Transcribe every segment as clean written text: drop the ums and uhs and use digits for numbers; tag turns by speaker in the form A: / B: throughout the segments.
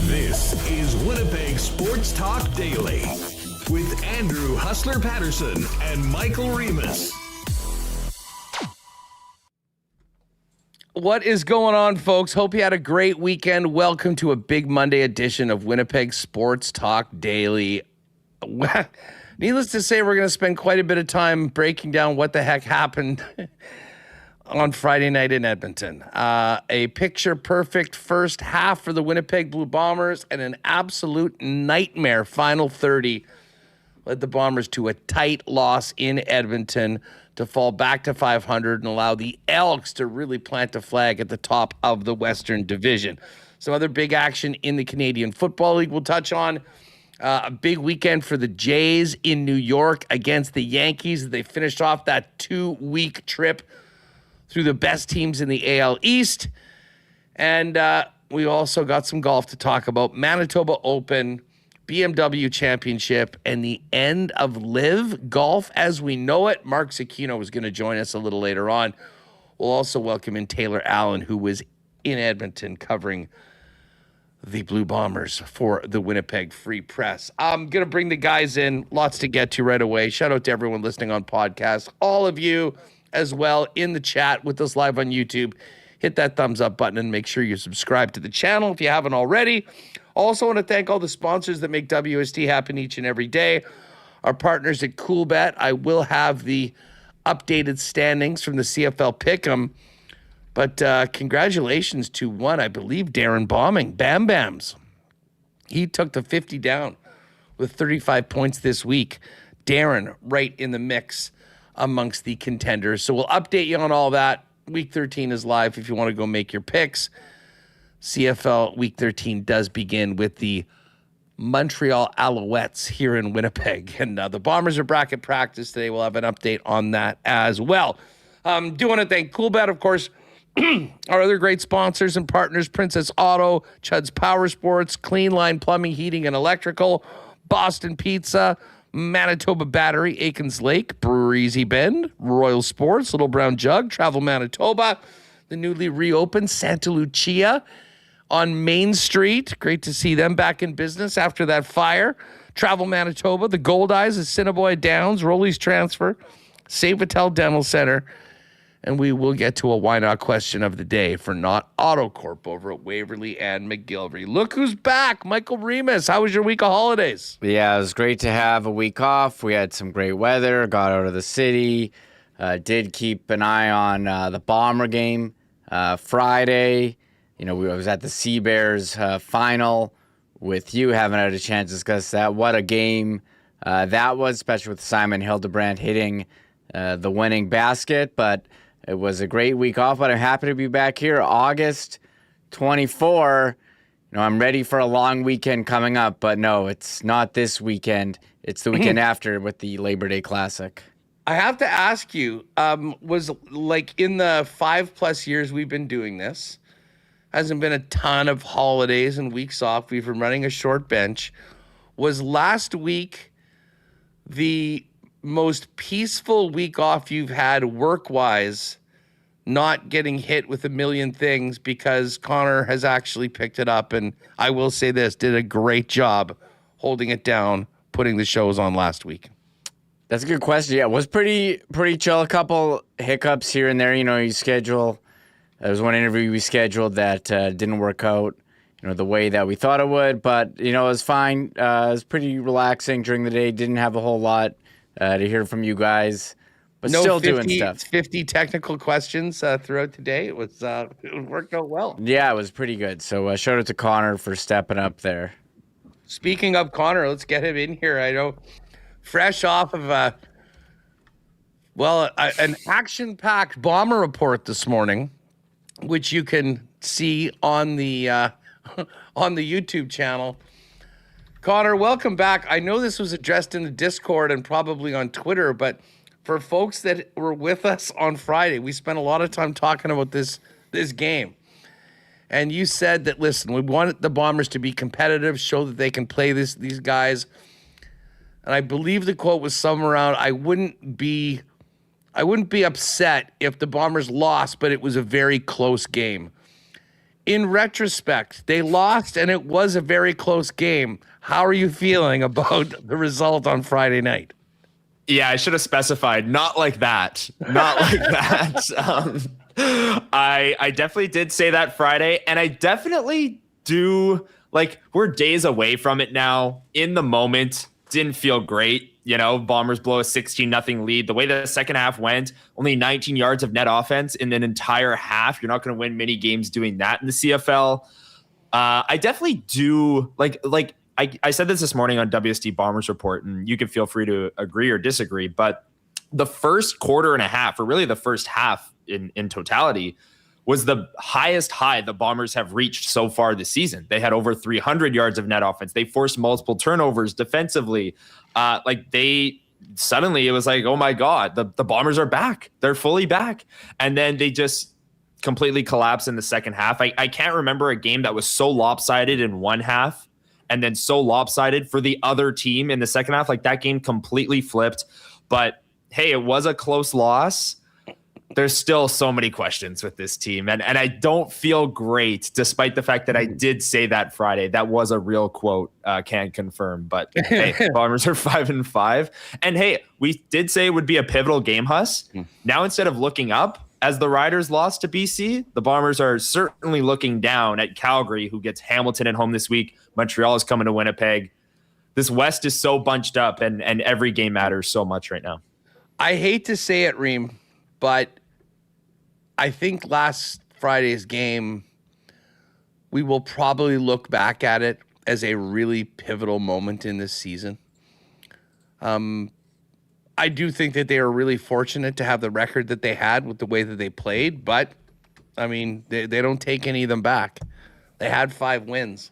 A: This is Winnipeg Sports Talk Daily with Andrew Hustler Paterson and Michael Remis.
B: What is going on, folks? Hope you had a great weekend. Welcome to a big Monday edition of Winnipeg Sports Talk Daily. Needless to say, we're going to spend quite a bit of time breaking down what the heck happened on Friday night in Edmonton. A picture-perfect first half for the Winnipeg Blue Bombers and an absolute nightmare final 30 led the Bombers to a tight loss in Edmonton to fall back to 500 and allow the Elks to really plant a flag at the top of the Western Division. Some other big action in the Canadian Football League we'll touch on. A big weekend for the Jays in New York against the Yankees. They finished off that 2-week trip through the best teams in the AL East. And we also got some golf to talk about. Manitoba Open, BMW Championship, and the end of Live Golf as we know it. Mark Zecchino was going to join us a little later on. We'll also welcome in Taylor Allen, who was in Edmonton covering the Blue Bombers for the Winnipeg Free Press. I'm going to bring the guys in. Lots to get to right away. Shout out to everyone listening on podcast. All of you as well in the chat with us live on YouTube. Hit that thumbs up button and make sure you subscribe to the channel if you haven't already. Also want to thank all the sponsors that make WST happen each and every day. Our partners at Coolbet. I will have the updated standings from the CFL Pick'em. But congratulations to one, I believe, Darren Bombing, Bam Bams. He took the 50 down with 35 points this week. Darren right in the mix amongst the contenders. So we'll update you on all that. Week 13 is live if you want to go make your picks. CFL Week 13 does begin with the Montreal Alouettes here in Winnipeg. And the Bombers are bracket practice today. We'll have an update on that as well. Do want to thank Coolbet, of course, our other great sponsors and partners, Princess Auto, Chud's Power Sports, Clean Line Plumbing, Heating, and Electrical, Boston Pizza, Manitoba Battery, Aikens Lake, Brewery Easy Bend, Royal Sports, Little Brown Jug, Travel Manitoba, the newly reopened Santa Lucia on Main Street. Great to see them back in business after that fire. Travel Manitoba, the Gold Eyes, Assiniboia Downs, Rollies Transfer, Save-A-Tel Dental Center, and we will get to a why not question of the day for Not AutoCorp over at Waverly and McGillivray. Look who's back, Michael Remis. How was your week of holidays?
C: Yeah, it was great to have a week off. We had some great weather, got out of the city, did keep an eye on the Bomber game Friday. You know, I was at the Sea Bears final with you, haven't had a chance to discuss that. What a game that was, especially with Simon Hildebrand hitting the winning basket, but it was a great week off, but I'm happy to be back here. August 24. You know, I'm ready for a long weekend coming up, but no, it's not this weekend. It's the weekend after with the Labor Day Classic.
B: I have to ask you, was like in the 5+ years we've been doing this, hasn't been a ton of holidays and weeks off. We've been running a short bench. Was last week the most peaceful week off you've had work-wise, not getting hit with a million things, because Connor has actually picked it up, and I will say this, did a great job holding it down, putting the shows on last week?
C: That's a good question. Yeah, it was pretty chill. A couple hiccups here and there. You know, there was one interview we scheduled that didn't work out, you know, the way that we thought it would, but, you know, it was fine. It was pretty relaxing during the day. Didn't have a whole lot to hear from you guys, but still doing stuff.
B: 50 technical questions throughout today. It worked out well.
C: Yeah, it was pretty good. So shout out to Connor for stepping up there.
B: Speaking of Connor, let's get him in here. I know fresh off of an action-packed Bomber report this morning, which you can see on the on the YouTube channel. Connor, welcome back. I know this was addressed in the Discord and probably on Twitter, but for folks that were with us on Friday, we spent a lot of time talking about this game. And you said that, listen, we wanted the Bombers to be competitive, show that they can play these guys. And I believe the quote was somewhere around, I wouldn't be upset if the Bombers lost, but it was a very close game. In retrospect, they lost and it was a very close game. How are you feeling about the result on Friday night?
D: Yeah, I should have specified. Not like that. Not like that. I definitely did say that Friday, and I definitely do. Like, we're days away from it now. In the moment, didn't feel great. You know, Bombers blow a 16-0 lead. The way the second half went, only 19 yards of net offense in an entire half. You're not going to win many games doing that in the CFL. I definitely do I said this morning on WSD Bombers Report, and you can feel free to agree or disagree, but the first quarter and a half, or really the first half in totality, was the highest high the Bombers have reached so far this season. They had over 300 yards of net offense. They forced multiple turnovers defensively. Suddenly it was like, oh my God, the Bombers are back. They're fully back. And then they just completely collapsed in the second half. I can't remember a game that was so lopsided in one half and then so lopsided for the other team in the second half. Like, that game completely flipped. But hey, it was a close loss. There's still so many questions with this team. And I don't feel great, despite the fact that I did say that Friday. That was a real quote. Can't confirm. But hey, Bombers are 5-5. And hey, we did say it would be a pivotal game, Huss. Now, instead of looking up as the Riders lost to BC, the Bombers are certainly looking down at Calgary, who gets Hamilton at home this week. Montreal is coming to Winnipeg. This West is so bunched up, and every game matters so much right now.
B: I hate to say it, Reem, but I think last Friday's game, we will probably look back at it as a really pivotal moment in this season. I do think that they were really fortunate to have the record that they had with the way that they played, but, I mean, they don't take any of them back. They had 5 wins.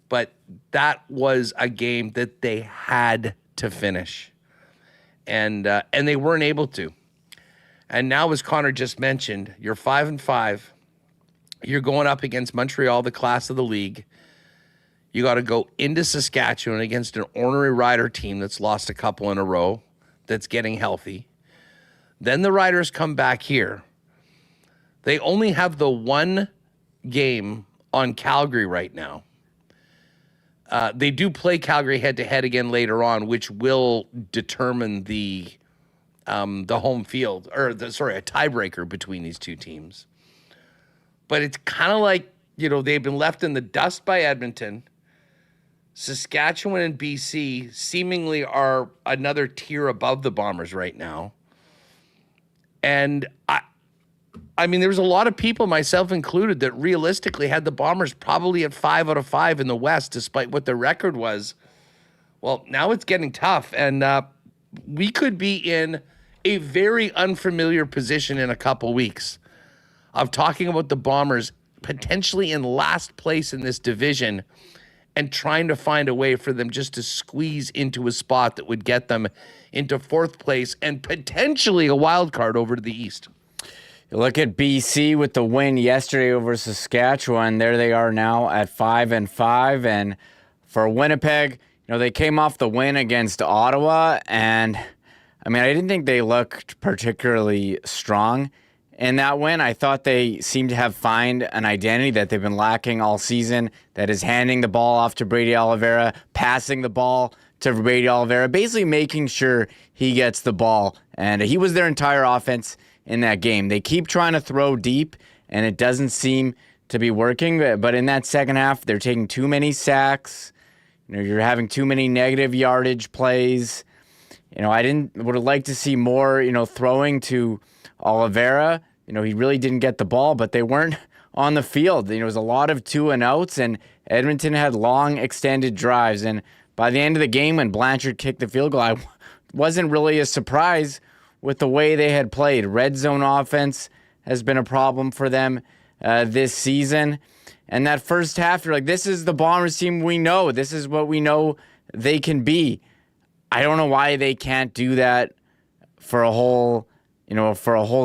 B: But that was a game that they had to finish. And they weren't able to. And now, as Connor just mentioned, you're 5-5. You're going up against Montreal, the class of the league. You got to go into Saskatchewan against an ornery Rider team that's lost a couple in a row, that's getting healthy. Then the Riders come back here. They only have the one game on Calgary right now. They do play Calgary head-to-head again later on, which will determine the home field, or a tiebreaker between these two teams. But it's kind of like, they've been left in the dust by Edmonton. Saskatchewan and BC seemingly are another tier above the Bombers right now. And I mean, there was a lot of people, myself included, that realistically had the Bombers probably at 5 out of 5 in the West, despite what their record was. Well, now it's getting tough, and we could be in a very unfamiliar position in a couple weeks of talking about the Bombers potentially in last place in this division and trying to find a way for them just to squeeze into a spot that would get them into 4th place and potentially a wild card over to the East.
C: You look at BC with the win yesterday over Saskatchewan. There they are now at 5-5. And for Winnipeg, they came off the win against Ottawa. And, I mean, I didn't think they looked particularly strong in that win. I thought they seemed to have found an identity that they've been lacking all season, that is handing the ball off to Brady Oliveira, passing the ball to Brady Oliveira, basically making sure he gets the ball. And he was their entire offense in that game. They keep trying to throw deep, and it doesn't seem to be working. But in that second half, they're taking too many sacks. You're having too many negative yardage plays. I would have liked to see more, throwing to Oliveira. He really didn't get the ball, but they weren't on the field. There was a lot of 2-and-outs, and Edmonton had long extended drives. And by the end of the game when Blanchard kicked the field goal, I wasn't really a surprise with the way they had played. Red zone offense has been a problem for them this season. And that first half, you're like, this is the Bombers team we know. This is what we know they can be. I don't know why they can't do that for a whole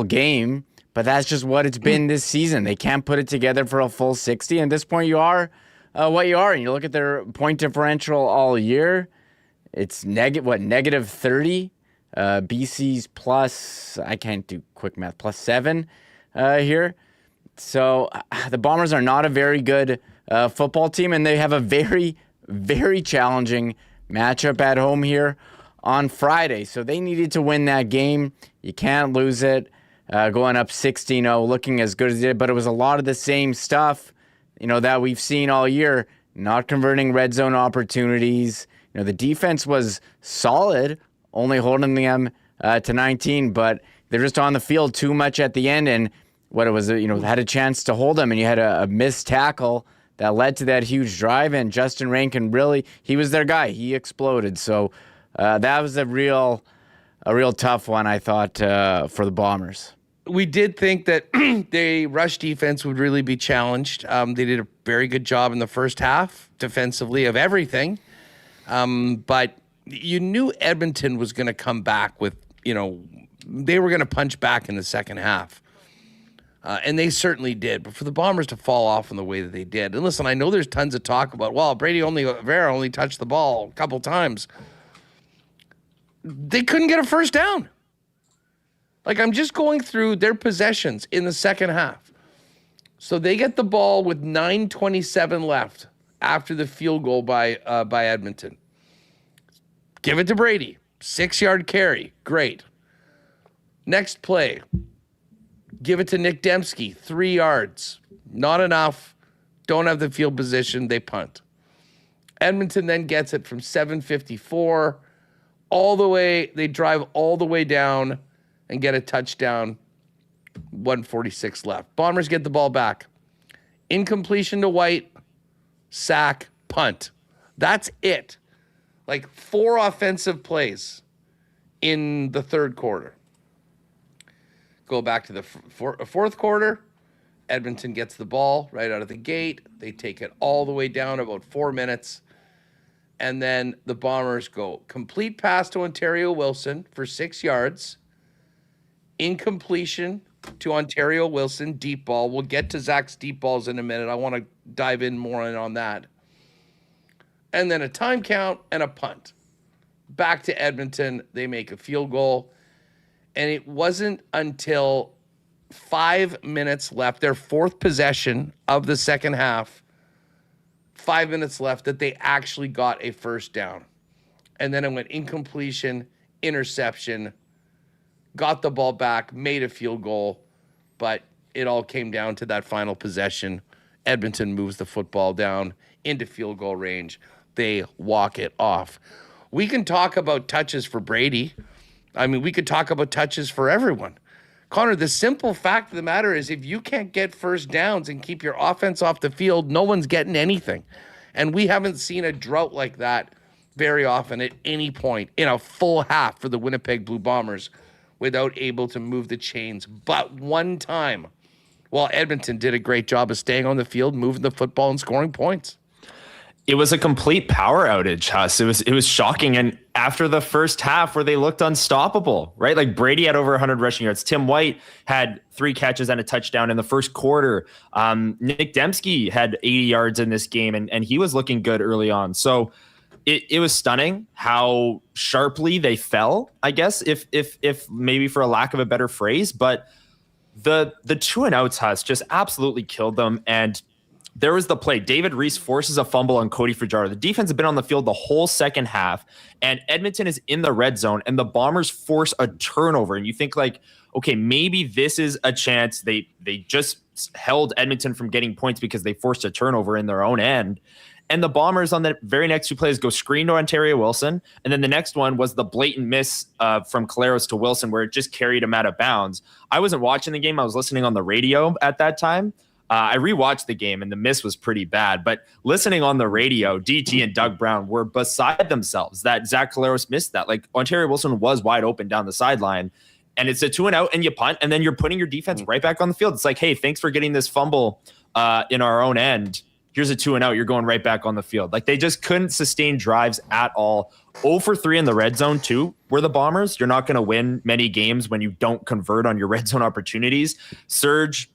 C: game, but that's just what it's been this season. They can't put it together for a full 60. And at this point, you are what you are. And you look at their point differential all year, it's negative 30. BC's plus, I can't do quick math, plus 7 here. So the Bombers are not a very good football team, and they have a very, very challenging matchup at home here on Friday. So they needed to win that game. You can't lose it. Going up 16-0, looking as good as they did, but it was a lot of the same stuff, that we've seen all year. Not converting red zone opportunities. The defense was solid, only holding them to 19, but they're just on the field too much at the end, and had a chance to hold them, and you had a missed tackle that led to that huge drive, and Justin Rankin he was their guy. He exploded. So that was a real tough one, I thought, for the Bombers.
B: We did think that the rush defense would really be challenged. They did a very good job in the first half defensively of everything. But you knew Edmonton was going to come back with, they were going to punch back in the second half. And they certainly did. But for the Bombers to fall off in the way that they did. And listen, I know there's tons of talk about, Vera only touched the ball a couple times. They couldn't get a first down. Like, I'm just going through their possessions in the second half. So they get the ball with 9:27 left after the field goal by Edmonton. Give it to Brady. 6-yard carry. Great. Next play. Give it to Nick Dembski. 3 yards. Not enough. Don't have the field position. They punt. Edmonton then gets it from 7:54 all the way. They drive all the way down and get a touchdown. 1:46 left. Bombers get the ball back. Incompletion to White. Sack. Punt. That's it. Like 4 offensive plays in the third quarter. Go back to the fourth quarter. Edmonton gets the ball right out of the gate. They take it all the way down about 4 minutes. And then the Bombers go complete pass to Ontario Wilson for 6 yards. Incompletion to Ontario Wilson, deep ball. We'll get to Zach's deep balls in a minute. I want to dive in more on that. And then a time count and a punt. Back to Edmonton. They make a field goal. And it wasn't until 5 minutes left, their fourth possession of the second half, 5 minutes left, that they actually got a first down. And then it went incompletion, interception, got the ball back, made a field goal, but it all came down to that final possession. Edmonton moves the football down into field goal range. They walk it off. We can talk about touches for Brady. I mean, we could talk about touches for everyone. Connor, the simple fact of the matter is if you can't get first downs and keep your offense off the field, no one's getting anything. And we haven't seen a drought like that very often at any point in a full half for the Winnipeg Blue Bombers without able to move the chains. But one time, while Edmonton did a great job of staying on the field, moving the football and scoring points.
D: It was a complete power outage, Huss. It was shocking. And after the first half where they looked unstoppable, right? Like Brady had over 100 rushing yards. Tim White had 3 catches and a touchdown in the first quarter. Nick Dembski had 80 yards in this game, and he was looking good early on. So it was stunning how sharply they fell, I guess, if maybe for a lack of a better phrase. But the 2-and-outs, Huss, just absolutely killed them. And there was the play. David Reese forces a fumble on Cody Fajardo. The defense has been on the field the whole second half, and Edmonton is in the red zone, and the Bombers force a turnover. And you think like, okay, maybe this is a chance. They just held Edmonton from getting points because they forced a turnover in their own end. And the Bombers on the very next 2 plays go screen to Ontario Wilson. And then the next one was the blatant miss from Caleros to Wilson where it just carried him out of bounds. I wasn't watching the game. I was listening on the radio at that time. I rewatched the game and the miss was pretty bad, but listening on the radio, DT and Doug Brown were beside themselves that Zach Collaros missed that. Like Ontario Wilson was wide open down the sideline, and it's a 2-and-out and you punt, and then you're putting your defense right back on the field. It's like, hey, thanks for getting this fumble in our own end. Here's a 2-and-out. You're going right back on the field. Like they just couldn't sustain drives at all. 0 for 3 in the red zone too. We're the Bombers. You're not going to win many games when you don't convert on your red zone opportunities. Serge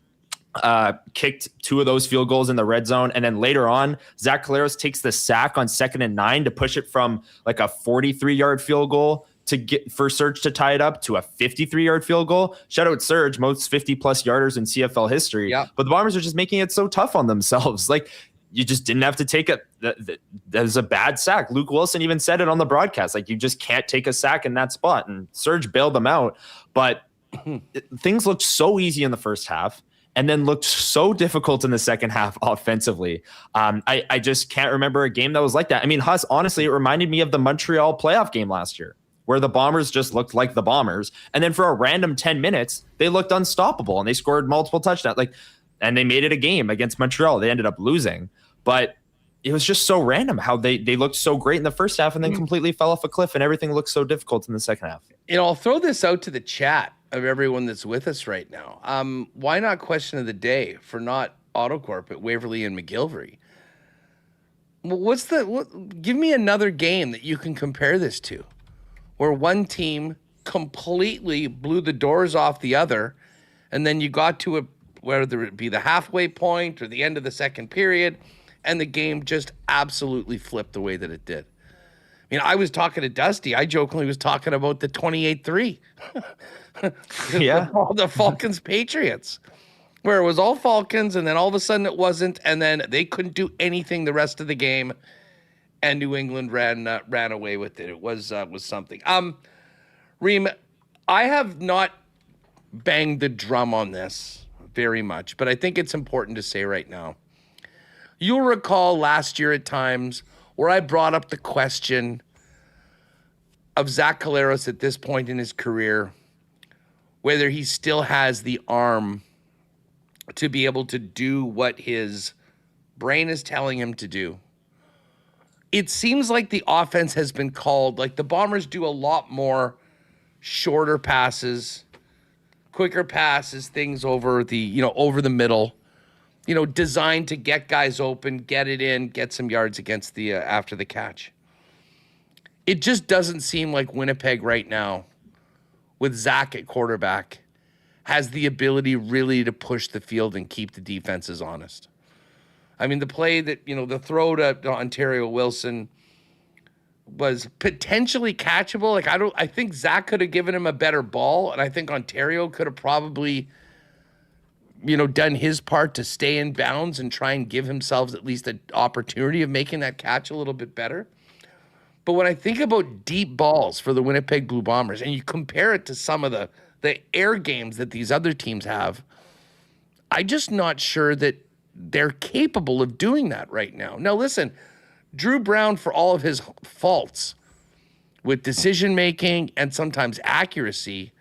D: kicked 2 of those field goals in the red zone. And then later on, Zach Collaros takes the sack on 2nd and 9 to push it from like a 43-yard field goal to get for Serge to tie it up to a 53-yard field goal. Shout out Serge, most 50-plus yarders in CFL history.
B: Yep.
D: But the Bombers are just making it so tough on themselves. Like you just didn't have to take it. That was a bad sack. Luke Wilson even said it on the broadcast. Like you just can't take a sack in that spot. And Serge bailed them out. But things looked so easy in the first half and then looked so difficult in the second half offensively. I just can't remember a game that was like that. I mean, Huss, honestly, it reminded me of the Montreal playoff game last year, where the Bombers just looked like the Bombers. And then for a random 10 minutes, they looked unstoppable and they scored multiple touchdowns. And they made it a game against Montreal. They ended up losing. But it was just so random how they looked so great in the first half and then completely fell off a cliff and everything looked so difficult in the second half.
B: I'll throw this out to the chat of everyone that's with us right now. Why not question of the day for not AutoCorp at Waverly and McGillivray? Give me another game that you can compare this to, where one team completely blew the doors off the other, and then you got to whether it be the halfway point or the end of the second period, and the game just absolutely flipped the way that it did. I mean, I was talking to Dusty. I jokingly was talking about the 28-3.
D: Yeah.
B: All the Falcons Patriots, where it was all Falcons, and then all of a sudden it wasn't, and then they couldn't do anything the rest of the game, and New England ran away with it. It was something. Reem, I have not banged the drum on this very much, but I think it's important to say right now. You'll recall last year at times where I brought up the question of Zach Collaros at this point in his career, whether he still has the arm to be able to do what his brain is telling him to do. It seems like the offense has been called, like the Bombers do a lot more shorter passes, quicker passes, things over the middle, designed to get guys open, get it in, get some yards against the after the catch. It just doesn't seem like Winnipeg right now, with Zach at quarterback, has the ability really to push the field and keep the defenses honest. I mean, the play that, the throw to Ontario Wilson was potentially catchable. I think Zach could have given him a better ball, and I think Ontario could have probably, done his part to stay in bounds and try and give himself at least an opportunity of making that catch a little bit better. But when I think about deep balls for the Winnipeg Blue Bombers, and you compare it to some of the air games that these other teams have, I'm just not sure that they're capable of doing that right now. Now, listen, Drew Brown, for all of his faults with decision-making and sometimes accuracy,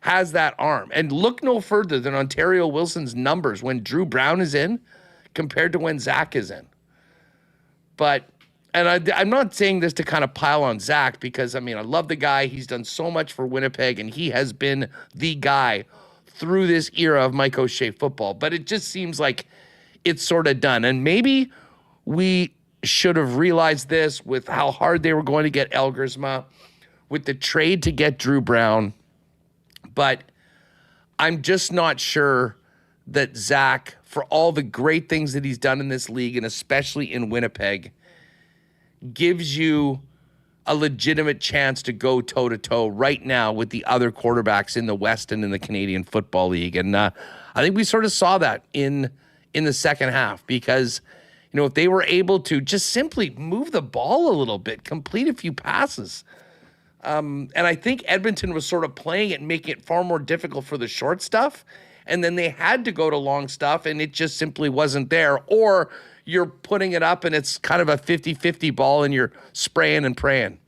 B: has that arm. And look no further than Ontario Wilson's numbers when Drew Brown is in compared to when Zach is in. I'm not saying this to kind of pile on Zach because, I love the guy. He's done so much for Winnipeg, and he has been the guy through this era of Mike O'Shea football. But it just seems like it's sort of done. And maybe we should have realized this with how hard they were going to get Elgersma, with the trade to get Drew Brown. But I'm just not sure that Zach, for all the great things that he's done in this league, and especially in Winnipeg, gives you a legitimate chance to go toe-to-toe right now with the other quarterbacks in the West and in the Canadian Football League. And I think we sort of saw that in the second half because, if they were able to just simply move the ball a little bit, complete a few passes. And I think Edmonton was sort of playing it and making it far more difficult for the short stuff. And then they had to go to long stuff, and it just simply wasn't there. Or you're putting it up, and it's kind of a 50-50 ball, and you're spraying and praying.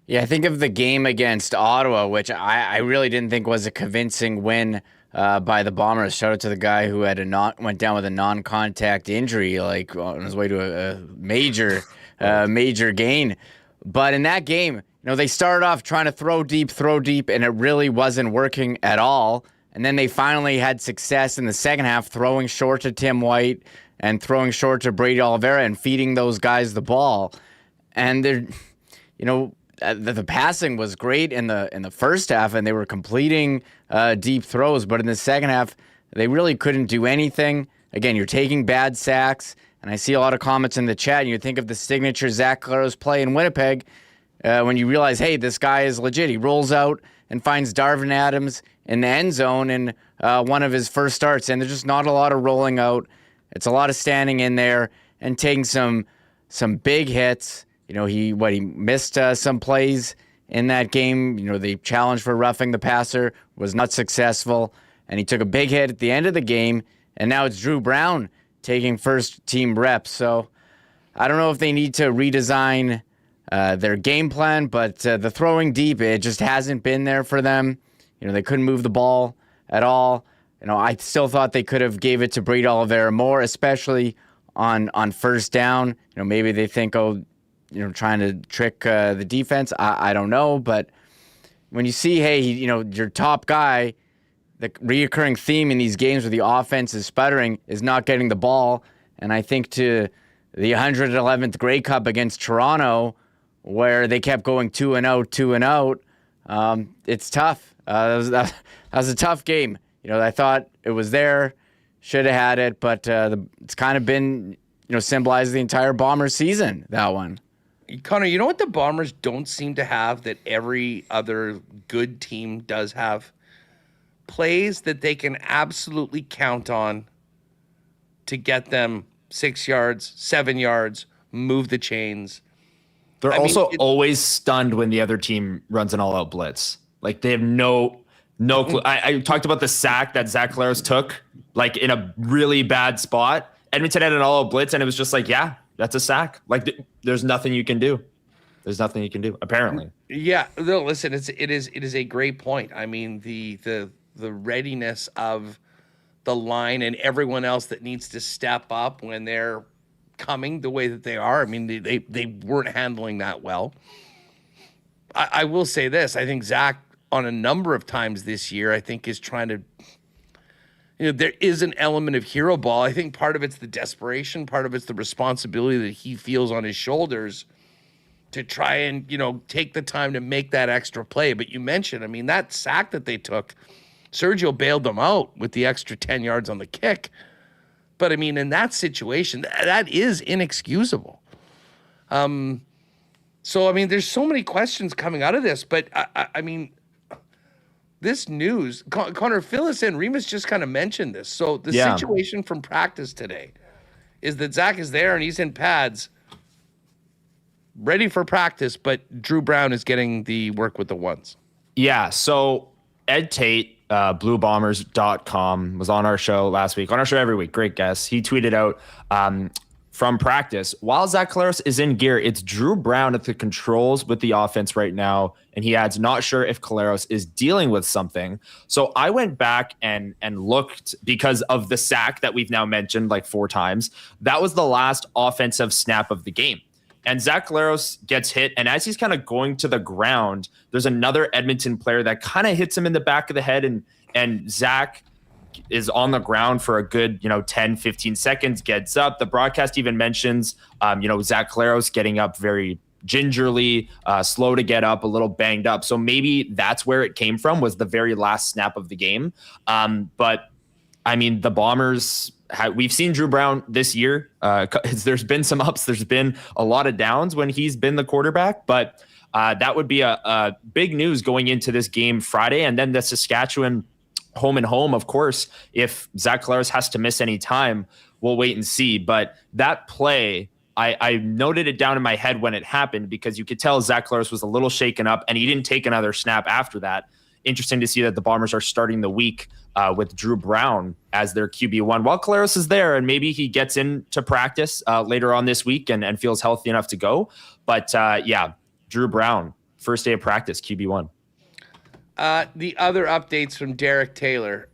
C: Yeah, I think of the game against Ottawa, which I really didn't think was a convincing win by the Bombers. Shout out to the guy who went down with a non-contact injury, like on his way to a major gain. But in that game, they started off trying to throw deep, and it really wasn't working at all. And then they finally had success in the second half, throwing short to Tim White and throwing short to Brady Oliveira and feeding those guys the ball. And they're, the passing was great in the first half, and they were completing deep throws. But in the second half, they really couldn't do anything. Again, you're taking bad sacks, and I see a lot of comments in the chat. And you think of the signature Zach Collaros play in Winnipeg when you realize, hey, this guy is legit. He rolls out and finds Darvin Adams in the end zone in one of his first starts, and there's just not a lot of rolling out. It's a lot of standing in there and taking some big hits. He missed some plays in that game. The challenge for roughing the passer was not successful, and he took a big hit at the end of the game, and now it's Drew Brown taking first team reps. So I don't know if they need to redesign their game plan, but the throwing deep, it just hasn't been there for them. They couldn't move the ball at all. I still thought they could have gave it to Brady Oliveira more, especially on first down. Maybe they think, trying to trick the defense. I don't know, but when you see, hey, your top guy, the reoccurring theme in these games where the offense is sputtering is not getting the ball, and I think to the 111th Grey Cup against Toronto, where they kept going 2-0, it's tough. That was a tough game. I thought it was there, should have had it, but it's kind of been, symbolized the entire Bombers season, that one.
B: Connor, you know what the Bombers don't seem to have that every other good team does have? Plays that they can absolutely count on to get them 6 yards, 7 yards, move the chains.
D: They're always stunned when the other team runs an all-out blitz. Like, they have no clue. I talked about the sack that Zach Collaros took, like, in a really bad spot. Edmonton had an all-out blitz, and it was just like, yeah, that's a sack. Like, there's nothing you can do. There's nothing you can do, apparently.
B: Yeah, no, listen, it is a great point. I mean, the readiness of the line and everyone else that needs to step up when they're coming the way that they are. I mean, they weren't handling that well. I will say this. I think Zach, on a number of times this year, I think is trying to, there is an element of hero ball. I think part of it's the desperation, part of it's the responsibility that he feels on his shoulders to try and, take the time to make that extra play. But you mentioned, I mean, that sack that they took, Sergio bailed them out with the extra 10 yards on the kick. But, I mean, in that situation, that is inexcusable. So, I mean, there's so many questions coming out of this. But, I mean, this news, Connor, fill us in. Remis just kind of mentioned this. So, the situation from practice today is that Zach is there and he's in pads, ready for practice, but Drew Brown is getting the work with the ones.
D: Yeah, so Ed Tate, bluebombers.com, was on our show last week, on our show every week. Great guest. He tweeted out from practice, while Zach Collaros is in gear, it's Drew Brown at the controls with the offense right now. And he adds, not sure if Collaros is dealing with something. So I went back and looked, because of the sack that we've now mentioned like 4 times. That was the last offensive snap of the game. And Zach Collaros gets hit, and as he's kind of going to the ground, there's another Edmonton player that kind of hits him in the back of the head, and Zach is on the ground for a good, 10, 15 seconds, gets up. The broadcast even mentions, Zach Collaros getting up very gingerly, slow to get up, a little banged up. So maybe that's where it came from, was the very last snap of the game. But, I mean, the Bombers... we've seen Drew Brown this year. There's been some ups. There's been a lot of downs when he's been the quarterback. But that would be a big news going into this game Friday. And then the Saskatchewan home and home, of course, if Zach Collaros has to miss any time, we'll wait and see. But that play, I noted it down in my head when it happened, because you could tell Zach Collaros was a little shaken up, and he didn't take another snap after that. Interesting to see that the Bombers are starting the week with Drew Brown as their QB1 while Collaros is there, and maybe he gets into practice later on this week and feels healthy enough to go. But Drew Brown, first day of practice, QB1.
B: The other updates from Derek Taylor.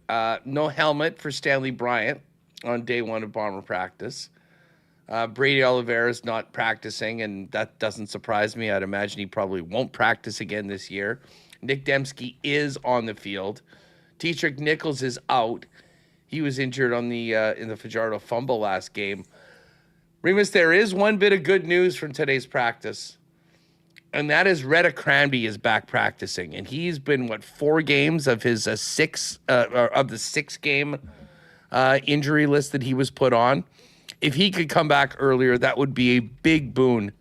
B: No helmet for Stanley Bryant on day one of Bomber practice. Brady Oliveira's not practicing, and that doesn't surprise me. I'd imagine he probably won't practice again this year. Nick Dembski is on the field. Tetrick Nichols is out. He was injured on the in the Fajardo fumble last game. Remis, there is one bit of good news from today's practice, and that is Retta Cranby is back practicing, and he's been 4 games of his 6 of the 6-game injury list that he was put on. If he could come back earlier, that would be a big boon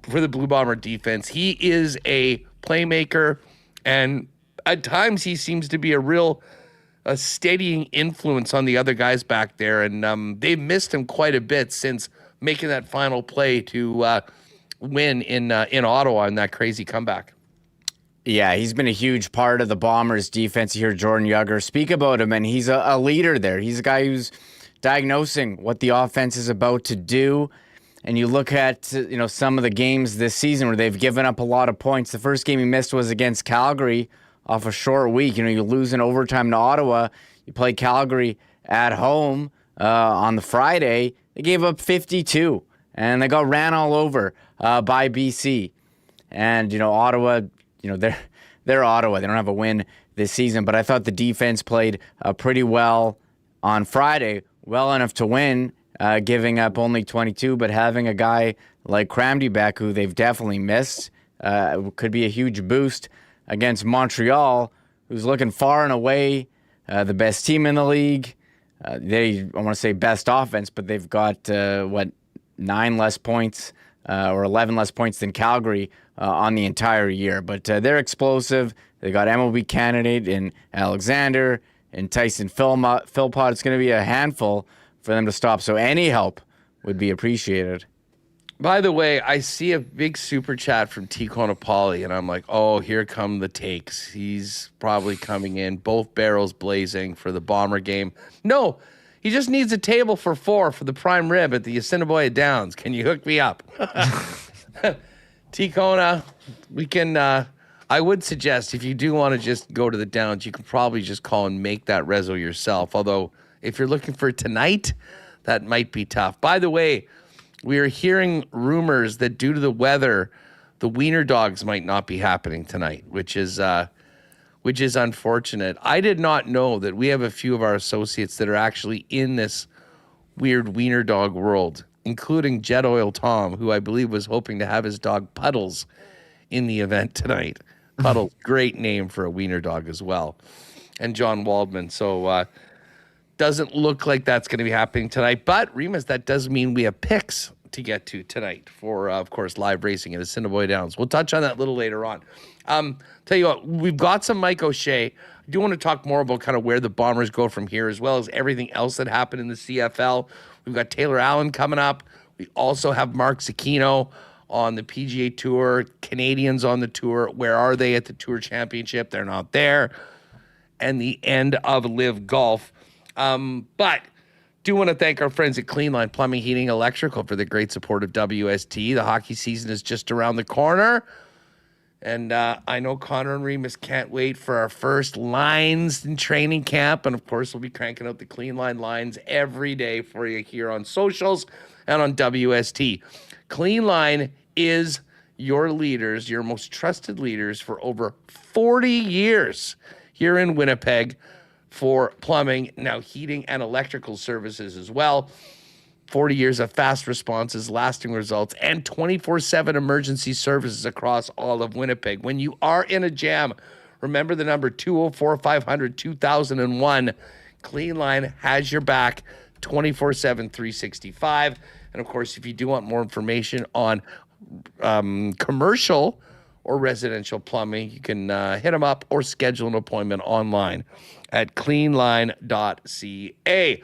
B: for the Blue Bomber defense. He is a playmaker, and at times he seems to be a steadying influence on the other guys back there, and they've missed him quite a bit since making that final play to win in Ottawa in that crazy comeback.
C: Yeah, he's been a huge part of the Bombers' defense. You hear Jordan Yugger speak about him, and he's a leader there. He's a guy who's diagnosing what the offense is about to do. And you look at some of the games this season where they've given up a lot of points. The first game he missed was against Calgary off a short week. You lose in overtime to Ottawa. You play Calgary at home on the Friday. They gave up 52, and they got ran all over by BC. And Ottawa, they're Ottawa. They don't have a win this season, but I thought the defense played pretty well on Friday, well enough to win, giving up only 22, but having a guy like Cramdy back, who they've definitely missed, could be a huge boost against Montreal, who's looking far and away the best team in the league. I want to say best offense, but they've got 9 less points or 11 less points than Calgary on the entire year. But they're explosive. They got MLB candidate in Alexander and Tyson Philpott. It's going to be a handful for them to stop. So any help would be appreciated.
B: By the way, I see a big super chat from T. Conopoli, and I'm like, oh, here come the takes. He's probably coming in, both barrels blazing for the Bomber game. No, he just needs a table for 4 for the prime rib at the Assiniboia Downs. Can you hook me up? T. Kona, we can, I would suggest if you do want to just go to the Downs, you can probably just call and make that reso yourself. Although, if you're looking for tonight, that might be tough. By the way, we are hearing rumors that due to the weather, the Wiener Dogs might not be happening tonight, which is unfortunate. I did not know that we have a few of our associates that are actually in this weird Wiener Dog world, including Jet Oil Tom, who I believe was hoping to have his dog Puddles in the event tonight. Puddles, great name for a Wiener Dog as well. And John Waldman. So, doesn't look like that's going to be happening tonight. But, Remis, that does mean we have picks to get to tonight for, of course, live racing at Assiniboia Downs. We'll touch on that a little later on. Tell you what, we've got some Mike O'Shea. I do want to talk more about kind of where the Bombers go from here, as well as everything else that happened in the CFL. We've got Taylor Allen coming up. We also have Mark Zecchino on the PGA Tour, Canadians on the tour. Where are they at the Tour Championship? They're not there. And the end of Live Golf. But do want to thank our friends at Cleanline Plumbing, Heating, Electrical for the great support of WST. The hockey season is just around the corner. And I know Connor and Remis can't wait for our first lines in training camp. And, of course, we'll be cranking out the Cleanline lines every day for you here on socials and on WST. Cleanline is your leaders, your most trusted leaders for over 40 years here in Winnipeg for plumbing, now heating and electrical services as well. 40 years of fast responses, lasting results, and 24/7 emergency services across all of Winnipeg. When you are in a jam, remember the number 204-500-2001. Cleanline has your back 24/7, 365. And, of course, if you do want more information on commercial or residential plumbing, you can hit them up or schedule an appointment online at cleanline.ca.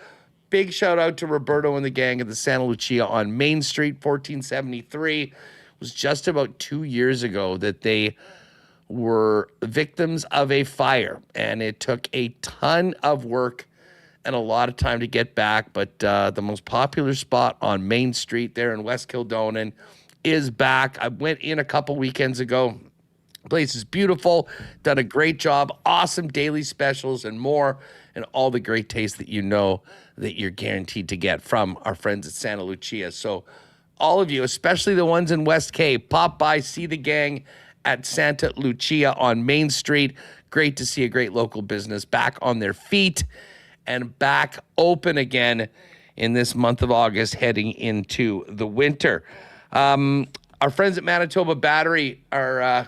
B: Big shout out to Roberto and the gang at the Santa Lucia on Main Street, 1473. It was just about 2 years ago that they were victims of a fire, and it took a ton of work and a lot of time to get back. But the most popular spot on Main Street there in West Kildonan is back. I went in a couple weekends ago. Place is beautiful, done a great job, awesome daily specials and more, and all the great taste that you know that you're guaranteed to get from our friends at Santa Lucia. So all of you, especially the ones in West Cape, pop by, see the gang at Santa Lucia on Main Street. Great to see a great local business back on their feet and back open again in this month of August heading into the winter. Our friends at Manitoba Battery are...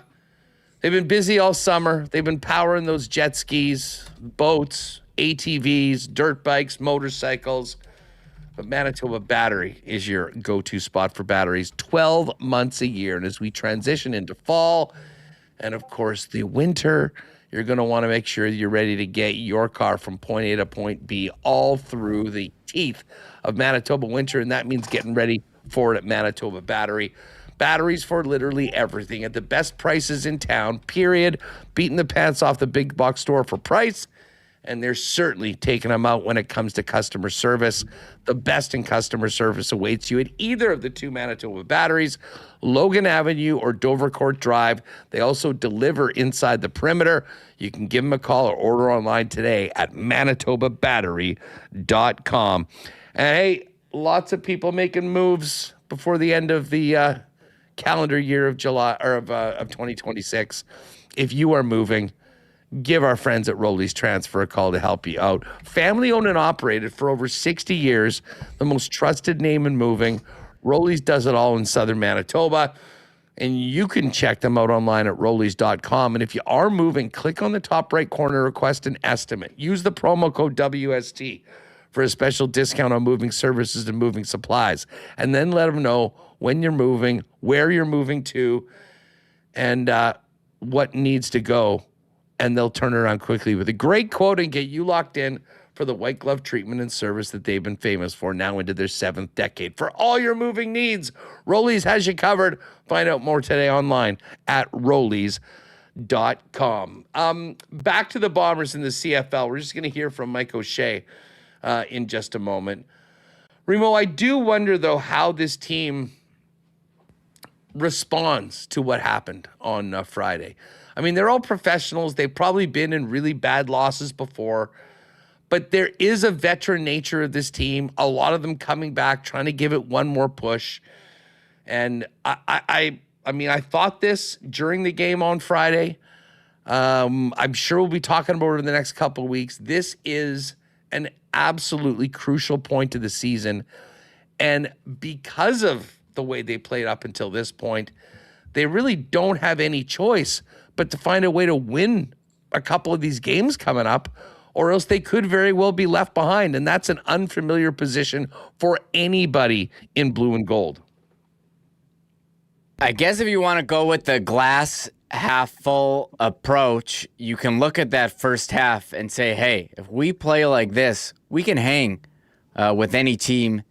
B: they've been busy all summer. They've been powering those jet skis, boats, ATVs, dirt bikes, motorcycles. But Manitoba Battery is your go-to spot for batteries 12 months a year. And as we transition into fall and, of course, the winter, you're going to want to make sure you're ready to get your car from point A to point B all through the teeth of Manitoba winter. And that means getting ready for it at Manitoba Battery. Batteries for literally everything at the best prices in town, period. Beating the pants off the big box store for price. And they're certainly taking them out when it comes to customer service. The best in customer service awaits you at either of the two Manitoba Batteries, Logan Avenue or Dovercourt Drive. They also deliver inside the perimeter. You can give them a call or order online today at manitobabattery.com. And hey, lots of people making moves before the end of the calendar year of July or of 2026. If you are moving, give our friends at Rowley's Transfer a call to help you out. Family owned and operated for over 60 years, the most trusted name in moving. Rowley's does it all in southern Manitoba, and you can check them out online at rowleys.com. And if you are moving, click on the top right corner, request an estimate. Use the promo code WST for a special discount on moving services and moving supplies. And then let them know when you're moving, where you're moving to, and what needs to go. And they'll turn it around quickly with a great quote and get you locked in for the white glove treatment and service that they've been famous for now into their 7th decade. For all your moving needs, Rowley's has you covered. Find out more today online at rowleys.com. Back to the Bombers in the CFL. We're just going to hear from Mike O'Shea in just a moment. Remo, I do wonder, though, how this team responds to what happened on Friday. I mean, they're all professionals. They've probably been in really bad losses before, but there is a veteran nature of this team. A lot of them coming back, trying to give it one more push. And I mean, I thought this during the game on Friday. I'm sure we'll be talking about it in the next couple of weeks. This is an absolutely crucial point of the season. And because of the way they played up until this point, they really don't have any choice but to find a way to win a couple of these games coming up, or else they could very well be left behind. And that's an unfamiliar position for anybody in blue and gold.
C: I guess if you want to go with the glass half full approach, you can look at that first half and say, hey, if we play like this, we can hang with any team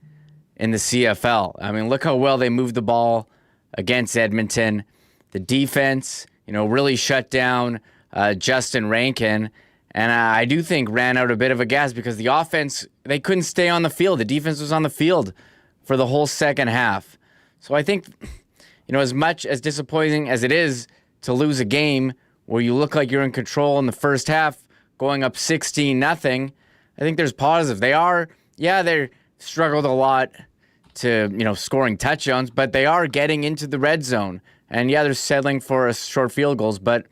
C: in the CFL. I mean, look how well they moved the ball against Edmonton. The defense, really shut down Justin Rankin. And I do think ran out a bit of a gas because the offense, they couldn't stay on the field. The defense was on the field for the whole second half. So I think, as much as disappointing as it is to lose a game where you look like you're in control in the first half, going up 16-0, I think there's positive. They struggled a lot to, scoring touchdowns, but they are getting into the red zone. And they're settling for short field goals, but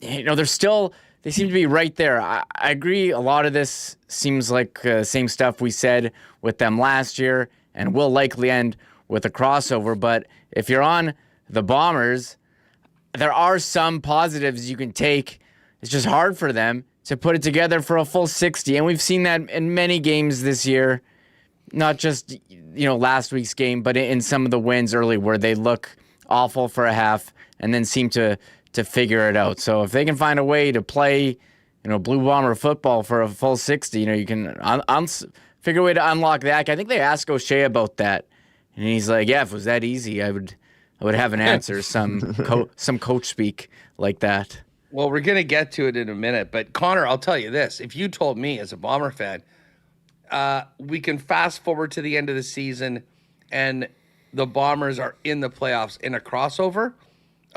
C: they seem to be right there. I agree. A lot of this seems like same stuff we said with them last year and will likely end with a crossover. But if you're on the Bombers, there are some positives you can take. It's just hard for them to put it together for a full 60. And we've seen that in many games this year, not just, last week's game, but in some of the wins early where they look awful for a half and then seem to figure it out. So if they can find a way to play, Blue Bomber football for a full 60, you can figure a way to unlock that. I think they asked O'Shea about that, and he's like, "Yeah, if it was that easy, I would have an answer." Some coach speak like that.
B: Well, we're gonna get to it in a minute, but Connor, I'll tell you this: if you told me as a Bomber fan, we can fast forward to the end of the season, and the Bombers are in the playoffs in a crossover,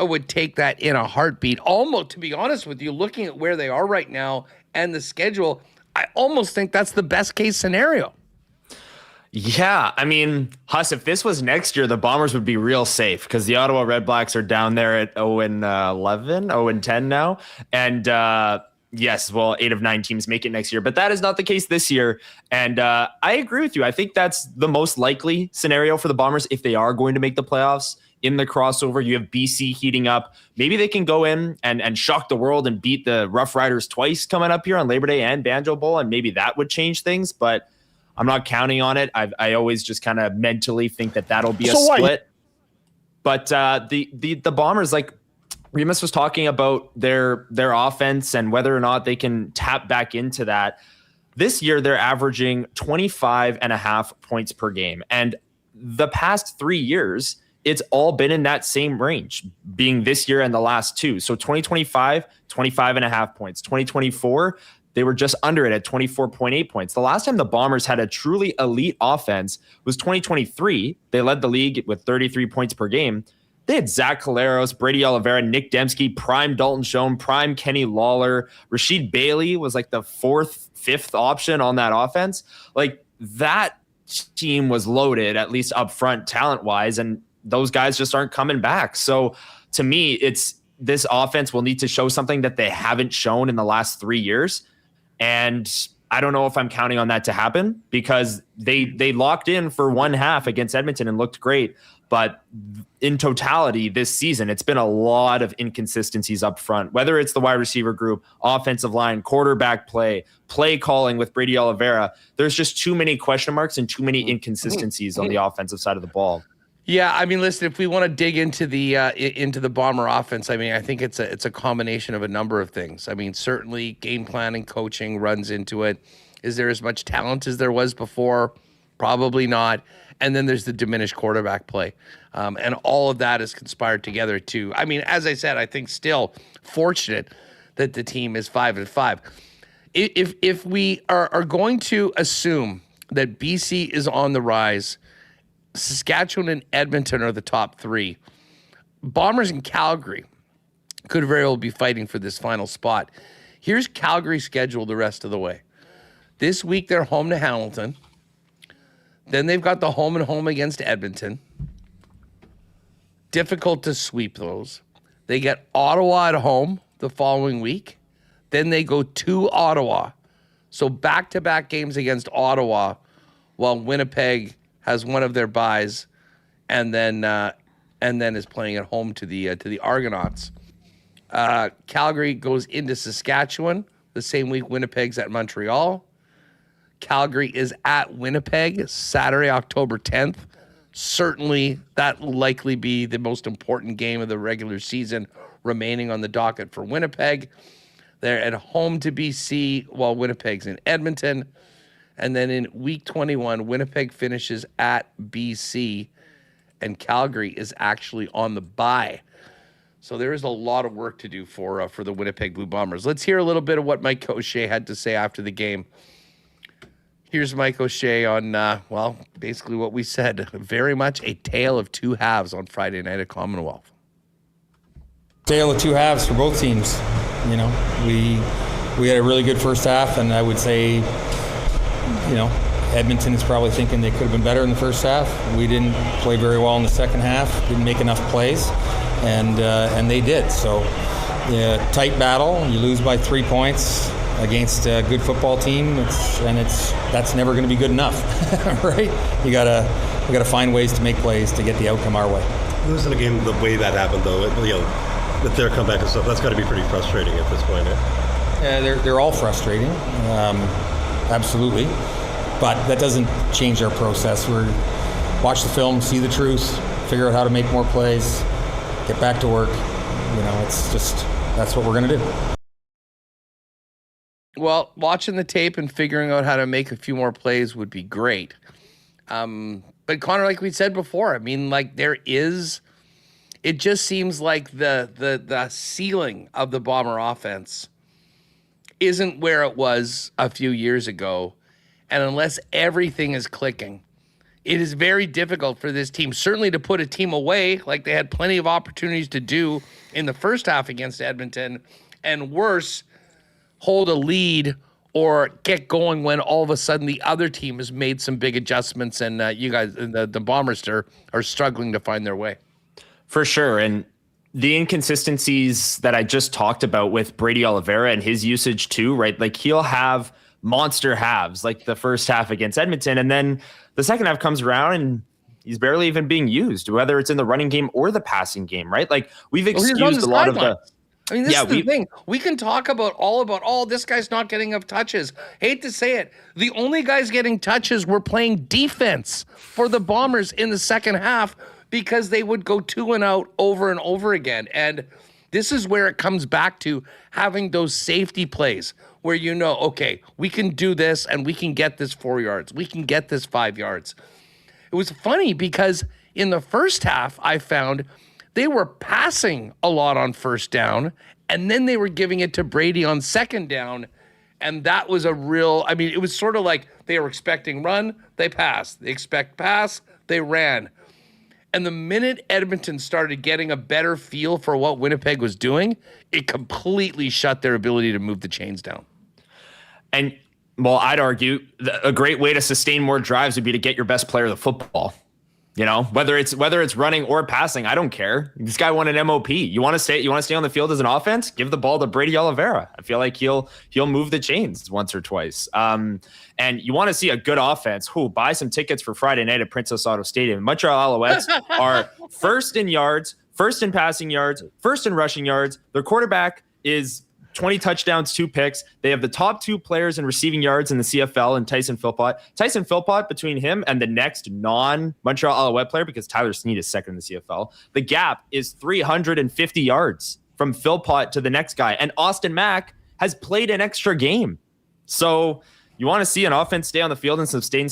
B: would take that in a heartbeat. Almost, to be honest with you, looking at where they are right now and the schedule, I almost think that's the best case scenario.
D: Yeah, I mean, Huss, if this was next year, the Bombers would be real safe because the Ottawa Redblacks are down there at 0-11, 0-10 now. And yes, well, 8 of 9 teams make it next year, but that is not the case this year. And I agree with you. I think that's the most likely scenario for the Bombers if they are going to make the playoffs. In the crossover, you have BC heating up. Maybe they can go in and shock the world and beat the Rough Riders twice coming up here on Labor Day and Banjo Bowl, and maybe that would change things, but I'm not counting on it. I always just kind of mentally think that that'll be a split. But the Bombers, like Remis was talking about their offense and whether or not they can tap back into that. This year, they're averaging 25.5 points per game. And the past 3 years, it's all been in that same range, being this year and the last two. So 2025, 25.5 points. 2024, they were just under it at 24.8 points. The last time the Bombers had a truly elite offense was 2023. They led the league with 33 points per game. They had Zach Collaros, Brady Oliveira, Nick Dembski, prime Dalton Schoen, prime Kenny Lawler. Rasheed Bailey was like the fifth option on that offense. Like that team was loaded, at least up front talent-wise, and those guys just aren't coming back. So to me, it's this offense will need to show something that they haven't shown in the last 3 years. And I don't know if I'm counting on that to happen because they locked in for one half against Edmonton and looked great. But in totality this season, it's been a lot of inconsistencies up front, whether it's the wide receiver group, offensive line, quarterback play calling with Brady Oliveira. There's just too many question marks and too many inconsistencies on the offensive side of the ball.
B: Yeah, I mean, listen, if we want to dig into the Bomber offense, I mean, I think it's a combination of a number of things. I mean, certainly game planning, coaching runs into it. Is there as much talent as there was before? Probably not. And then there's the diminished quarterback play. And all of that is conspired together too. I mean, as I said, I think still fortunate that the team is 5-5. If we are going to assume that BC is on the rise, Saskatchewan and Edmonton are the top three. Bombers and Calgary could very well be fighting for this final spot. Here's Calgary's schedule the rest of the way. This week, they're home to Hamilton. Then they've got the home and home against Edmonton. Difficult to sweep those. They get Ottawa at home the following week. Then they go to Ottawa. So back-to-back games against Ottawa while Winnipeg has one of their byes, and then is playing at home to the Argonauts. Calgary goes into Saskatchewan the same week. Winnipeg's at Montreal. Calgary is at Winnipeg Saturday, October 10th. Certainly, that will likely be the most important game of the regular season remaining on the docket for Winnipeg. They're at home to BC while Winnipeg's in Edmonton. And then in week 21, Winnipeg finishes at BC, and Calgary is actually on the bye. So there is a lot of work to do for the Winnipeg Blue Bombers. Let's hear a little bit of what Mike O'Shea had to say after the game. Here's Mike O'Shea on, basically what we said. Very much a tale of two halves on Friday night at Commonwealth.
E: Tale of two halves for both teams. You know, we had a really good first half, and I would say, you know, Edmonton is probably thinking they could have been better in the first half. We didn't play very well in the second half, didn't make enough plays, and they did. So, yeah, tight battle. You lose by 3 points against a good football team, that's never going to be good enough, right? We gotta find ways to make plays to get the outcome our way.
F: Losing a game the way that happened, though, with their comeback and stuff, that's got to be pretty frustrating at this point.
E: Yeah, they're all frustrating, absolutely. But that doesn't change our process. Watch the film, see the truth, figure out how to make more plays, get back to work. You know, it's just that's what we're gonna do.
B: Well, watching the tape and figuring out how to make a few more plays would be great. But Connor, like we said before, I mean, like it just seems like the ceiling of the Bomber offense isn't where it was a few years ago. And unless everything is clicking, it is very difficult for this team, certainly to put a team away like they had plenty of opportunities to do in the first half against Edmonton, and worse, hold a lead or get going when all of a sudden the other team has made some big adjustments and you guys, the Bombers are struggling to find their way.
D: For sure. And the inconsistencies that I just talked about with Brady Oliveira and his usage too, right? Like he'll have monster halves like the first half against Edmonton, and then the second half comes around and he's barely even being used, whether it's in the running game or the passing game, right? Like we've excused a lot of the...
B: I mean, this is the thing. We can talk about this guy's not getting enough touches. Hate to say it. The only guys getting touches were playing defense for the Bombers in the second half because they would go 2 and out over and over again. And this is where it comes back to having those safety plays where okay, we can do this and we can get this 4 yards. We can get this 5 yards. It was funny because in the first half, I found they were passing a lot on first down, and then they were giving it to Brady on second down. And that was it was sort of like they were expecting run, they passed. They expect pass, they ran. And the minute Edmonton started getting a better feel for what Winnipeg was doing, it completely shut their ability to move the chains down.
D: And, well, I'd argue a great way to sustain more drives would be to get your best player the football. Whether it's running or passing, I don't care. This guy won an MOP. You want to stay on the field as an offense? Give the ball to Brady Oliveira. I feel like he'll move the chains once or twice. And you want to see a good offense. Buy some tickets for Friday night at Princess Auto Stadium. Montreal Alouettes are first in yards, first in passing yards, first in rushing yards. Their quarterback is 20 touchdowns, 2 picks. They have the top 2 players in receiving yards in the CFL and Tyson Philpott. Tyson Philpott, between him and the next non-Montreal Alouette player, because Tyler Snead is second in the CFL, the gap is 350 yards from Philpott to the next guy. And Austin Mack has played an extra game. So you want to see an offense stay on the field and sustain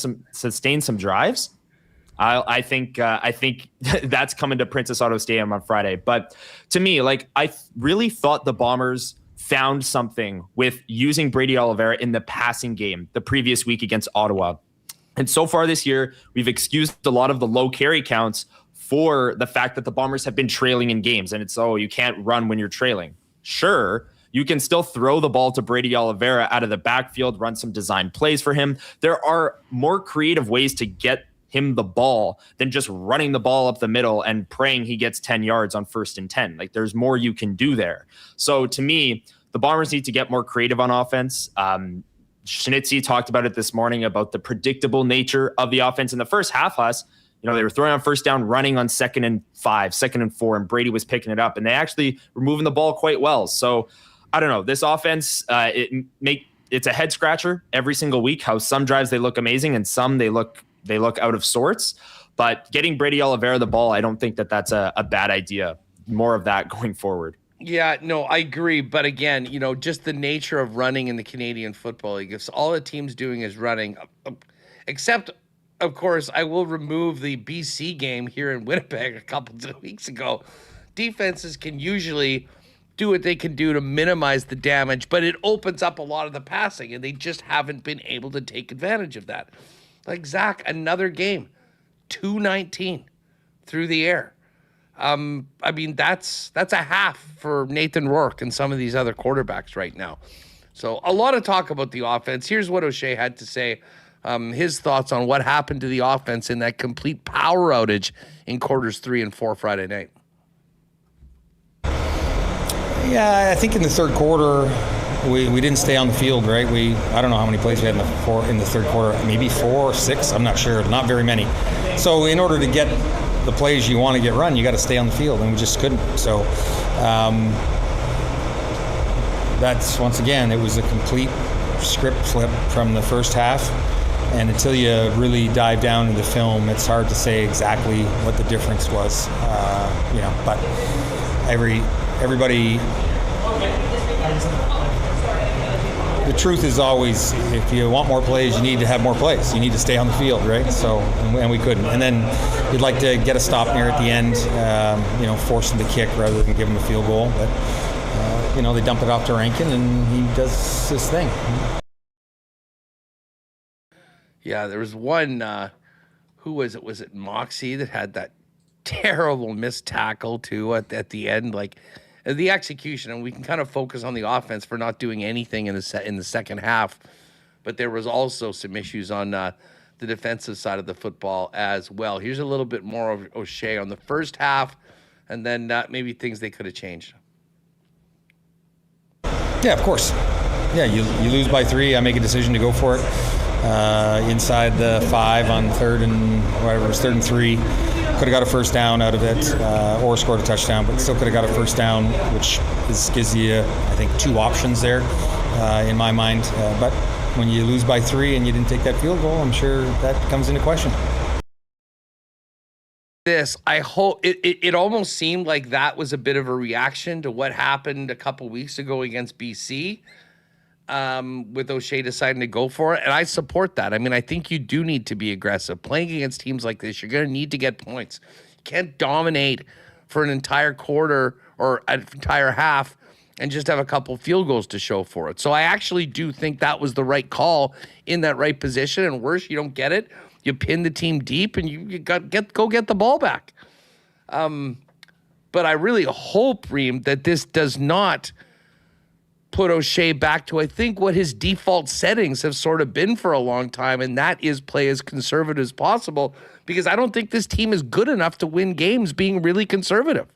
D: some drives? I think that's coming to Princess Auto Stadium on Friday. But to me, I really thought the Bombers found something with using Brady Oliveira in the passing game the previous week against Ottawa. And so far this year, we've excused a lot of the low carry counts for the fact that the Bombers have been trailing in games. And it's, you can't run when you're trailing. Sure, you can still throw the ball to Brady Oliveira out of the backfield, run some design plays for him. There are more creative ways to get him the ball than just running the ball up the middle and praying he gets 10 yards on 1st and 10. There's more you can do there. So to me, the Bombers need to get more creative on offense. Schnitzy talked about it this morning about the predictable nature of the offense in the first half. They were throwing on first down, running on 2nd and 5, 2nd and 4, and Brady was picking it up, and they actually were moving the ball quite well. So I don't know. This offense, it's a head scratcher every single week. How some drives they look amazing and some they look out of sorts. But getting Brady Oliveira the ball, I don't think that's a bad idea. More of that going forward.
B: Yeah, no, I agree. But again, just the nature of running in the Canadian Football League, if all the team's doing is running, except, of course, I will remove the BC game here in Winnipeg a couple of weeks ago. Defenses can usually do what they can do to minimize the damage, but it opens up a lot of the passing, and they just haven't been able to take advantage of that. Like Zach, another game, 219 through the air. That's a half for Nathan Rourke and some of these other quarterbacks right now. So a lot of talk about the offense. Here's what O'Shea had to say, his thoughts on what happened to the offense in that complete power outage in quarters 3 and 4 Friday night.
E: Yeah, I think in the third quarter, we didn't stay on the field, right? I don't know how many plays we had in the third quarter, maybe 4 or 6, I'm not sure, not very many. So in order to get the plays you want to get run, you got to stay on the field, and we just couldn't. So that's, once again, it was a complete script flip from the first half, and until you really dive down into the film, it's hard to say exactly what the difference was. But everybody. The truth is always, if you want more plays, you need to have more plays. You need to stay on the field, right? So, and we couldn't. And then you'd like to get a stop near at the end, force him to kick rather than give him a field goal. But, they dump it off to Rankin, and he does his thing.
B: Yeah, there was one who was it? Was it Moxie that had that terrible missed tackle too at the end? Like the execution, and we can kind of focus on the offense for not doing anything in the second half. But there was also some issues on the defensive side of the football as well. Here's a little bit more of O'Shea on the first half, and then maybe things they could have changed.
E: Yeah, of course. Yeah, you lose by 3. I make a decision to go for it inside the 5 on third and 3. Could have got a first down out of it or scored a touchdown, but still could have got a first down, which gives you, I think, 2 options there in my mind. But when you lose by 3 and you didn't take that field goal, I'm sure that comes into question.
B: I hope it almost seemed like that was a bit of a reaction to what happened a couple weeks ago against BC with O'Shea deciding to go for it. And I support that. I mean, I think you do need to be aggressive. Playing against teams like this, you're going to need to get points. You can't dominate for an entire quarter or an entire half and just have a couple field goals to show for it. So I actually do think that was the right call in that right position. And worse, you don't get it. You pin the team deep, and you go get the ball back. But I really hope, Reem, that this does not put O'Shea back to, I think, what his default settings have sort of been for a long time, and that is play as conservative as possible, because I don't think this team is good enough to win games being really conservative.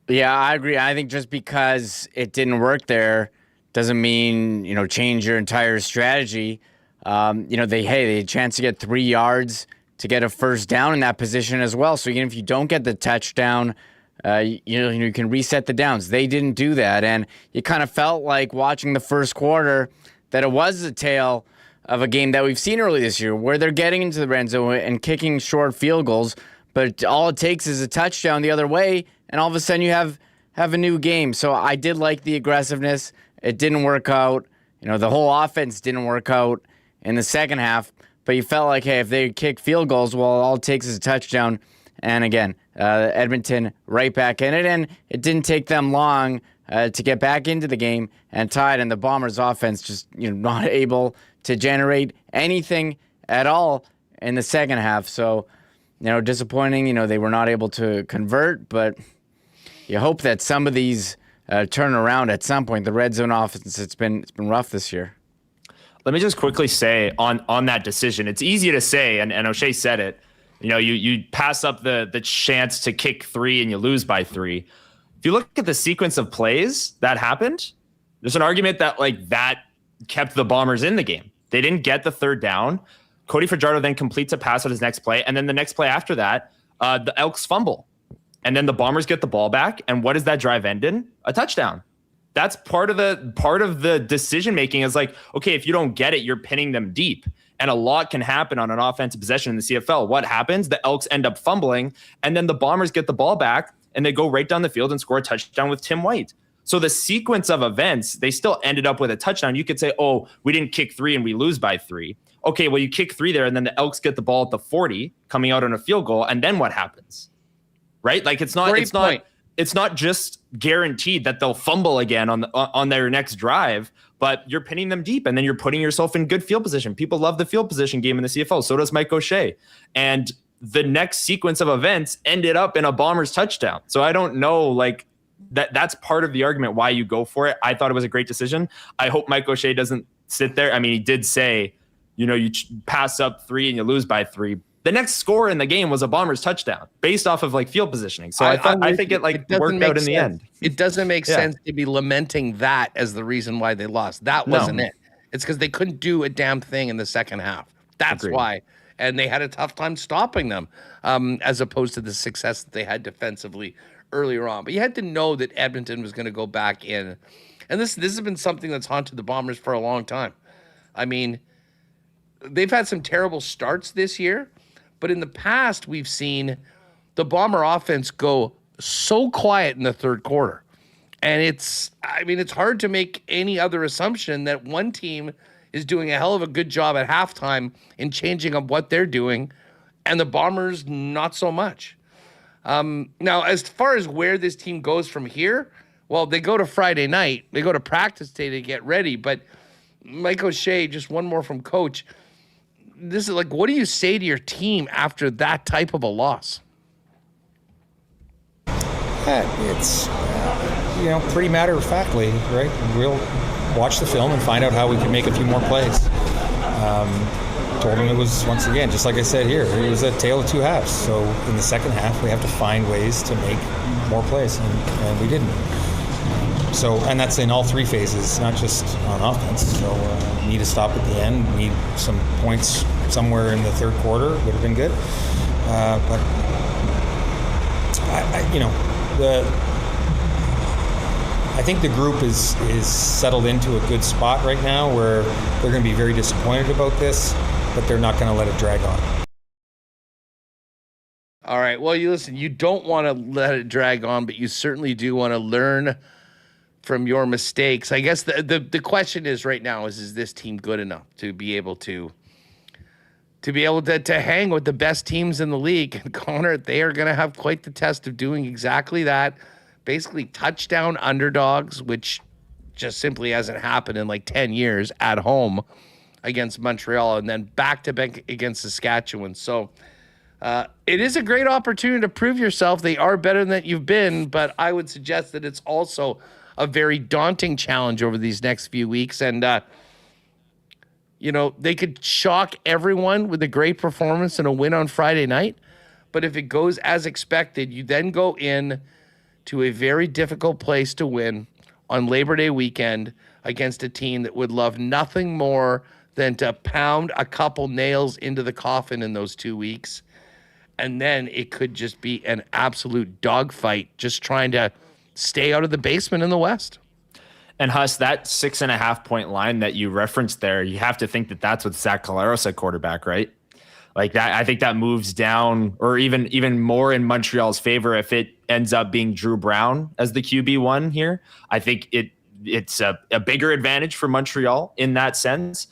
C: Yeah, I agree. I think just because it didn't work there doesn't mean, change your entire strategy. They had a chance to get 3 yards to get a first down in that position as well. So even if you don't get the touchdown, you can reset the downs. They didn't do that, and you kind of felt like watching the first quarter that it was a tale of a game that we've seen early this year, where they're getting into the end zone and kicking short field goals, but all it takes is a touchdown the other way, and all of a sudden you have a new game. So I did like the aggressiveness. It didn't work out. The whole offense didn't work out in the second half, but you felt like, hey, if they kick field goals, well, all it takes is a touchdown. And again, Edmonton right back in it, and it didn't take them long to get back into the game and tied, and the Bombers offense just not able to generate anything at all in the second half. So, disappointing, they were not able to convert, but you hope that some of these turn around at some point. The red zone offense, it's been rough this year.
D: Let me just quickly say on that decision, it's easy to say, and O'Shea said it, you pass up the chance to kick 3 and you lose by 3. If you look at the sequence of plays that happened, there's an argument that that kept the Bombers in the game. They didn't get the third down. Cody Fajardo then completes a pass on his next play, and then the next play after that, the Elks fumble. And then the Bombers get the ball back, and what does that drive end in? A touchdown. That's part of the decision making is okay, if you don't get it, you're pinning them deep. And a lot can happen on an offensive possession in the CFL. What happens? The Elks end up fumbling, and then the Bombers get the ball back, and they go right down the field and score a touchdown with Tim White. So the sequence of events, they still ended up with a touchdown. You could say, oh, we didn't kick 3 and we lose by 3. Okay, well, you kick 3 there, and then the Elks get the ball at the 40, coming out on a field goal, and then what happens? Right? It's not just guaranteed that they'll fumble again on their next drive, but you're pinning them deep, and then you're putting yourself in good field position. People love the field position game in the CFL. So does Mike O'Shea. And the next sequence of events ended up in a Bombers touchdown. So I don't know, that's part of the argument why you go for it. I thought it was a great decision. I hope Mike O'Shea doesn't sit there. I mean, he did say, you pass up 3 and you lose by 3. The next score in the game was a Bombers touchdown based off of field positioning. So I think it worked out in the end.
B: It doesn't make sense to be lamenting that as the reason why they lost. That wasn't it. It's because they couldn't do a damn thing in the second half. That's why. And they had a tough time stopping them as opposed to the success that they had defensively earlier on. But you had to know that Edmonton was going to go back in. And this has been something that's haunted the Bombers for a long time. I mean, they've had some terrible starts this year. But in the past, we've seen the Bomber offense go so quiet in the third quarter. And it's hard to make any other assumption that one team is doing a hell of a good job at halftime in changing up what they're doing, and the Bombers not so much. Now, as far as where this team goes from here, well, they go to Friday night. They go to practice day to get ready. But Mike O'Shea, just one more from Coach, this is like, what do you say to your team after that type of a loss?
E: It's, pretty matter-of-factly, right? We'll watch the film and find out how we can make a few more plays. Told him it was, once again, just like I said here, it was a tale of two halves. So in the second half, we have to find ways to make more plays, and we didn't. And that's in all three phases, not just on offense. So need a stop at the end, need some points somewhere in the third quarter, would have been good. But I think the group is settled into a good spot right now where they're going to be very disappointed about this, but they're not going to let it drag on.
B: All right. Well, you don't want to let it drag on, but you certainly do want to learn from your mistakes. I guess the question is right now is this team good enough to be able to hang with the best teams in the league? And Connor, they are going to have quite the test of doing exactly that. Basically touchdown underdogs, which just simply hasn't happened in like 10 years at home against Montreal, and then back-to-back against Saskatchewan. So it is a great opportunity to prove yourself. They are better than you've been, but I would suggest that it's also a very daunting challenge over these next few weeks. And, they could shock everyone with a great performance and a win on Friday night. But if it goes as expected, you then go in to a very difficult place to win on Labor Day weekend against a team that would love nothing more than to pound a couple nails into the coffin in those 2 weeks. And then it could just be an absolute dogfight, just trying to stay out of the basement in the West.
D: And Huss, that 6.5 point line that you referenced there, you have to think that that's with Zach Collaros at quarterback, right? Like that, I think that moves down, or even more in Montreal's favor if it ends up being Drew Brown as the QB1 here. I think it's a bigger advantage for Montreal in that sense.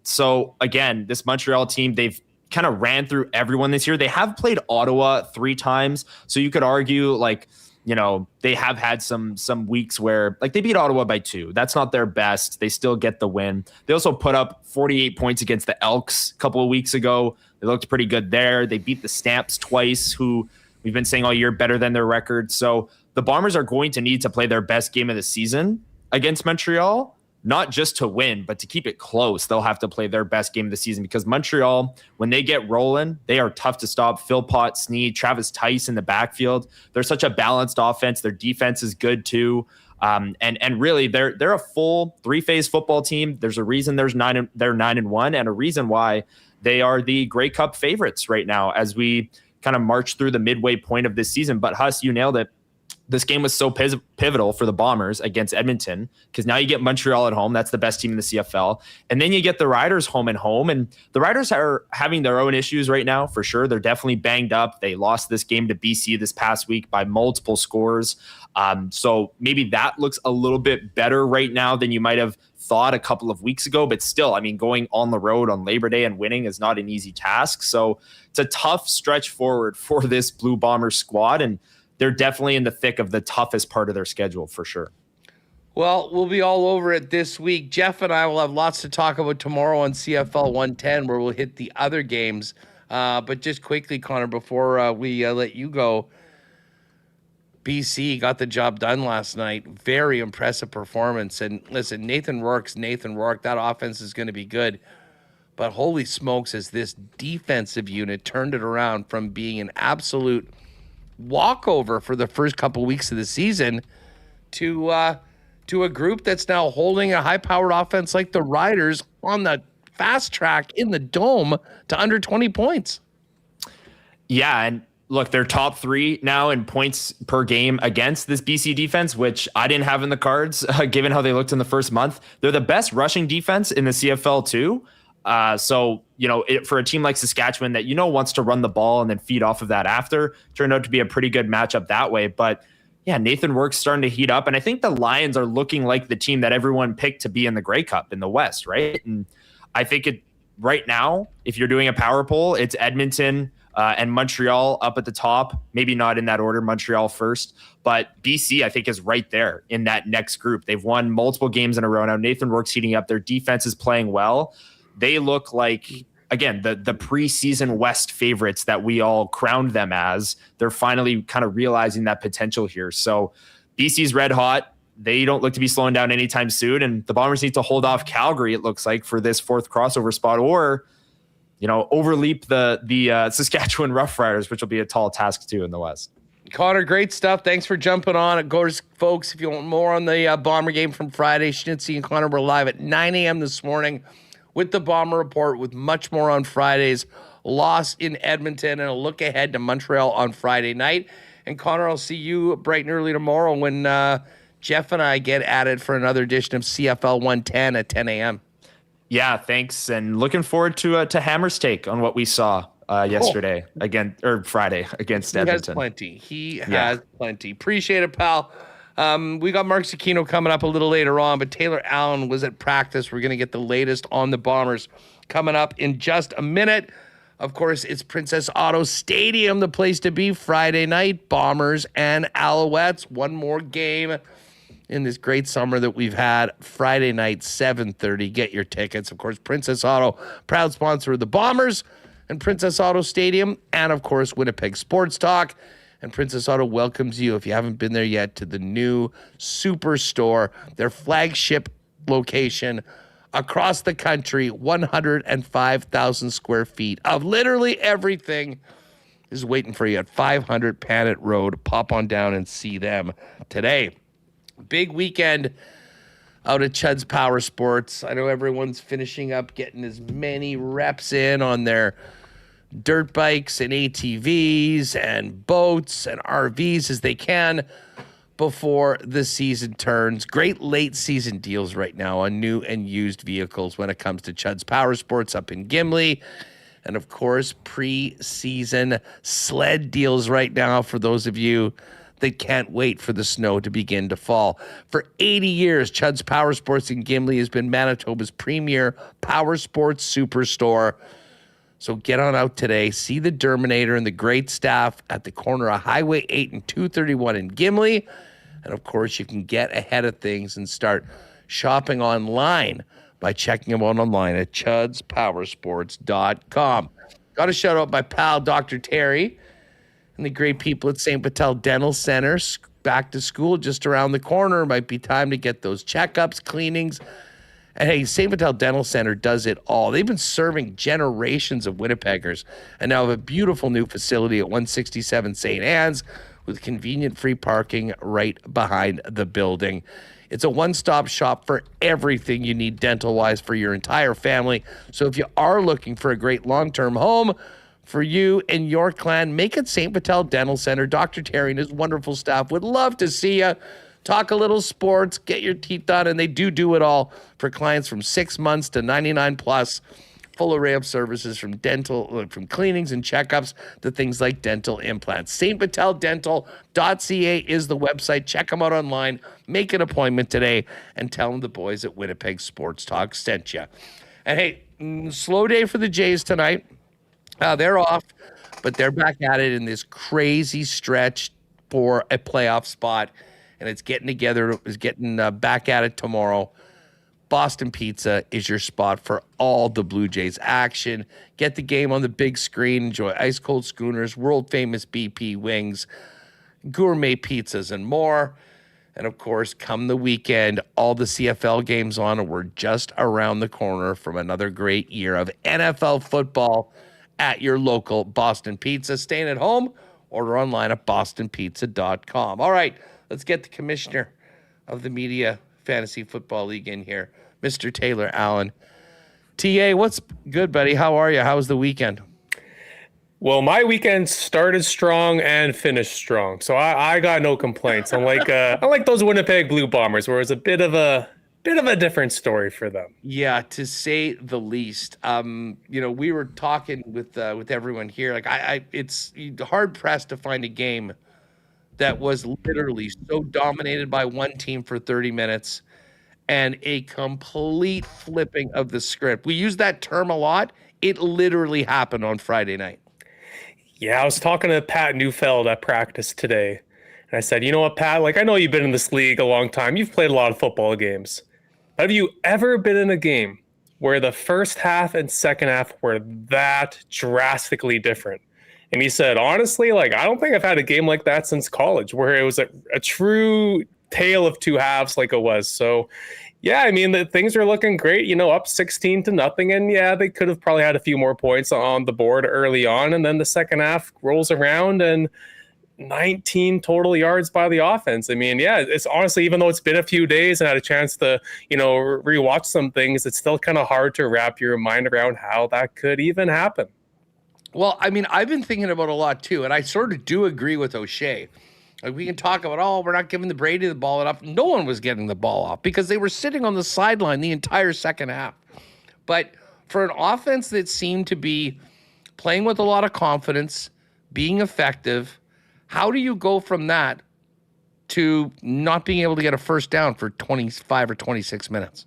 D: So again, this Montreal team, they've kind of ran through everyone this year. They have played Ottawa 3 times, so you could argue they have had some weeks where they beat Ottawa by 2. That's not their best. They still get the win. They also put up 48 points against the Elks a couple of weeks ago. They looked pretty good there. They beat the Stamps twice, who we've been saying all year better than their record. So the Bombers are going to need to play their best game of the season against Montreal, not just to win, but to keep it close. They'll have to play their best game of the season because Montreal, when they get rolling, they are tough to stop. Philpott, Sneed, Travis Tice in the backfield. They're such a balanced offense. Their defense is good too. And really they're a full 3-phase football team. There's a reason they're 9-1, and a reason why they are the Grey Cup favorites right now as we kind of march through the midway point of this season. But Huss, you nailed it. This game was so pivotal for the Bombers against Edmonton because now you get Montreal at home. That's the best team in the CFL. And then you get the Riders home and home. And the Riders are having their own issues right now, for sure. They're definitely banged up. They lost this game to BC this past week by multiple scores. So maybe that looks a little bit better right now than you might have thought a couple of weeks ago. But still, going on the road on Labor Day and winning is not an easy task. So it's a tough stretch forward for this Blue Bombers squad. And they're definitely in the thick of the toughest part of their schedule for sure.
B: Well, we'll be all over it this week. Jeff and I will have lots to talk about tomorrow on CFL 110, where we'll hit the other games. But just quickly, Connor, before we let you go, BC got the job done last night. Very impressive performance. And listen, Nathan Rourke. That offense is going to be good. But holy smokes, has this defensive unit turned it around from being an absolute walkover for the first couple weeks of the season to a group that's now holding a high-powered offense like the Riders on the fast track in the Dome to under 20 points.
D: Yeah, and look, they're top 3 now in points per game against this BC defense, which I didn't have in the cards given how they looked in the first month. They're the best rushing defense in the CFL too. So, for a team like Saskatchewan that, wants to run the ball and then feed off of that after, turned out to be a pretty good matchup that way. But yeah, Nathan Rourke's starting to heat up. And I think the Lions are looking like the team that everyone picked to be in the Grey Cup in the West, right? And I think right now, if you're doing a power poll, it's Edmonton and Montreal up at the top. Maybe not in that order, Montreal first. But BC, I think, is right there in that next group. They've won multiple games in a row now. Nathan Rourke's heating up. Their defense is playing well. They look like again, the preseason West favorites that we all crowned them as. They're finally kind of realizing that potential here. So BC's red hot. They don't look to be slowing down anytime soon. And the Bombers need to hold off Calgary, it looks like, for this fourth crossover spot, or, overleap the Saskatchewan Roughriders, which will be a tall task too in the West.
B: Connor, great stuff. Thanks for jumping on. Of course, folks, if you want more on the Bomber game from Friday, Schnitzy and Connor were live at 9 a.m. this morning with the Bomber Report, with much more on Friday's loss in Edmonton and a look ahead to Montreal on Friday night. And Connor, I'll see you bright and early tomorrow when Jeff and I get at it for another edition of CFL 110 at 10 a.m.
D: Yeah, thanks. And looking forward to Hammer's take on what we saw yesterday Friday against Edmonton.
B: He has plenty. Appreciate it, pal. We got Mark Zecchino coming up a little later on, but Taylor Allen was at practice. We're going to get the latest on the Bombers coming up in just a minute. Of course, it's Princess Auto Stadium, the place to be Friday night. Bombers and Alouettes. One more game in this great summer that we've had. Friday night, 7:30. Get your tickets. Of course, Princess Auto, proud sponsor of the Bombers and Princess Auto Stadium, and of course, Winnipeg Sports Talk. And Princess Auto welcomes you, if you haven't been there yet, to the new Superstore, their flagship location across the country, 105,000 square feet of literally everything is waiting for you at 500 Panet Road. Pop on down and see them today. Big weekend out at Chud's Power Sports. I know everyone's finishing up getting as many reps in on their dirt bikes and ATVs and boats and RVs as they can before the season turns. Great late season deals right now on new and used vehicles when it comes to Chud's Power Sports up in Gimli. And of course, pre-season sled deals right now for those of you that can't wait for the snow to begin to fall. For 80 years, Chud's Power Sports in Gimli has been Manitoba's premier power sports superstore. So get on out today, see the Derminator and the great staff at the corner of Highway 8 and 231 in Gimli. And of course, you can get ahead of things and start shopping online by checking them out online at chudspowersports.com. Got a shout out my pal, Dr. Terry, and the great people at St. Patel Dental Center. Back to school just around the corner. Might be time to get those checkups, cleanings. And hey, St. Patel Dental Center does it all. They've been serving generations of Winnipeggers and now have a beautiful new facility at 167 St. Anne's with convenient free parking right behind the building. It's a one-stop shop for everything you need dental-wise for your entire family. So if you are looking for a great long-term home for you and your clan, make it St. Patel Dental Center. Dr. Terry and his wonderful staff would love to see you. Talk a little sports, get your teeth done, and they do it all for clients from 6 months to 99 plus. Full array of services from cleanings and checkups to things like dental implants. stpateldental.ca is the website. Check them out online. Make an appointment today and tell them the boys at Winnipeg Sports Talk sent you. And hey, slow day for the Jays tonight. They're off, but they're back at it in this crazy stretch for a playoff spot. And it's getting back at it tomorrow. Boston Pizza is your spot for all the Blue Jays action. Get the game on the big screen. Enjoy ice cold schooners, world famous BP wings, gourmet pizzas, and more. And of course, come the weekend, all the CFL games on, and we're just around the corner from another great year of NFL football at your local Boston Pizza. Staying at home, order online at bostonpizza.com. All right, let's get the commissioner of the Media Fantasy Football League in here, Mr. Taylor Allen. TA, what's good, buddy? How are you? How was the weekend?
G: Well, my weekend started strong and finished strong, so I got no complaints. Unlike those Winnipeg Blue Bombers, where it was a bit of a different story for them.
B: Yeah, to say the least. We were talking with everyone here. It's hard pressed to find a game that was literally so dominated by one team for 30 minutes and a complete flipping of the script. We use that term a lot. It literally happened on Friday night.
G: Yeah, I was talking to Pat Neufeld at practice today, and I said, you know what, Pat, I know you've been in this league a long time. You've played a lot of football games. But have you ever been in a game where the first half and second half were that drastically different. And he said, honestly, like, I don't think I've had a game like that since college, where it was a true tale of two halves like it was. So, yeah, I mean, the things are looking great, you know, up 16-0. And yeah, they could have probably had a few more points on the board early on. And then the second half rolls around and 19 total yards by the offense. I mean, yeah, it's honestly, even though it's been a few days and I had a chance to, you know, rewatch some things, it's still kind of hard to wrap your mind around how that could even happen.
B: Well, I mean, I've been thinking about a lot too, and I sort of do agree with O'Shea. Like, we can talk about, oh, we're not giving the Brady the ball enough. No one was getting the ball off because they were sitting on the sideline the entire second half. But for an offense that seemed to be playing with a lot of confidence, being effective, how do you go from that to not being able to get a first down for 25 or 26 minutes?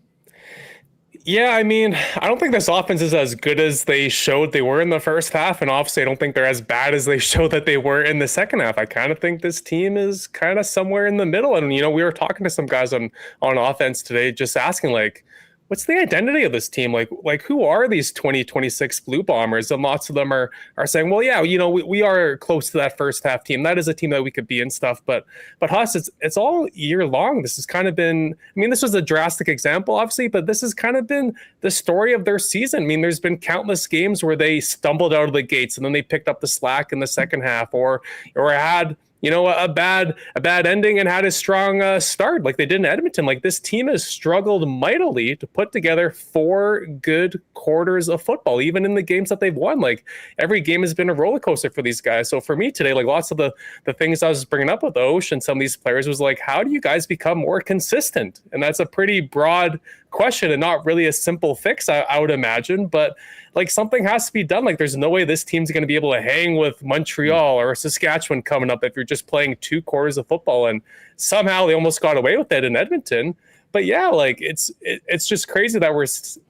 G: Yeah, I mean, I don't think this offense is as good as they showed they were in the first half. And obviously, I don't think they're as bad as they showed that they were in the second half. I kind of think this team is kind of somewhere in the middle. And, you know, we were talking to some guys on offense today, just asking, like, what's the identity of this team? Like who are these 2026 Blue Bombers? And lots of them are saying, well, yeah, you know, we are close to that first half team. That is a team that we could be and stuff. But Huss, it's all year long. This has kind of been, I mean, this was a drastic example, obviously, but this has kind of been the story of their season. I mean, there's been countless games where they stumbled out of the gates and then they picked up the slack in the second half or had, you know, a bad ending and had a strong start like they did in Edmonton. Like, this team has struggled mightily to put together 4 good quarters of football, even in the games that they've won. Like, every game has been a roller coaster for these guys. So for me today, like, lots of the things I was bringing up with Osh and some of these players was like, how do you guys become more consistent? And that's a pretty broad question and not really a simple fix, I would imagine. But like, something has to be done. Like, there's no way this team's going to be able to hang with Montreal or Saskatchewan coming up if you're just playing 2 quarters of football. And somehow they almost got away with it in Edmonton. But yeah, like, it's just crazy that we're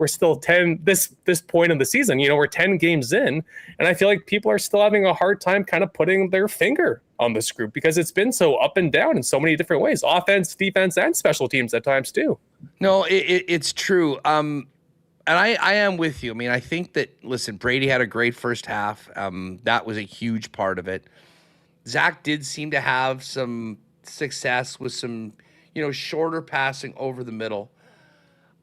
G: still 10 this point in the season. You know, we're 10 games in, and I feel like people are still having a hard time kind of putting their finger on this group because it's been so up and down in so many different ways, offense, defense, and special teams at times too.
B: No, it's true. And I am with you. I mean, I think that, listen, Brady had a great first half. That was a huge part of it. Zach did seem to have some success with some, you know, shorter passing over the middle.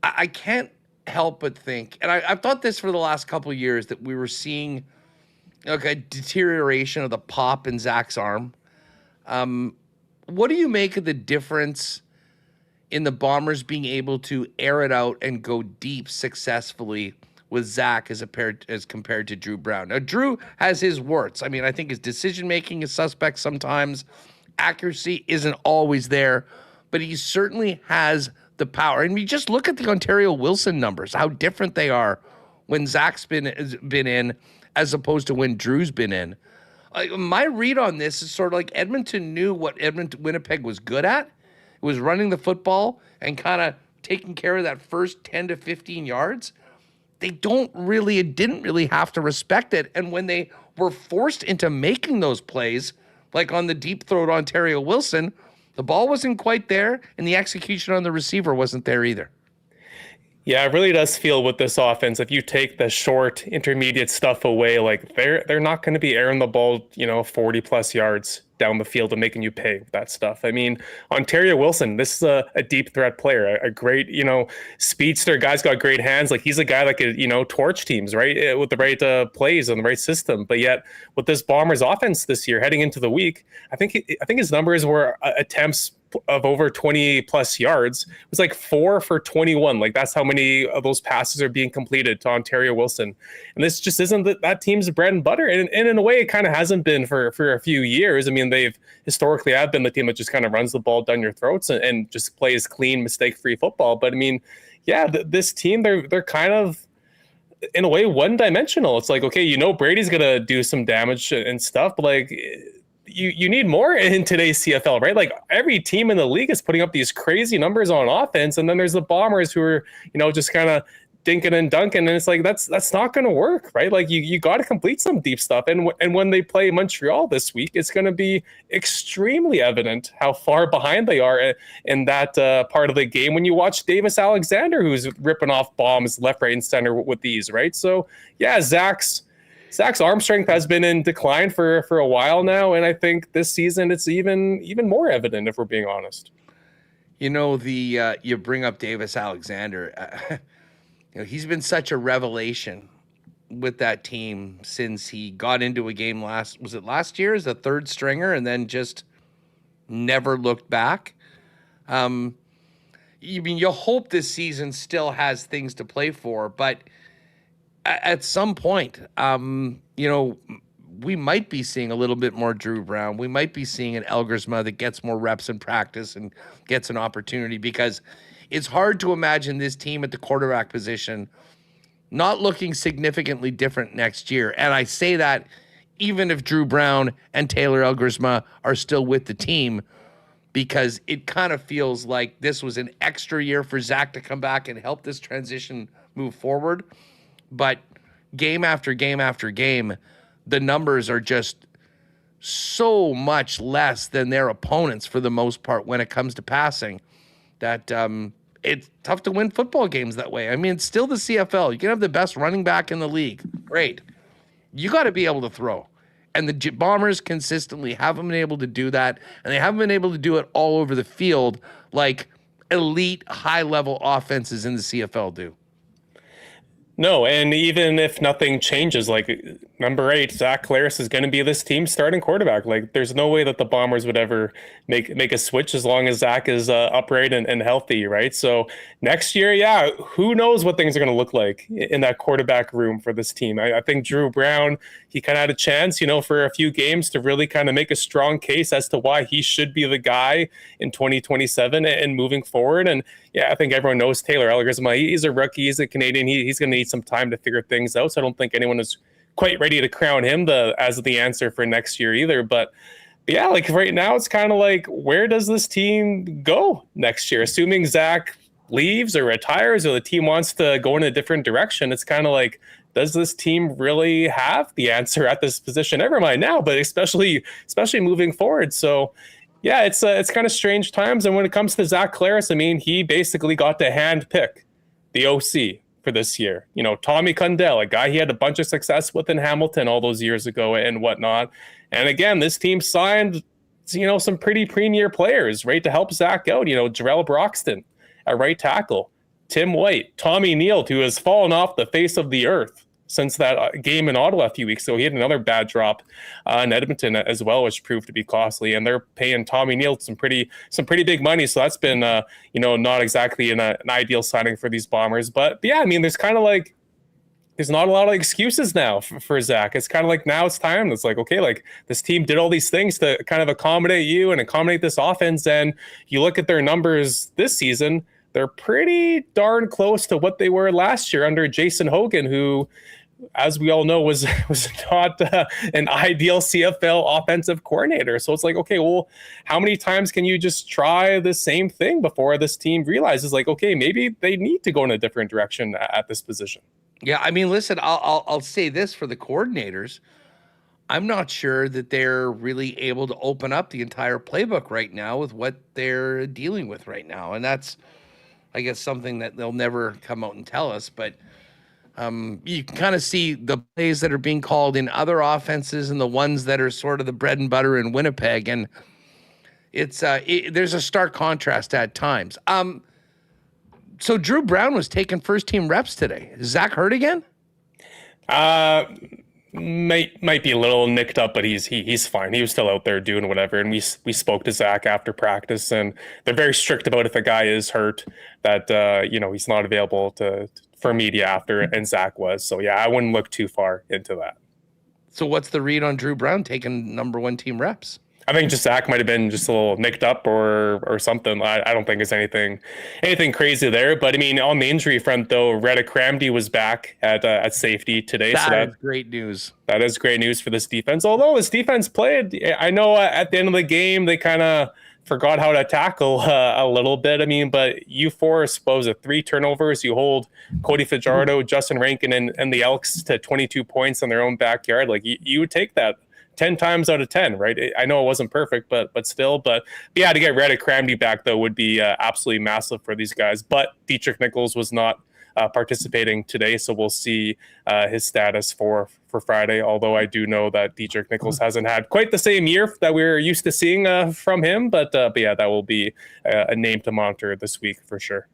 B: I can't help but think, and I've thought this for the last couple of years, that we were seeing like a deterioration of the pop in Zach's arm. What do you make of the difference in the Bombers being able to air it out and go deep successfully with Zach as compared to Drew Brown? Now, Drew has his warts. I mean, I think his decision-making is suspect sometimes. Accuracy isn't always there, but he certainly has the power. And you just look at the Ontario Wilson numbers, how different they are when Zach's been in as opposed to when Drew's been in. My read on this is sort of like Edmonton knew what Winnipeg was good at. It was running the football and kind of taking care of that first 10 to 15 yards. They didn't really have to respect it. And when they were forced into making those plays, like on the deep throw to Ontario Wilson, the ball wasn't quite there, and the execution on the receiver wasn't there either.
G: Yeah, it really does feel with this offense, if you take the short, intermediate stuff away, like they're not going to be airing the ball, 40 plus yards down the field and making you pay that stuff. I mean, Ontario Wilson, this is a deep threat player, a great, speedster. Guy's got great hands. Like, he's a guy that could, torch teams, right, with the right plays and the right system. But yet, with this Bombers offense this year, heading into the week, I think his numbers were attempts of over 20 plus yards. It was like 4 for 21. Like, that's how many of those passes are being completed to Ontario Wilson. And this just isn't that team's bread and butter. And in a way, it kind of hasn't been for a few years. I mean, they've historically have been the team that just kind of runs the ball down your throats and just plays clean, mistake-free football. But I mean, yeah, this team, they're kind of, in a way, one-dimensional. It's like, okay, Brady's going to do some damage and stuff, but like, you need more in today's CFL, right? Like, every team in the league is putting up these crazy numbers on offense, and then there's the Bombers who are, just kind of dinking and dunking, and it's like that's not going to work, right? Like you got to complete some deep stuff, and when they play Montreal this week, it's going to be extremely evident how far behind they are in that part of the game. When you watch Davis Alexander, who's ripping off bombs left, right, and center with these, right? So yeah, Zach's arm strength has been in decline for a while now, and I think this season it's even more evident, if we're being honest.
B: You know, you bring up Davis Alexander. He's been such a revelation with that team since he got into a game last year as a third stringer and then just never looked back. You'll hope this season still has things to play for, but at some point, we might be seeing a little bit more Drew Brown. We might be seeing an Elgersma that gets more reps in practice and gets an opportunity, because it's hard to imagine this team at the quarterback position not looking significantly different next year. And I say that even if Drew Brown and Taylor Elgersma are still with the team, because it kind of feels like this was an extra year for Zach to come back and help this transition move forward. But game after game after game, the numbers are just so much less than their opponents for the most part when it comes to passing that it's tough to win football games that way. I mean, it's still the CFL. You can have the best running back in the league. Great. You got to be able to throw. And the Bombers consistently haven't been able to do that, and they haven't been able to do it all over the field like elite high-level offenses in the CFL do.
G: No, and even if nothing changes, like number 8, Zach Claris is going to be this team's starting quarterback. Like, there's no way that the Bombers would ever make a switch as long as Zach is upright and healthy, right? So next year, yeah, who knows what things are going to look like in that quarterback room for this team. I think Drew Brown, he kind of had a chance, for a few games to really kind of make a strong case as to why he should be the guy in 2027 and moving forward. And yeah, I think everyone knows Taylor Elgersma. He's a rookie. He's a Canadian. He's going to need some time to figure things out. So I don't think anyone is quite ready to crown him as the answer for next year either. But yeah, like right now, it's kind of like, where does this team go next year? Assuming Zach leaves or retires or the team wants to go in a different direction, it's kind of like, does this team really have the answer at this position? Never mind now, but especially moving forward. So yeah, it's kind of strange times. And when it comes to Zach Claris, I mean, he basically got to hand pick the OC for this year. Tommy Cundell, a guy he had a bunch of success with in Hamilton all those years ago and whatnot. And again, this team signed, some pretty premier players, right, to help Zach out. Jarrell Broxton at right tackle, Tim White, Tommy Neal, who has fallen off the face of the earth since that game in Ottawa a few weeks ago. He had another bad drop in Edmonton as well, which proved to be costly. And they're paying Tommy Neal some pretty big money. So that's been, not exactly an ideal signing for these Bombers. But yeah, I mean, there's not a lot of excuses now for Zach. It's kind of like, now it's time. It's like, okay, like this team did all these things to kind of accommodate you and accommodate this offense. And you look at their numbers this season, they're pretty darn close to what they were last year under Jason Hogan, who, as we all know, was not an ideal CFL offensive coordinator. So it's like, okay, well, how many times can you just try the same thing before this team realizes, like, okay, maybe they need to go in a different direction at this position?
B: Yeah, I mean, listen, I'll say this for the coordinators. I'm not sure that they're really able to open up the entire playbook right now with what they're dealing with right now. And that's, I guess, something that they'll never come out and tell us. But you can kind of see the plays that are being called in other offenses and the ones that are sort of the bread and butter in Winnipeg. And it's there's a stark contrast at times. So Drew Brown was taking first-team reps today. Is Zach hurt again?
G: Might be a little nicked up, but he's fine. He was still out there doing whatever. And we spoke to Zach after practice, and they're very strict about if a guy is hurt that he's not available for media after, and Zach was. So yeah, I wouldn't look too far into that.
B: So what's the read on Drew Brown taking number 1 team reps?
G: I think just Zach might have been just a little nicked up or something. I don't think it's anything crazy there. But I mean, on the injury front, though, Retta Cramdy was back at safety today.
B: That is great news.
G: That is great news for this defense. Although this defense played, I know at the end of the game they kind of forgot how to tackle a little bit. I mean, but you force, what was it, 3 turnovers. You hold Cody Fajardo, Justin Rankin, and the Elks to 22 points in their own backyard. Like, you would take that 10 times out of 10, right? I know it wasn't perfect, but still. But yeah, to get Reddick Cramdy back, though, would be absolutely massive for these guys. But Dietrich Nichols was not participating today, so we'll see his status for Friday. Although I do know that Dietrich Nichols hasn't had quite the same year that we're used to seeing from him. But yeah, that will be a name to monitor this week for sure.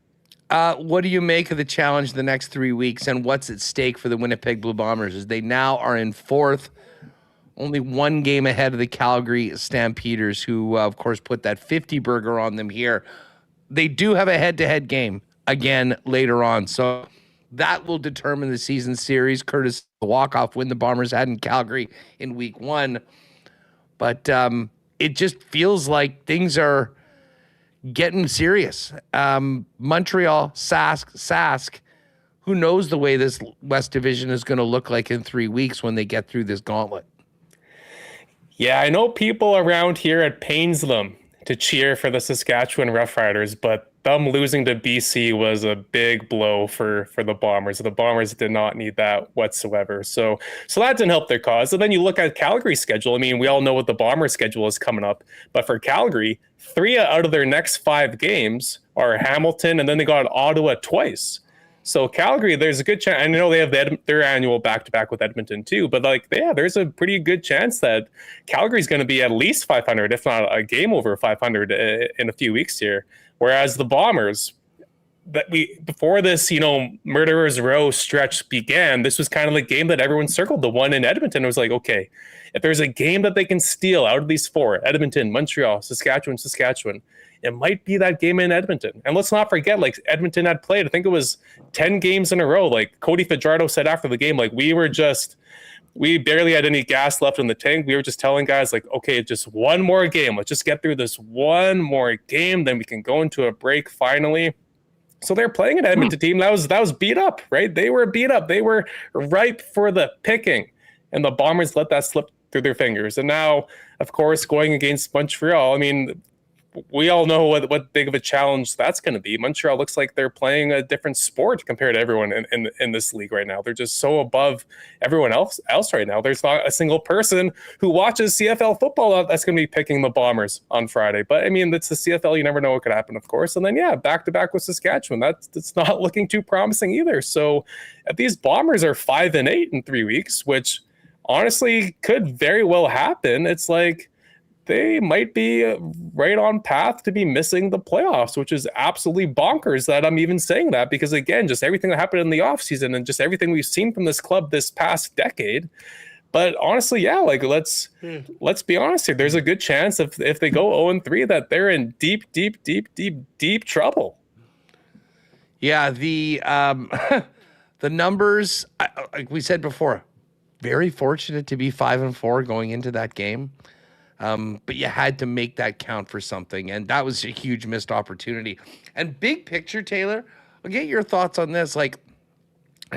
B: What do you make of the challenge the next 3 weeks, and what's at stake for the Winnipeg Blue Bombers as they now are in 4th, only 1 game ahead of the Calgary Stampeders, who, of course, put that 50 burger on them here. They do have a head-to-head game again later on, so that will determine the season series, courtesy of the walk-off win the Bombers had in Calgary in week 1. But it just feels like things are getting serious. Montreal, Sask, who knows the way this West Division is going to look like in 3 weeks when they get through this gauntlet.
G: Yeah, I know people around here at pains them to cheer for the Saskatchewan Roughriders, but them losing to BC was a big blow for the Bombers. The Bombers did not need that whatsoever. So that didn't help their cause. And then you look at Calgary's schedule. I mean, we all know what the Bombers' schedule is coming up. But for Calgary, 3 out of their next 5 games are Hamilton, and then they got Ottawa twice. So Calgary, there's a good chance. I know they have their annual back-to-back with Edmonton too, but there's a pretty good chance that Calgary's going to be at least 500, if not a game over 500 in a few weeks here. Whereas the Bombers, before this, Murderers Row stretch began, this was kind of the game that everyone circled. The one in Edmonton, it was like, okay, if there's a game that they can steal out of these 4, Edmonton, Montreal, Saskatchewan, it might be that game in Edmonton. And let's not forget, Edmonton had played, I think it was 10 games in a row. Like Cody Fajardo said after the game, we barely had any gas left in the tank. We were just telling guys, okay, just one more game. Let's just get through this one more game. Then we can go into a break finally. So they're playing an Edmonton team that was beat up, right? They were beat up. They were ripe for the picking. And the Bombers let that slip through their fingers. And now, of course, going against Montreal, I mean, we all know what big of a challenge that's going to be. Montreal looks like they're playing a different sport compared to everyone in this league right now. They're just so above everyone else right now. There's not a single person who watches CFL football that's going to be picking the Bombers on Friday. But, I mean, it's the CFL. You never know what could happen, of course. And then, yeah, back-to-back with Saskatchewan. That's not looking too promising either. So if these Bombers are 5-8 in 3 weeks, which honestly could very well happen, it's like they might be right on path to be missing the playoffs, which is absolutely bonkers that I'm even saying that, because again, just everything that happened in the offseason and just everything we've seen from this club this past decade. But honestly, yeah, let's be honest here. There's a good chance if they go 0-3 that they're in deep trouble.
B: Yeah, the the numbers, like we said before, very fortunate to be 5-4 going into that game. But you had to make that count for something, and that was a huge missed opportunity. And big picture, Taylor, I'll get your thoughts on this. I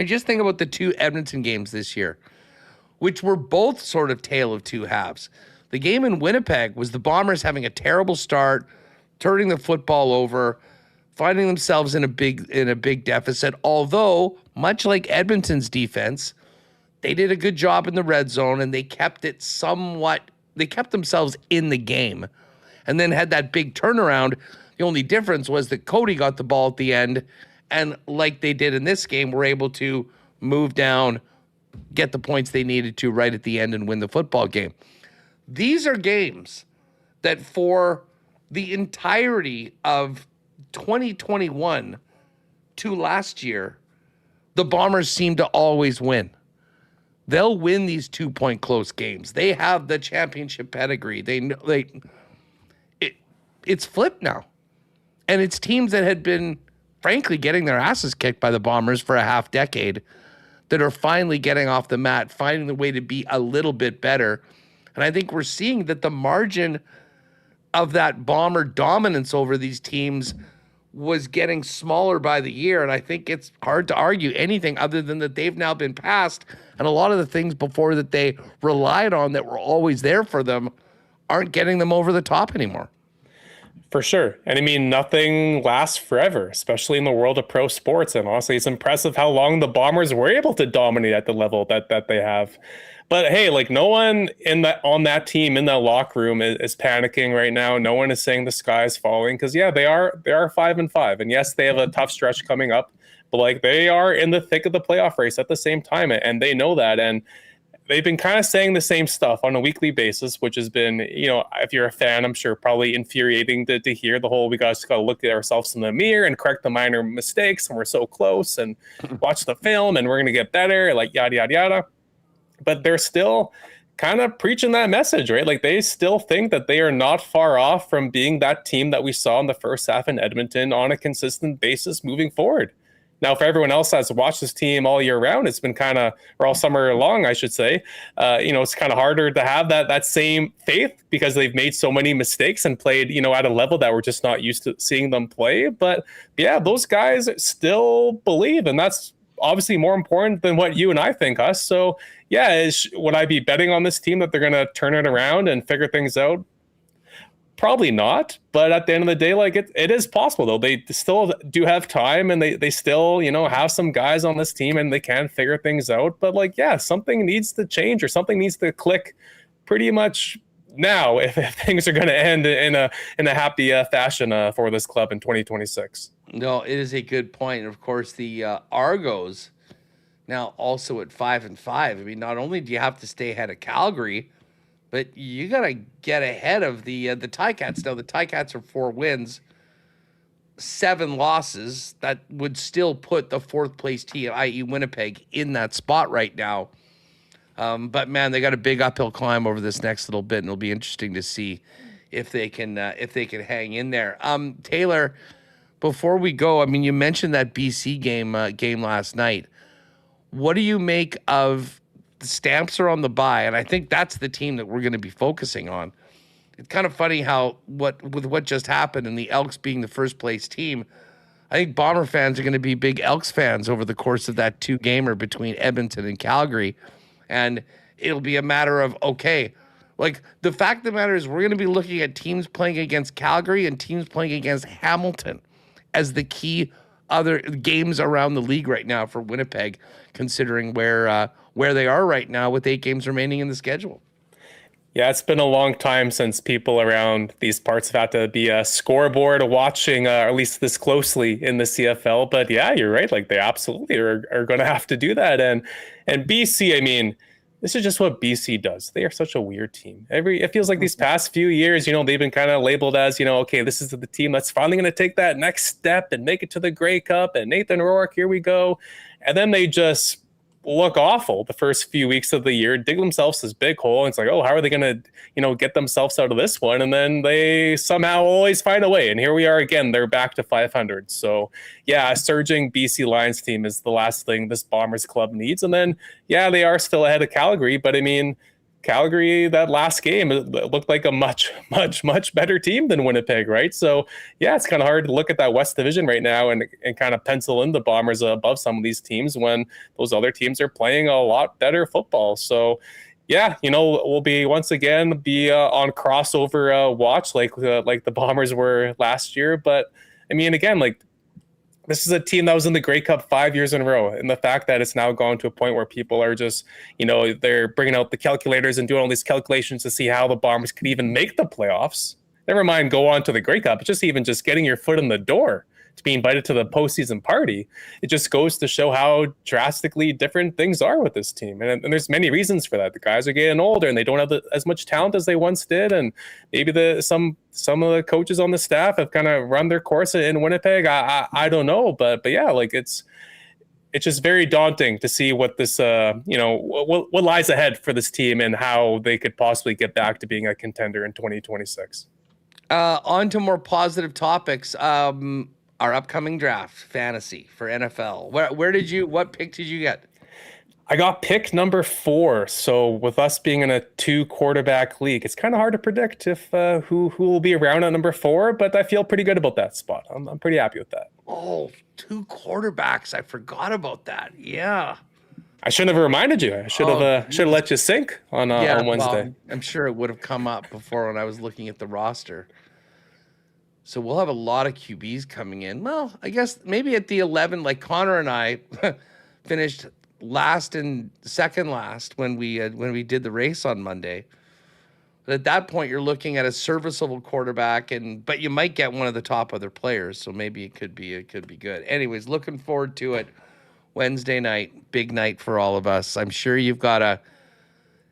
B: just think about the 2 Edmonton games this year, which were both sort of tale of 2 halves. The game in Winnipeg was the Bombers having a terrible start, turning the football over, finding themselves in a big deficit. Although, much like Edmonton's defense, they did a good job in the red zone, and they kept it they kept themselves in the game and then had that big turnaround. The only difference was that Cody got the ball at the end, and like they did in this game, were able to move down, get the points they needed to right at the end and win the football game. These are games that for the entirety of 2021 to last year, the Bombers seem to always win. They'll win these 2-point close games. They have the championship pedigree. It's flipped now. And it's teams that had been, frankly, getting their asses kicked by the Bombers for a half decade that are finally getting off the mat, finding the way to be a little bit better. And I think we're seeing that the margin of that Bomber dominance over these teams was getting smaller by the year. And I think it's hard to argue anything other than that they've now been passed. And a lot of the things before that they relied on that were always there for them aren't getting them over the top anymore.
G: For sure. And I mean, nothing lasts forever, especially in the world of pro sports. And honestly, it's impressive how long the Bombers were able to dominate at the level that they have. But hey, like no one on that team in that locker room is panicking right now. No one is saying the sky is falling because yeah, they are 5-5. And yes, they have a tough stretch coming up, but like they are in the thick of the playoff race at the same time. And they know that. And they've been kind of saying the same stuff on a weekly basis, which has been, if you're a fan, I'm sure probably infuriating to hear the whole, we just got to look at ourselves in the mirror and correct the minor mistakes. And we're so close and watch the film and we're going to get better, like yada, yada, yada. But they're still kind of preaching that message, right? Like they still think that they are not far off from being that team that we saw in the first half in Edmonton on a consistent basis moving forward. Now, for everyone else that's watched this team all year round, it's been kind of, or all summer long, I should say, it's kind of harder to have that same faith because they've made so many mistakes and played, at a level that we're just not used to seeing them play. But yeah, those guys still believe, and that's obviously more important than what you and I think, Huss. So yeah, would I be betting on this team that they're going to turn it around and figure things out? Probably not, but at the end of the day, like it is possible though. They still do have time and they still, have some guys on this team and they can figure things out. But like, yeah, something needs to change or something needs to click pretty much now if things are going to end in a happy fashion for this club in 2026.
B: No, it is a good point. And of course, the Argos now also at 5-5. I mean, not only do you have to stay ahead of Calgary, but you got to get ahead of the Ticats. Now, the Ticats are 4 wins, 7 losses. That would still put the 4th place team, i.e. Winnipeg, in that spot right now. But, man, they got a big uphill climb over this next little bit, and it'll be interesting to see if they can hang in there. Taylor, before we go, I mean, you mentioned that BC game last night. What do you make of the Stamps are on the bye, and I think that's the team that we're going to be focusing on. It's kind of funny how with what just happened and the Elks being the first place team, I think Bomber fans are going to be big Elks fans over the course of that 2-gamer between Edmonton and Calgary. And it'll be a matter of, okay, like the fact of the matter is we're going to be looking at teams playing against Calgary and teams playing against Hamilton as the key other games around the league right now for Winnipeg, considering where they are right now with 8 games remaining in the schedule.
G: Yeah, it's been a long time since people around these parts have had to be a scoreboard watching, at least this closely in the CFL. But yeah, you're right. Like they absolutely are going to have to do that. And BC, I mean, this is just what BC does. They are such a weird team. It feels like these past few years, they've been kind of labeled as, okay, this is the team that's finally going to take that next step and make it to the Grey Cup. And Nathan Rourke, here we go. And then they just look awful the first few weeks of the year, dig themselves this big hole. And it's like, oh, how are they going to, get themselves out of this one? And then they somehow always find a way. And here we are again, they're back to 500. So yeah, a surging BC Lions team is the last thing this Bombers club needs. And then, yeah, they are still ahead of Calgary, but I mean, Calgary, that last game, it looked like a much, much, much better team than Winnipeg, right? So, yeah, it's kind of hard to look at that West Division right now and kind of pencil in the Bombers above some of these teams when those other teams are playing a lot better football. So, yeah, we'll be once again on crossover watch like the Bombers were last year. But, I mean, again, like, this is a team that was in the Grey Cup 5 years in a row. And the fact that it's now gone to a point where people are just, they're bringing out the calculators and doing all these calculations to see how the Bombers could even make the playoffs. Never mind go on to the Grey Cup. It's just even just getting your foot in the door to be invited to the postseason party. It just goes to show how drastically different things are with this team. And there's many reasons for that. The guys are getting older and they don't have as much talent as they once did. And maybe some of the coaches on the staff have kind of run their course in Winnipeg. I don't know, but yeah, like it's just very daunting to see what this, what lies ahead for this team and how they could possibly get back to being a contender in 2026.
B: On to more positive topics. Our upcoming draft fantasy for NFL. What pick did you get?
G: I got pick number 4. So with us being in a 2-quarterback league, it's kind of hard to predict if who will be around at number 4, but I feel pretty good about that spot. I'm pretty happy with that.
B: Oh, 2 quarterbacks. I forgot about that. Yeah.
G: I shouldn't have reminded you. I should have let you sink on Wednesday.
B: Well, I'm sure it would have come up before when I was looking at the roster. So we'll have a lot of QBs coming in. Well, I guess maybe at the 11, like Connor and I finished last and second last when we did the race on Monday. But at that point, you're looking at a serviceable quarterback, but you might get one of the top other players. So maybe it could be good. Anyways, looking forward to it. Wednesday night, big night for all of us. I'm sure you've got a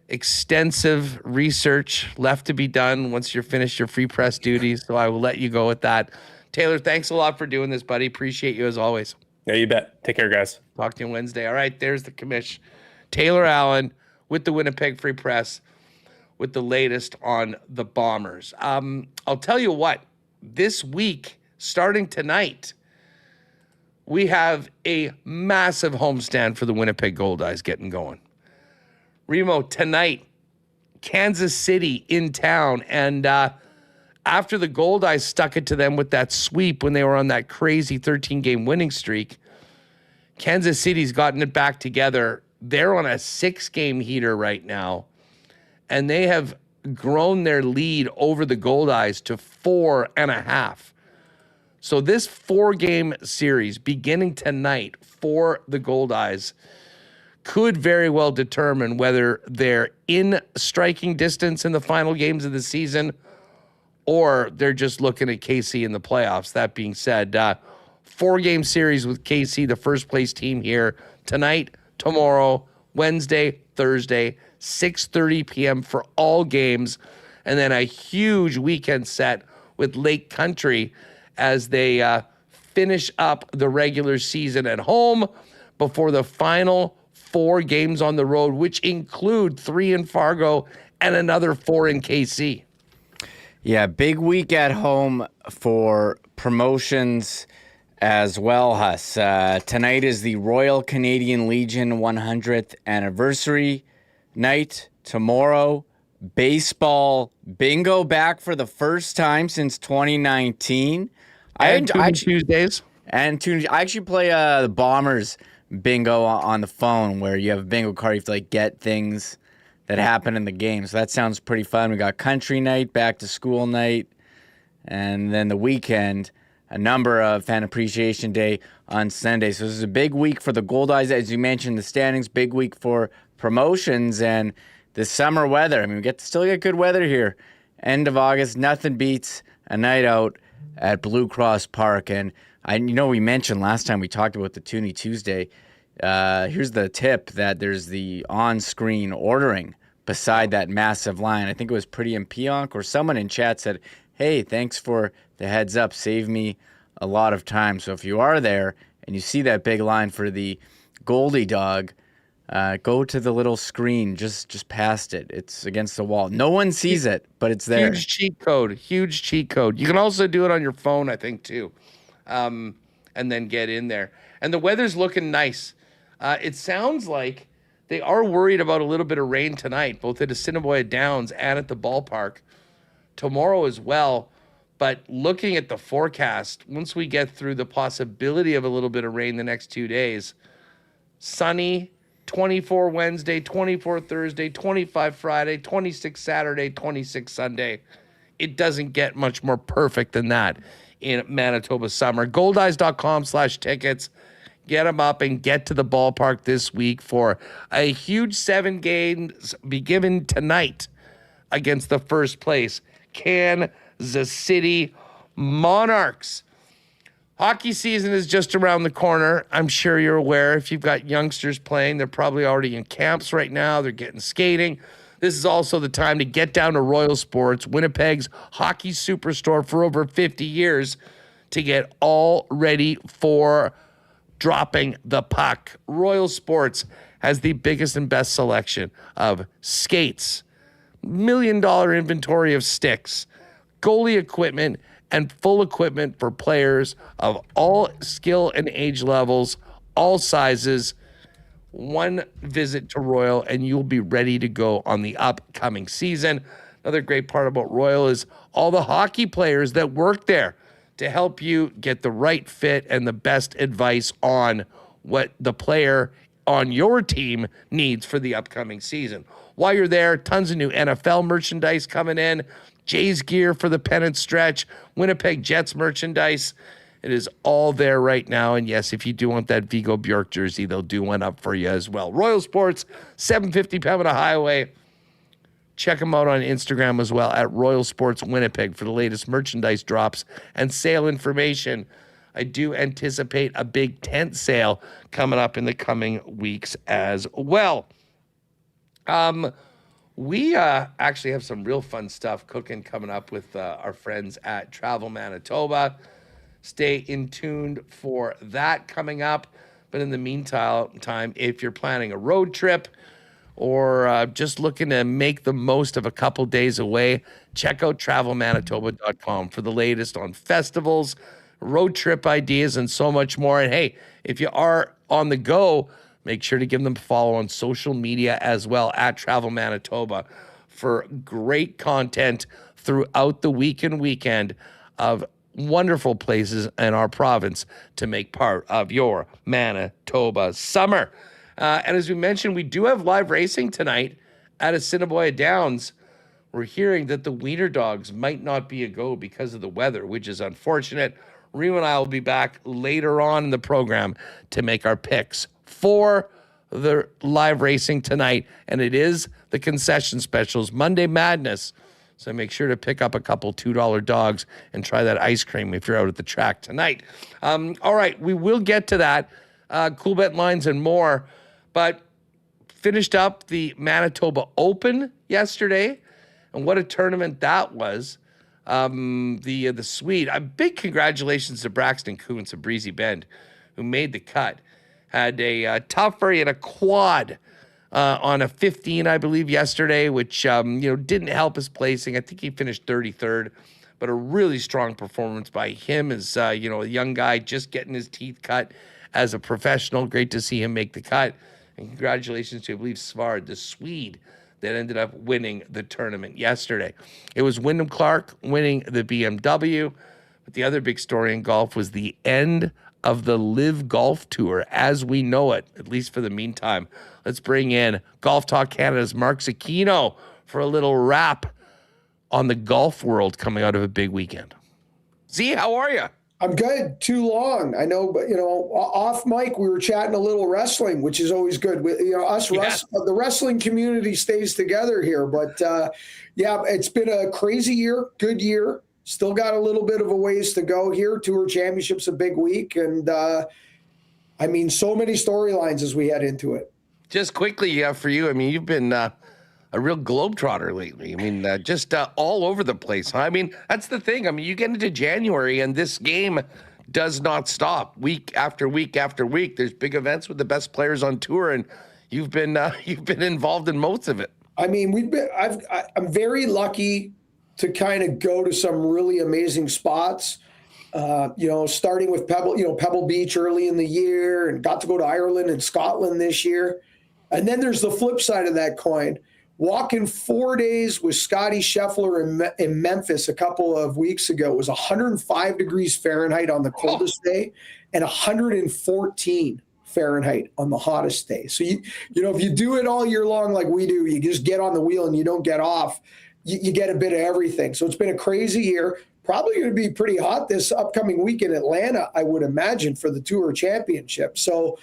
B: extensive research left to be done once you're finished your free press duties. So I will let you go with that. Taylor, thanks a lot for doing this, buddy. Appreciate you as always.
G: Yeah, you bet. Take care, guys.
B: Talk to you Wednesday. All right, there's the commish. Taylor Allen with the Winnipeg Free Press with the latest on the Bombers. I'll tell you what, this week, starting tonight, we have a massive homestand for the Winnipeg Goldeyes getting going. Remo, tonight, Kansas City in town. And after the Goldeyes stuck it to them with that sweep when they were on that crazy 13-game winning streak, Kansas City's gotten it back together. They're on a 6-game heater right now, and they have grown their lead over the Goldeyes to 4.5. So this 4-game series beginning tonight for the Goldeyes could very well determine whether they're in striking distance in the final games of the season or they're just looking at KC in the playoffs. That being said, 4-game series with KC, the first place team here tonight, tomorrow, Wednesday, Thursday, 6:30 p.m. for all games, and then a huge weekend set with Lake Country as they finish up the regular season at home before the final 4 games on the road, which include 3 in Fargo and another 4 in KC.
C: Yeah, big week at home for promotions as well, Huss. Tonight is the Royal Canadian Legion 100th anniversary night. Tomorrow, baseball bingo back for the first time since 2019.
B: And Tuesdays.
C: I actually play the Bombers bingo on the phone where you have a bingo card. You have to like get things that happen in the game. So that sounds pretty fun. We got country night, back to school night, and then the weekend, a number of Fan Appreciation Day on Sunday. So this is a big week for the Goldeyes. As you mentioned, the standings, big week for promotions and the summer weather. I mean, still get good weather here. End of August, nothing beats a night out at Blue Cross Park. And we mentioned last time we talked about the Toonie Tuesday. Here's the tip that there's the on-screen ordering beside that massive line. I think it was Pretty and Pionk or someone in chat said, hey, thanks for the heads up. Save me a lot of time. So if you are there and you see that big line for the Goldie Dog, go to the little screen just past it. It's against the wall. No one sees it, but it's there.
B: Huge cheat code. You can also do it on your phone, I think, too. And then get in there. And the weather's looking nice. It sounds like they are worried about a little bit of rain tonight, both at Assiniboia Downs and at the ballpark. Tomorrow as well. But looking at the forecast, once we get through the possibility of a little bit of rain the next 2 days, sunny, 24 Wednesday, 24 Thursday, 25 Friday, 26 Saturday, 26 Sunday. It doesn't get much more perfect than that in Manitoba summer. Goldeyes.com/tickets. Get them up and get to the ballpark this week for a huge 7 games be given tonight against the first place Kansas City Monarchs. Hockey season is just around the corner. I'm sure you're aware. If you've got youngsters playing, they're probably already in camps right now. They're getting skating. This is also the time to get down to Royal Sports, Winnipeg's hockey superstore for over 50 years, to get all ready for dropping the puck. Royal Sports has the biggest and best selection of skates, $1 million inventory of sticks, goalie equipment, and full equipment for players of all skill and age levels, all sizes. One visit to Royal and you'll be ready to go on the upcoming season. Another great part about Royal is all the hockey players that work there to help you get the right fit and the best advice on what the player on your team needs for the upcoming season. While you're there, tons of new NFL merchandise coming in, Jays gear for the pennant stretch, Winnipeg Jets merchandise. It is all there right now. And yes, if you do want that Vigo Bjork jersey, they'll do one up for you as well. Royal Sports, 750 Pembina Highway. Check them out on Instagram as well at Royal Sports Winnipeg for the latest merchandise drops and sale information. I do anticipate a big tent sale coming up in the coming weeks as well. We actually have some real fun stuff cooking coming up with our friends at Travel Manitoba. Stay in tuned for that coming up. But in the meantime, if you're planning a road trip or just looking to make the most of a couple days away, check out travelmanitoba.com for the latest on festivals, road trip ideas, and so much more. And hey, if you are on the go, make sure to give them a follow on social media as well at Travel Manitoba for great content throughout the week and weekend of wonderful places in our province to make part of your Manitoba summer. And as we mentioned, we do have live racing tonight at Assiniboia Downs. We're hearing that the Wiener Dogs might not be a go because of the weather, which is unfortunate. Remo and I will be back later on in the program to make our picks for the live racing tonight. And it is the concession specials, Monday Madness. So make sure to pick up a couple $2 dogs and try that ice cream if you're out at the track tonight. All right, we will get to that. Coolbet Lines and more. But finished up the Manitoba Open yesterday. And what a tournament that was. The Swede. A big congratulations to Braxton Kuntz of Breezy Bend, who made the cut. Had a tougher and a quad on a 15, I believe, yesterday, which didn't help his placing. I think he finished 33rd, but a really strong performance by him as a young guy just getting his teeth cut as a professional. Great to see him make the cut. And congratulations to, I believe, Svard, the Swede, that ended up winning the tournament yesterday. It was Wyndham Clark winning the BMW, but the other big story in golf was the end of the Live Golf Tour as we know it, at least for the meantime. Let's bring in Golf Talk Canada's Mark Zecchino for a little wrap on the golf world coming out of a big weekend. Z, how are you?
H: I'm good. Too long. I know, but off mic, we were chatting a little wrestling, which is always good. The wrestling community stays together here, but it's been a crazy year, good year. Still got a little bit of a ways to go here. Tour Championship's a big week. And so many storylines as we head into it.
B: Just quickly for you, you've been a real globetrotter lately. Just all over the place. Huh? That's the thing. You get into January and this game does not stop week after week after week. There's big events with the best players on tour, and you've been involved in most of it. I'm very lucky to kind of go to some really amazing spots. Starting with Pebble Beach early in the year, and got to go to Ireland and Scotland this year. And then there's the flip side of that coin. Walking 4 days with Scotty Scheffler in Memphis a couple of weeks ago. It was 105 degrees Fahrenheit on the coldest day and 114 Fahrenheit on the hottest day. So, if you do it all year long like we do, you just get on the wheel and you don't get off, you get a bit of everything. So it's been a crazy year. Probably going to be pretty hot this upcoming week in Atlanta, I would imagine, for the Tour Championship. So,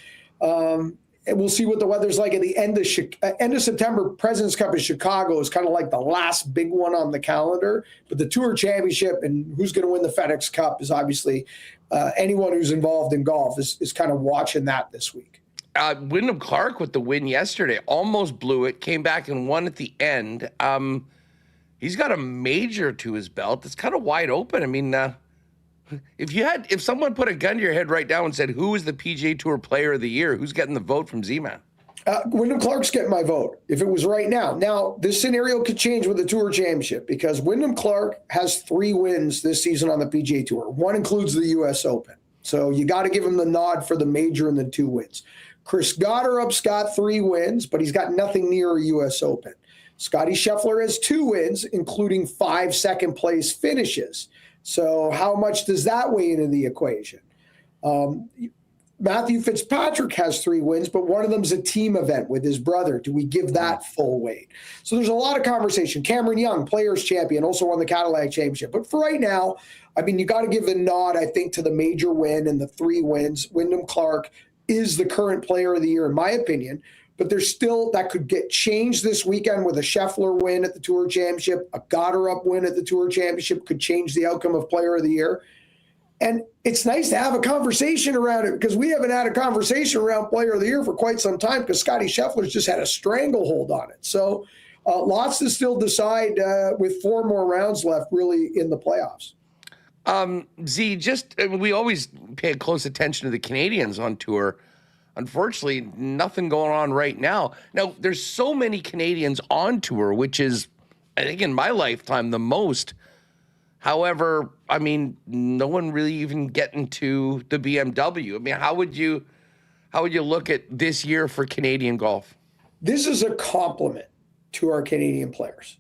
B: and we'll see what the weather's like at the end of September. President's Cup in Chicago is kind of like the last big one on the calendar. But the Tour Championship and who's going to win the FedEx Cup is obviously anyone who's involved in golf is kind of watching that this week. Wyndham Clark with the win yesterday almost blew it, came back and won at the end. He's got a major to his belt. It's kind of wide open. If someone put a gun to your head right now and said, who is the PGA Tour Player of the Year, who's getting the vote from Z-Man?
H: Wyndham Clark's getting my vote if it was right now. Now, this scenario could change with the Tour Championship because Wyndham Clark has 3 wins this season on the PGA Tour. One includes the U.S. Open. So you got to give him the nod for the major and the 2 wins. Chris Gotterup's got 3 wins, but he's got nothing near a U.S. Open. Scotty Scheffler has 2 wins, including 5 second-place finishes. So how much does that weigh into the equation? Matthew Fitzpatrick has 3 wins, but one of them's a team event with his brother. Do we give that full weight? So there's a lot of conversation. Cameron Young, Players Champion, also won the Cadillac Championship. But for right now, I mean, you got to give the nod, I think, to the major win and the 3 wins. Wyndham Clark is the current player of the year, in my opinion. But there's still, that could get changed this weekend with a Scheffler win at the Tour Championship. A Gotterup win at the Tour Championship could change the outcome of player of the year. And it's nice to have a conversation around it, because we haven't had a conversation around player of the year for quite some time, because Scotty Scheffler's just had a stranglehold on it. So lots to still decide with 4 more rounds left really in the playoffs.
B: We always pay close attention to the Canadians on tour. Unfortunately, nothing going on right now. Now, there's so many Canadians on tour, which is, I think, in my lifetime, the most. However, I mean, no one really even getting to the BMW. I mean, how would you look at this year for Canadian golf?
H: This is a compliment to our Canadian players.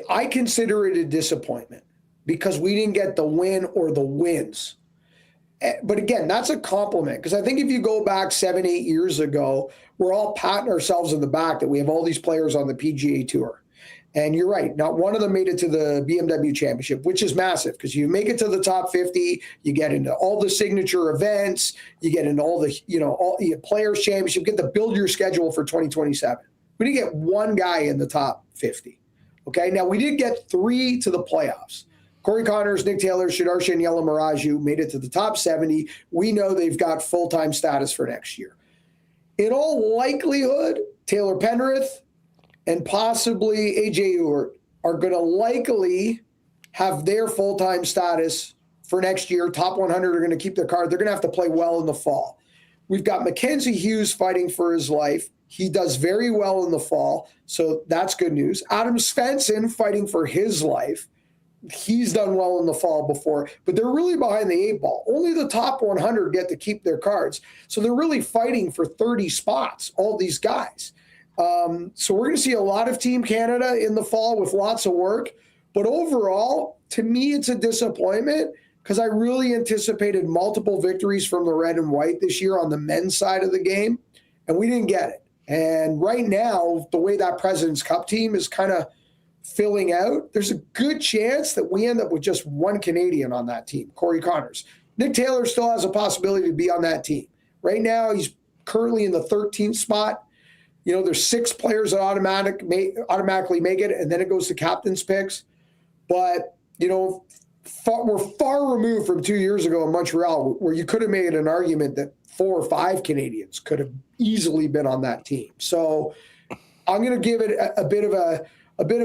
H: I consider it a disappointment because we didn't get the win or the wins. But again, that's a compliment, because I think if you go back 7-8 years ago, we're all patting ourselves in the back that we have all these players on the PGA Tour. And you're right, not one of them made it to the BMW Championship, which is massive, because you make it to the top 50, you get into all the signature events, you get into all the, all the Players Championship, get to build your schedule for 2027. We didn't get one guy in the top 50. Okay, now we did get 3 to the playoffs. Corey Connors, Nick Taylor, Sudarshan Yalamaraju made it to the top 70. We know they've got full-time status for next year. In all likelihood, Taylor Penrith and possibly AJ Ewart are going to likely have their full-time status for next year. Top 100 are going to keep their card. They're going to have to play well in the fall. We've got Mackenzie Hughes fighting for his life. He does very well in the fall, so that's good news. Adam Svensson fighting for his life. He's done well in the fall before, but they're really behind the 8 ball. Only the top 100 get to keep their cards. So they're really fighting for 30 spots, all these guys. So we're going to see a lot of Team Canada in the fall with lots of work. But overall, to me, it's a disappointment, because I really anticipated multiple victories from the red and white this year on the men's side of the game, and we didn't get it. And right now, the way that President's Cup team is kind of filling out, there's a good chance that we end up with just one Canadian on that team, Corey Connors. Nick Taylor still has a possibility to be on that team. Right now, he's currently in the 13th spot. There's 6 players that automatically make it, and then it goes to captain's picks. But, we're far removed from 2 years ago in Montreal, where you could have made an argument that 4 or 5 Canadians could have easily been on that team. So I'm going to give it a bit of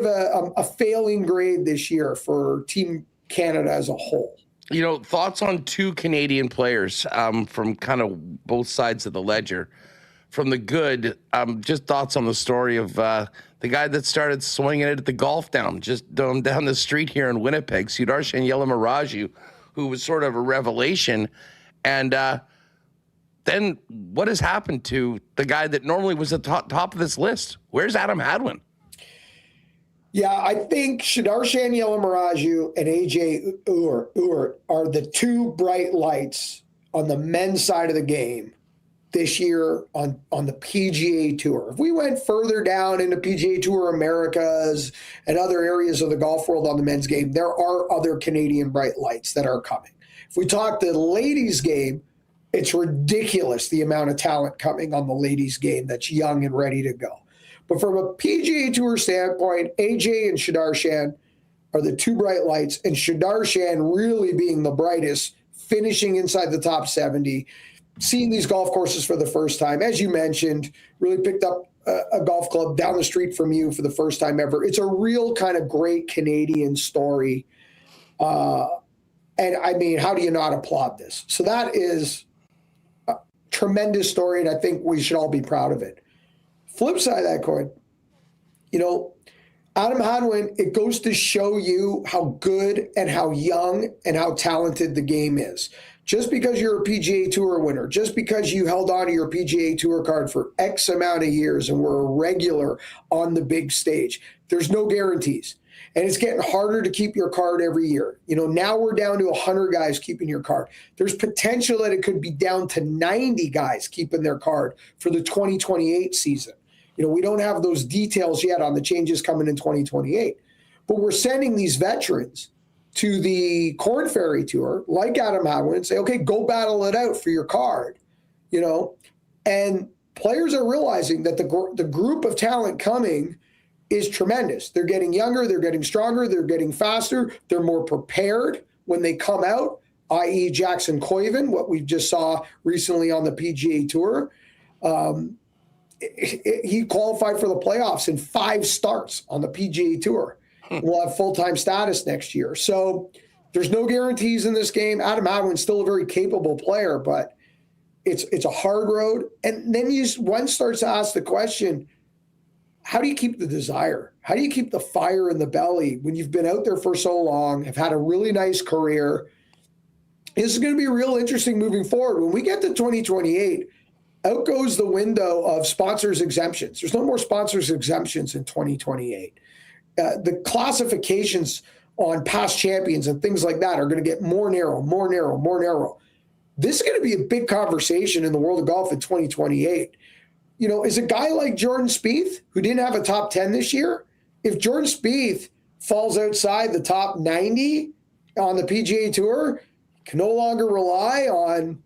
H: a failing grade this year for Team Canada as a whole.
B: Thoughts on 2 Canadian players from kind of both sides of the ledger. From the good, just thoughts on the story of the guy that started swinging it at the golf down the street here in Winnipeg, Sudarshan Yalamaraju, who was sort of a revelation. And then what has happened to the guy that normally was at the top of this list? Where's Adam Hadwin?
H: Yeah, I think Sudarshan Yalamaraju and AJ Ewart are the 2 bright lights on the men's side of the game this year on the PGA Tour. If we went further down into PGA Tour Americas and other areas of the golf world on the men's game, there are other Canadian bright lights that are coming. If we talk the ladies' game, it's ridiculous the amount of talent coming on the ladies' game that's young and ready to go. But from a PGA Tour standpoint, AJ and Sudarshan are the 2 bright lights, and Sudarshan really being the brightest, finishing inside the top 70, seeing these golf courses for the first time. As you mentioned, really picked up a golf club down the street from you for the first time ever. It's a real kind of great Canadian story. And I mean, how do you not applaud this? So that is a tremendous story, and I think we should all be proud of it. Flip side of that coin, Adam Hadwin, it goes to show you how good and how young and how talented the game is. Just because you're a PGA Tour winner, just because you held on to your PGA Tour card for X amount of years and were a regular on the big stage, there's no guarantees. And it's getting harder to keep your card every year. Now we're down to 100 guys keeping your card. There's potential that it could be down to 90 guys keeping their card for the 2028 season. We don't have those details yet on the changes coming in 2028. But we're sending these veterans to the Corn Ferry Tour, like Adam Hadwin, and say, okay, go battle it out for your card. And players are realizing that the group of talent coming is tremendous. They're getting younger, they're getting stronger, they're getting faster, they're more prepared when they come out, i.e. Jackson Koiven, what we just saw recently on the PGA Tour. He qualified for the playoffs in 5 starts on the PGA Tour. We'll have full-time status next year. So there's no guarantees in this game. Adam Hadwin's still a very capable player, but it's a hard road. And then one starts to ask the question, how do you keep the desire? How do you keep the fire in the belly when you've been out there for so long, have had a really nice career? This is going to be real interesting moving forward. When we get to 2028, out goes the window of sponsors exemptions. There's no more sponsors exemptions in 2028. The classifications on past champions and things like that are going to get more narrow, more narrow, more narrow. This is going to be a big conversation in the world of golf in 2028. Is a guy like Jordan Spieth, who didn't have a top 10 this year, if Jordan Spieth falls outside the top 90 on the PGA Tour, can no longer rely on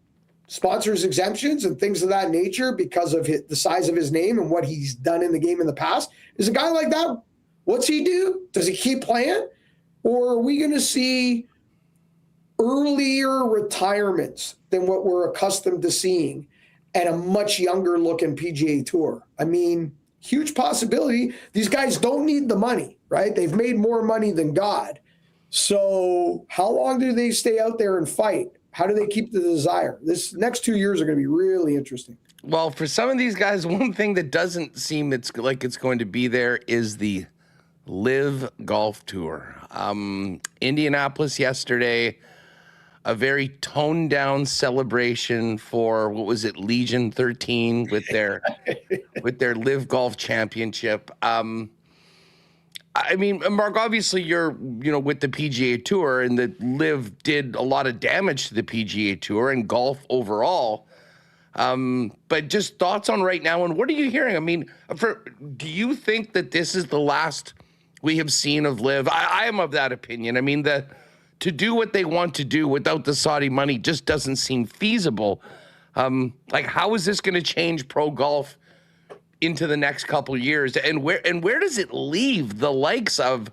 H: sponsors exemptions and things of that nature because of the size of his name and what he's done in the game in the past. Is a guy like that, what's he do? Does he keep playing? Or are we going to see earlier retirements than what we're accustomed to seeing and a much younger looking PGA Tour? I mean, huge possibility. These guys don't need the money, right? They've made more money than God. So how long do they stay out there and fight? How do they keep the desire? This next 2 years are going to be really interesting.
B: Well, for some of these guys, one thing that doesn't seem it's going to be there is the Live Golf Tour. Indianapolis yesterday, a very toned down celebration for, what was it, Legion 13 with their Live Golf Championship. I mean, Mark, obviously you're, with the PGA Tour, and the Live did a lot of damage to the PGA Tour and golf overall. But just thoughts on right now, and what are you hearing? I mean, do you think that this is the last we have seen of Live? I am of that opinion. I mean, to do what they want to do without the Saudi money just doesn't seem feasible. How is this going to change pro golf into the next couple of years? And where does it leave the likes of,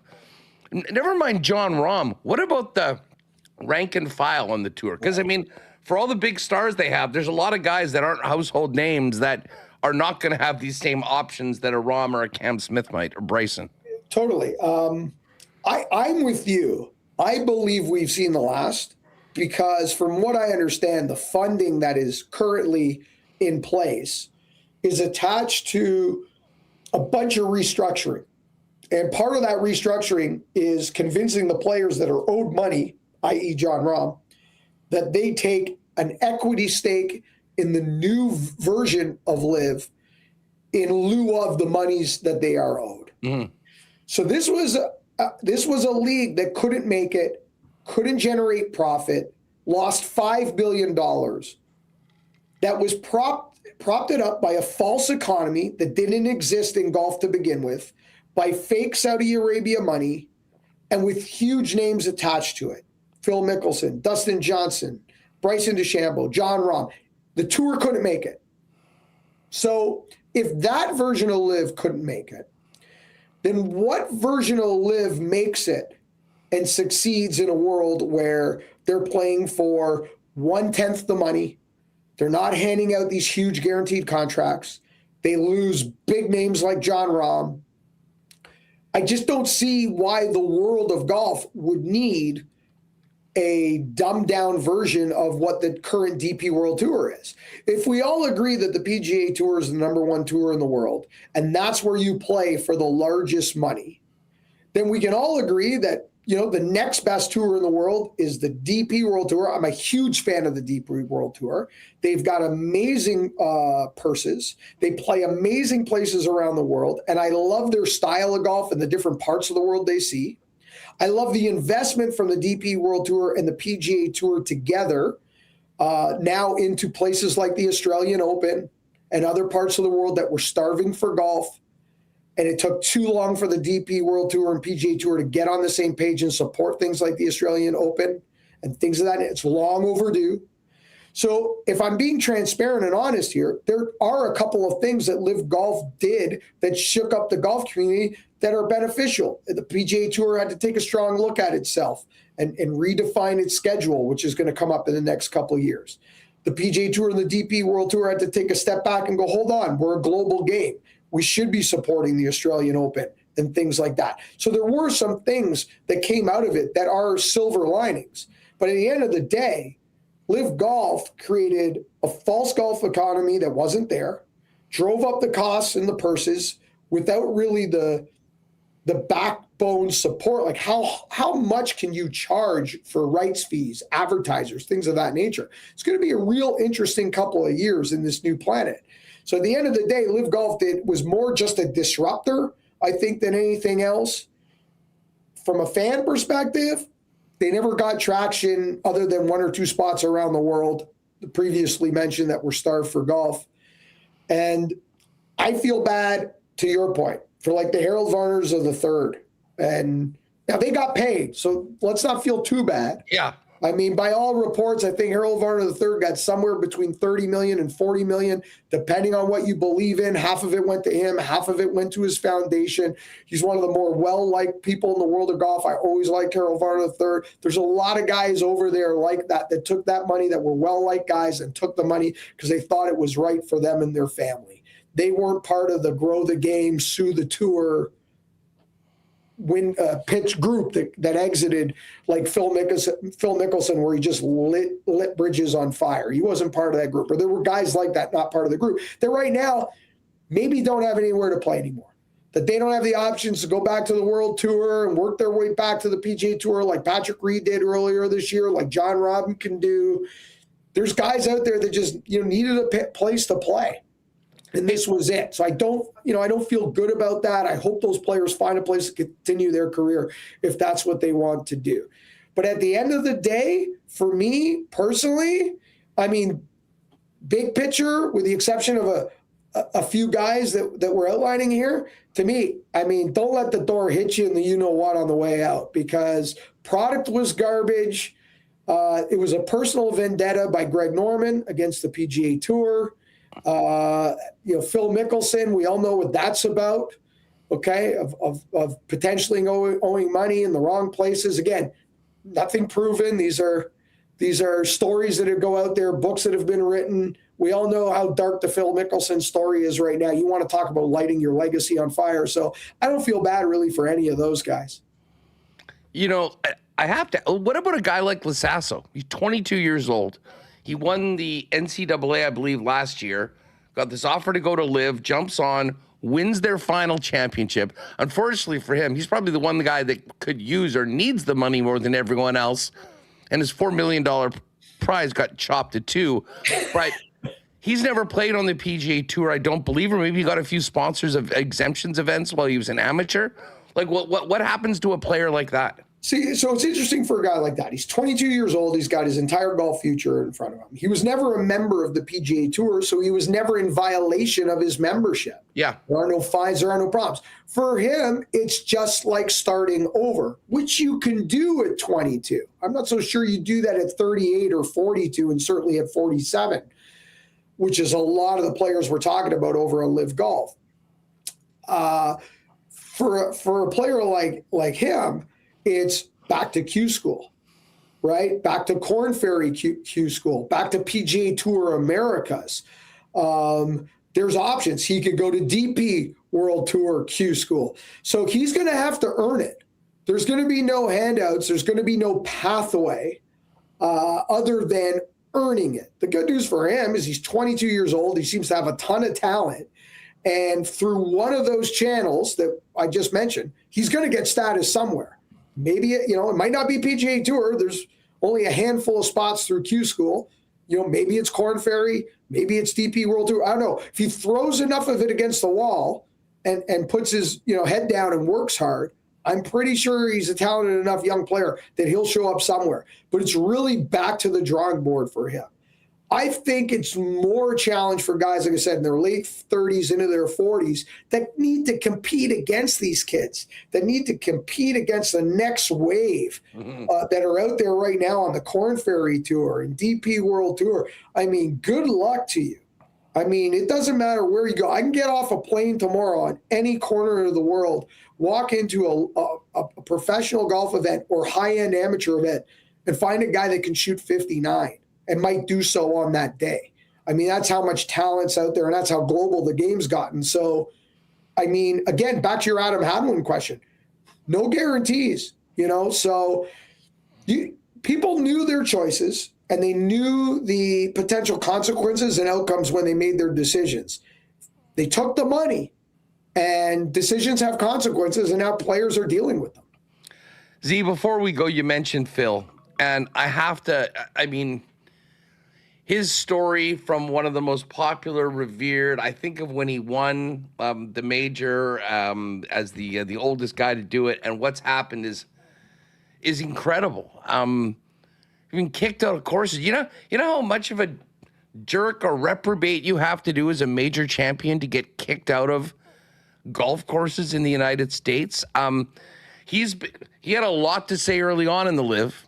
B: never mind John Rahm, what about the rank and file on the tour? Because, I mean, for all the big stars they have, there's a lot of guys that aren't household names that are not going to have these same options that a Rahm or a Cam Smith might, or Bryson.
H: Totally. I'm with you. I believe we've seen the last, because from what I understand, the funding that is currently in place is attached to a bunch of restructuring. And part of that restructuring is convincing the players that are owed money, i.e. John Rahm, that they take an equity stake in the new version of Live in lieu of the monies that they are owed. Mm-hmm. So this was a league that couldn't make it, couldn't generate profit, lost $5 billion, that was propped it up by a false economy that didn't exist in golf to begin with, by fake Saudi Arabia money, and with huge names attached to it. Phil Mickelson, Dustin Johnson, Bryson DeChambeau, John Rahm. The tour couldn't make it. So if that version of Live couldn't make it, then what version of Live makes it and succeeds in a world where they're playing for 1/10 the money? They're not handing out these huge guaranteed contracts. They lose big names like John Rahm. I just don't see why the world of golf would need a dumbed down version of what the current DP World Tour is. If we all agree that the PGA Tour is the #1 tour in the world, and that's where you play for the largest money, then we can all agree that, the next best tour in the world is the DP World Tour. I'm a huge fan of the DP World Tour. They've got amazing purses. They play amazing places around the world, and I love their style of golf and the different parts of the world they see. I love the investment from the DP World Tour and the PGA Tour together now into places like the Australian Open and other parts of the world that were starving for golf. And it took too long for the DP World Tour and PGA Tour to get on the same page and support things like the Australian Open and things of that. It's long overdue. So if I'm being transparent and honest here, there are a couple of things that Live Golf did that shook up the golf community that are beneficial. The PGA Tour had to take a strong look at itself and redefine its schedule, which is going to come up in the next couple of years. The PGA Tour and the DP World Tour had to take a step back and go, hold on, we're a global game. We should be supporting the Australian Open and things like that. So there were some things that came out of it that are silver linings. But at the end of the day, Live Golf created a false golf economy that wasn't there, drove up the costs and the purses without really the backbone support. Like how much can you charge for rights fees, advertisers, things of that nature? It's going to be a real interesting couple of years in this new planet. So at the end of the day, Live Golf was more just a disruptor, I think, than anything else. From a fan perspective, they never got traction other than one or two spots around the world, the previously mentioned, that were starved for golf. And I feel bad, to your point, for like the Harold Varners of the third. And now they got paid, so let's not feel too bad.
B: Yeah.
H: I mean, by all reports, I think Harold Varner III got somewhere between 30 million and 40 million, depending on what you believe in. Half of it went to him, half of it went to his foundation. He's one of the more well-liked people in the world of golf. I always liked Harold Varner III. There's a lot of guys over there like that took that money, that were well-liked guys, and took the money because they thought it was right for them and their family. They weren't part of the grow the game, sue the tour pitch group that exited, like Phil Mickelson, where he just lit bridges on fire. He wasn't part of that group. Or there were guys like that, not part of the group, that right now maybe don't have anywhere to play anymore, that they don't have the options to go back to the World Tour and work their way back to the PGA Tour like Patrick Reed did earlier this year, like John Rodman can do. There's guys out there that just needed a place to play. And this was it. So I don't feel good about that. I hope those players find a place to continue their career if that's what they want to do. But at the end of the day, for me personally, I mean, big picture, with the exception of a few guys that we're outlining here, to me, I mean, don't let the door hit you in the you-know-what on the way out, because product was garbage. It was a personal vendetta by Greg Norman against the PGA Tour. Phil Mickelson, we all know what that's about, okay, of potentially owing money in the wrong places. Again, nothing proven. These are stories that go out there, books that have been written. We all know how dark the Phil Mickelson story is right now. You want to talk about lighting your legacy on fire. So I don't feel bad really for any of those guys.
B: I have to. What about a guy like Lasasso? He's 22 years old. He won the NCAA, I believe, last year, got this offer to go to Live, jumps on, wins their final championship. Unfortunately for him, he's probably the guy that could use or needs the money more than everyone else. And his $4 million prize got chopped to $2. But he's never played on the PGA Tour, I don't believe, or maybe he got a few sponsors of exemptions events while he was an amateur. Like, what happens to a player like that?
H: See, so it's interesting for a guy like that. He's 22 years old. He's got his entire golf future in front of him. He was never a member of the PGA Tour, so he was never in violation of his membership.
B: Yeah.
H: There are no fines. There are no problems. For him, it's just like starting over, which you can do at 22. I'm not so sure you do that at 38 or 42, and certainly at 47, which is a lot of the players we're talking about over on Live Golf. For a player like him, it's back to Q School, right? Back to Korn Ferry Q School, back to PGA Tour Americas. There's options. He could go to DP World Tour Q School. So he's going to have to earn it. There's going to be no handouts. There's going to be no pathway other than earning it. The good news for him is he's 22 years old. He seems to have a ton of talent. And through one of those channels that I just mentioned, he's going to get status somewhere. Maybe, it might not be PGA Tour. There's only a handful of spots through Q School. Maybe it's Korn Ferry. Maybe it's DP World Tour. I don't know. If he throws enough of it against the wall and puts his, head down and works hard, I'm pretty sure he's a talented enough young player that he'll show up somewhere. But it's really back to the drawing board for him. I think it's more a challenge for guys, like I said, in their late 30s into their 40s that need to compete against these kids, that need to compete against the next wave that are out there right now on the Corn Ferry Tour and DP World Tour. I mean, good luck to you. I mean, it doesn't matter where you go. I can get off a plane tomorrow on any corner of the world, walk into a professional golf event or high-end amateur event and find a guy that can shoot 59 and might do so on that day. I mean, that's how much talent's out there, and that's how global the game's gotten. So, I mean, again, back to your Adam Hadwin question, no guarantees, you know? So people knew their choices, and they knew the potential consequences and outcomes when they made their decisions. They took the money, and decisions have consequences, and now players are dealing with them.
B: Z, before we go, you mentioned Phil, and I have to, I mean, his story from one of the most popular, revered, I think of when he won the major as the oldest guy to do it, and what's happened is incredible. Been kicked out of courses. You know how much of a jerk or reprobate you have to do as a major champion to get kicked out of golf courses in the United States. He had a lot to say early on in the LIV.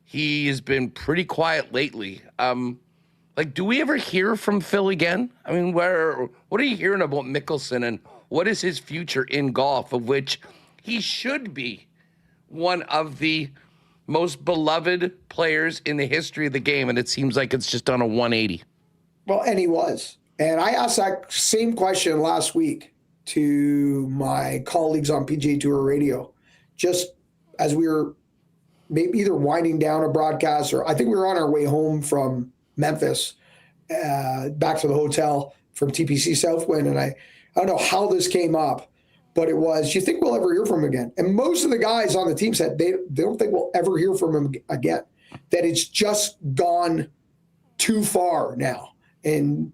B: He has been pretty quiet lately. Like, do we ever hear from Phil again? I mean, what are you hearing about Mickelson, and what is his future in golf, of which he should be one of the most beloved players in the history of the game, and it seems like it's just on a 180.
H: Well, and he was. And I asked that same question last week to my colleagues on PGA Tour Radio, just as we were maybe either winding down a broadcast, or I think we were on our way home from Memphis, back to the hotel from TPC Southwind. And I don't know how this came up, but it was, you think we'll ever hear from him again? And most of the guys on the team said they don't think we'll ever hear from him again, that it's just gone too far now. And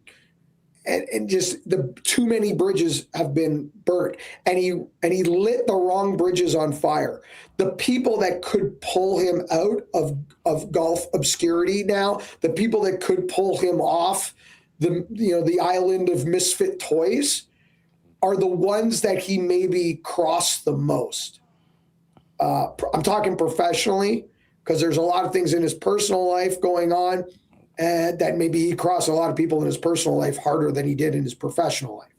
H: just the too many bridges have been burnt. And he lit the wrong bridges on fire. The people that could pull him out of golf obscurity now, the people that could pull him off the island of misfit toys, are the ones that he maybe crossed the most. I'm talking professionally, because there's a lot of things in his personal life going on, and that maybe he crossed a lot of people in his personal life harder than he did in his professional life.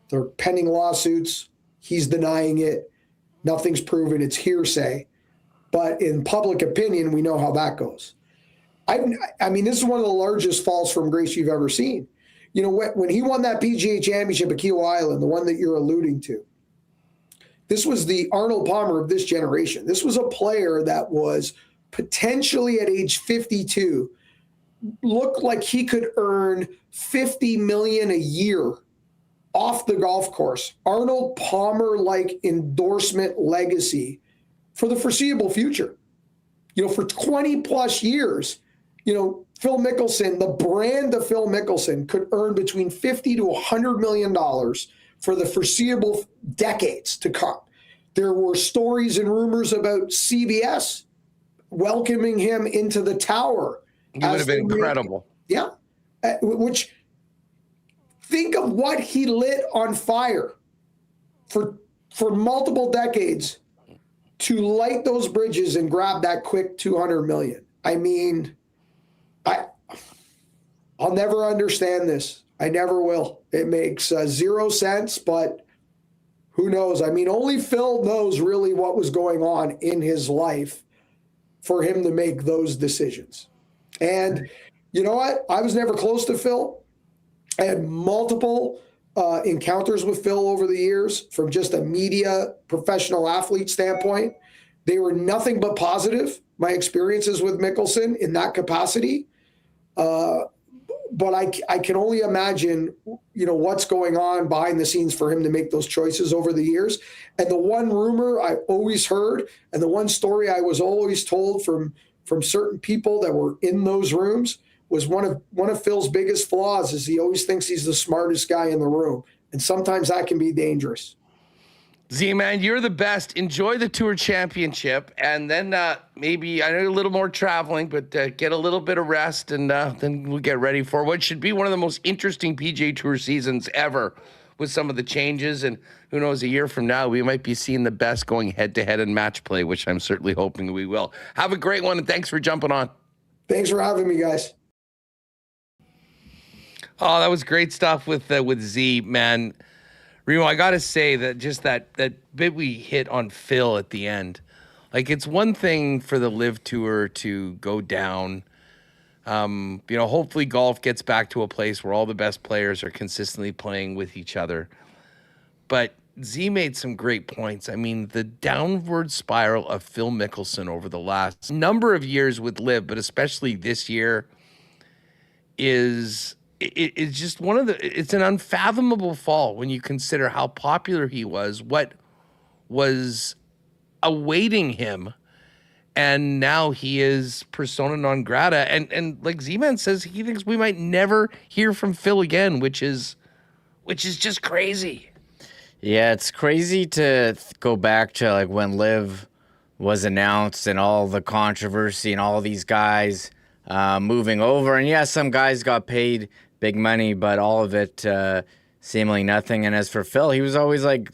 H: There are pending lawsuits. He's denying it. Nothing's proven. It's hearsay. But in public opinion, we know how that goes. I mean, this is one of the largest falls from grace you've ever seen. You know, when he won that PGA championship at Keel Island, the one that you're alluding to, this was the Arnold Palmer of this generation. This was a player that was potentially at age 52, looked like he could earn $50 million a year off the golf course. Arnold Palmer-like endorsement legacy for the foreseeable future. You know, for 20 plus years, you know, Phil Mickelson, the brand of Phil Mickelson, could earn between $50 to $100 million for the foreseeable decades to come. There were stories and rumors about CBS welcoming him into the tower.
B: It would have been incredible.
H: Yeah. Which, think of what he lit on fire for multiple decades to light those bridges and grab that quick 200 million. I mean, I'll never understand this. I never will. It makes zero sense, but who knows? I mean, only Phil knows really what was going on in his life for him to make those decisions. And you know what? I was never close to Phil. I had multiple encounters with Phil over the years from just a media professional athlete standpoint. They were nothing but positive, my experiences with Mickelson in that capacity. But I can only imagine, you know, what's going on behind the scenes for him to make those choices over the years. And the one rumor I always heard, and the one story I was always told from certain people that were in those rooms, was one of Phil's biggest flaws is he always thinks he's the smartest guy in the room. And sometimes that can be dangerous.
B: Z-Man, you're the best. Enjoy the Tour Championship, and then maybe, I know a little more traveling, but get a little bit of rest, and then we'll get ready for what should be one of the most interesting PGA Tour seasons ever with some of the changes. And who knows, a year from now, we might be seeing the best going head-to-head in match play, which I'm certainly hoping we will. Have a great one, and thanks for jumping on.
H: Thanks for having me, guys.
B: Oh, that was great stuff with Z, man. Remo, I got to say that just that bit we hit on Phil at the end, like, it's one thing for the Live Tour to go down. Hopefully golf gets back to a place where all the best players are consistently playing with each other. But Z made some great points. I mean, the downward spiral of Phil Mickelson over the last number of years with Live, but especially this year, is... It's just it's an unfathomable fall when you consider how popular he was, what was awaiting him, and now he is persona non grata. And like Z-Man says, he thinks we might never hear from Phil again, which is just crazy.
C: Yeah, it's crazy to go back to like when Liv was announced and all the controversy and all these guys moving over. And yeah, some guys got paid big money, but all of it seemingly nothing. And as for Phil, he was always like,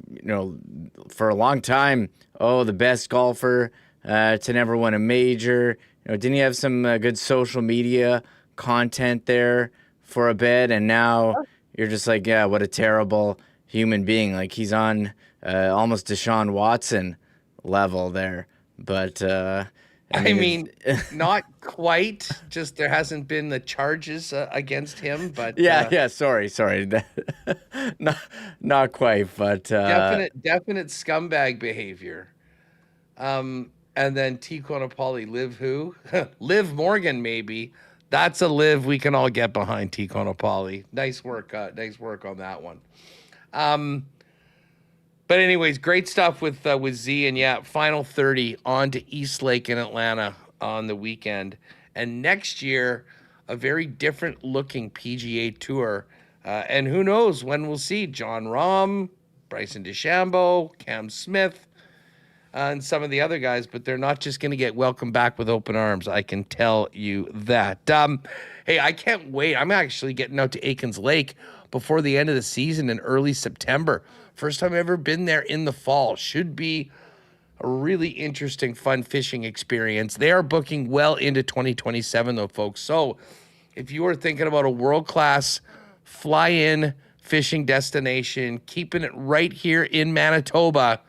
C: for a long time, the best golfer to never win a major. Didn't he have some good social media content there for a bit? And now you're just like, yeah, what a terrible human being. Like, he's on almost Deshaun Watson level there. But
B: I mean, not quite. Just there hasn't been the charges against him, but
C: sorry, not quite, but
B: definite scumbag behavior. And then T. Konopali, Liv who? Liv Morgan, maybe. That's a Liv we can all get behind. T. Konopali. Nice work on that one. But anyways, great stuff with Z, and final 30 on to East Lake in Atlanta on the weekend. And next year, a very different looking PGA Tour. And who knows when we'll see John Rahm, Bryson DeChambeau, Cam Smith, and some of the other guys, but they're not just going to get welcomed back with open arms. I can tell you that. Hey, I can't wait. I'm actually getting out to Aikens Lake before the end of the season in early September. First time I've ever been there in the fall. Should be a really interesting, fun fishing experience. They are booking well into 2027, though, folks. So if you are thinking about a world-class fly-in fishing destination, keeping it right here in Manitoba,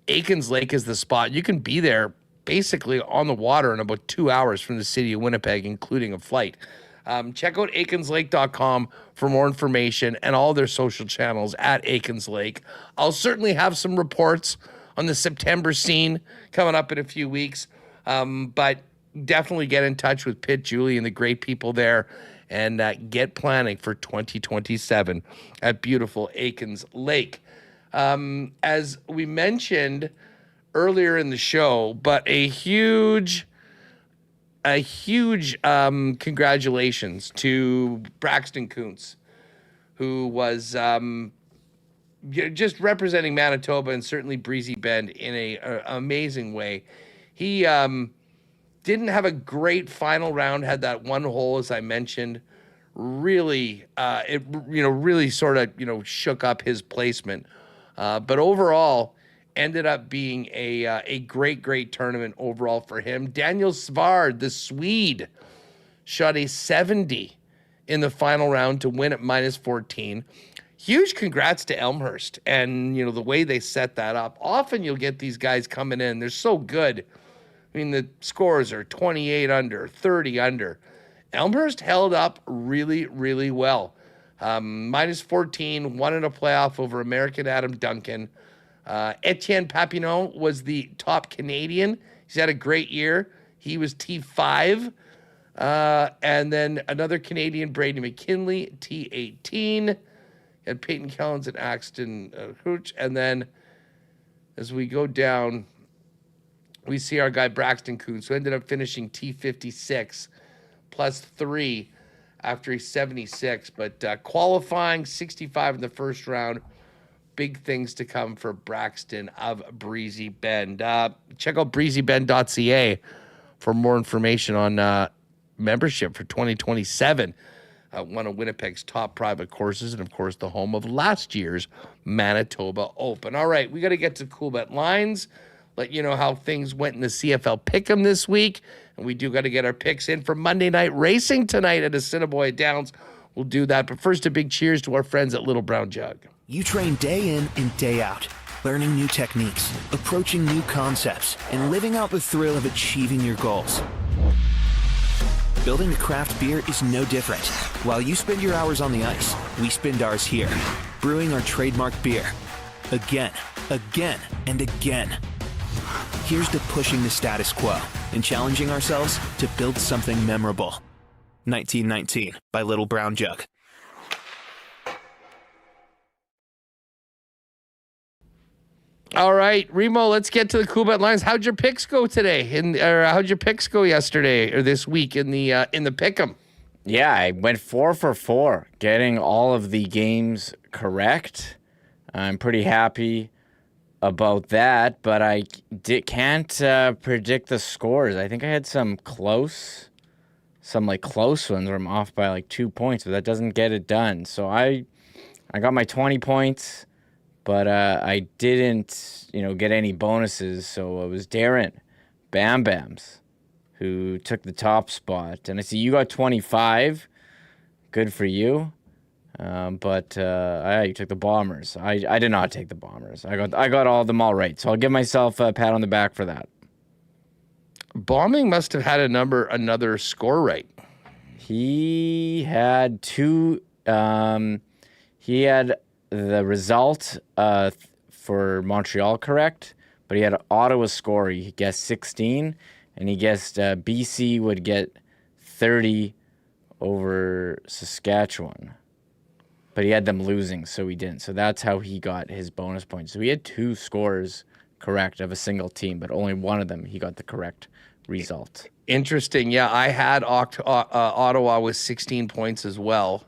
B: Aikens Lake is the spot. You can be there basically on the water in about 2 hours from the city of Winnipeg, including a flight. Check out aikenslake.com for more information and all their social channels at Aikens Lake. I'll certainly have some reports on the September scene coming up in a few weeks, but definitely get in touch with Pitt, Julie, and the great people there, and get planning for 2027 at beautiful Aikens Lake. As we mentioned earlier in the show, but a huge congratulations to Braxton Kuntz, who was just representing Manitoba and certainly Breezy Bend in an amazing way. He didn't have a great final round, had that one hole, as I mentioned. Really, really sort of, shook up his placement. But overall, ended up being a great tournament overall for him. Daniel Svard, the Swede, shot a 70 in the final round to win at -14. Huge congrats to Elmhurst and, the way they set that up. Often you'll get these guys coming in. They're so good. I mean, the scores are 28 under, 30 under. Elmhurst held up really, really well. -14, won in a playoff over American Adam Duncan. Etienne Papineau was the top Canadian. He's had a great year. He was T5. And then another Canadian, Brady McKinley, T18. And Peyton Kellens and Axton Hooch. And then as we go down, we see our guy Braxton Kuntz, who ended up finishing T56 +3 after he's 76. But qualifying 65 in the first round, big things to come for Braxton of Breezy Bend. Check out breezybend.ca for more information on membership for 2027. One of Winnipeg's top private courses, and of course the home of last year's Manitoba Open. All right, we got to get to Coolbet Lines, let you know how things went in the CFL Pick'em this week, and we do got to get our picks in for Monday Night Racing tonight at Assiniboia Downs. We'll do that, but first a big cheers to our friends at Little Brown Jug.
I: You train day in and day out, learning new techniques, approaching new concepts, and living out the thrill of achieving your goals. Building a craft beer is no different. While you spend your hours on the ice, we spend ours here, brewing our trademark beer. Again, and again. Here's to pushing the status quo and challenging ourselves to build something memorable. 1919 by Little Brown Jug.
B: All right, Remo, let's get to the Coolbet Lines. How'd your picks go today? How'd your picks go yesterday or this week in the Pick'em?
C: Yeah, I went 4 for 4, getting all of the games correct. I'm pretty happy about that, but I can't predict the scores. I think I had some close ones where I'm off by 2 points, but that doesn't get it done. So I got my 20 points. But I didn't, get any bonuses. So it was Darren Bam Bams who took the top spot. And I see you got 25. Good for you. But you took the Bombers. I did not take the Bombers. I got all of them all right. So I'll give myself a pat on the back for that.
B: Bombing must have had another score right.
C: He had two. He had the result for Montreal correct, but he had Ottawa score. He guessed 16, and he guessed BC would get 30 over Saskatchewan. But he had them losing, so he didn't. So that's how he got his bonus points. So he had 2 scores correct of a single team, but only one of them he got the correct result.
B: Interesting. Yeah, I had Ottawa with 16 points as well.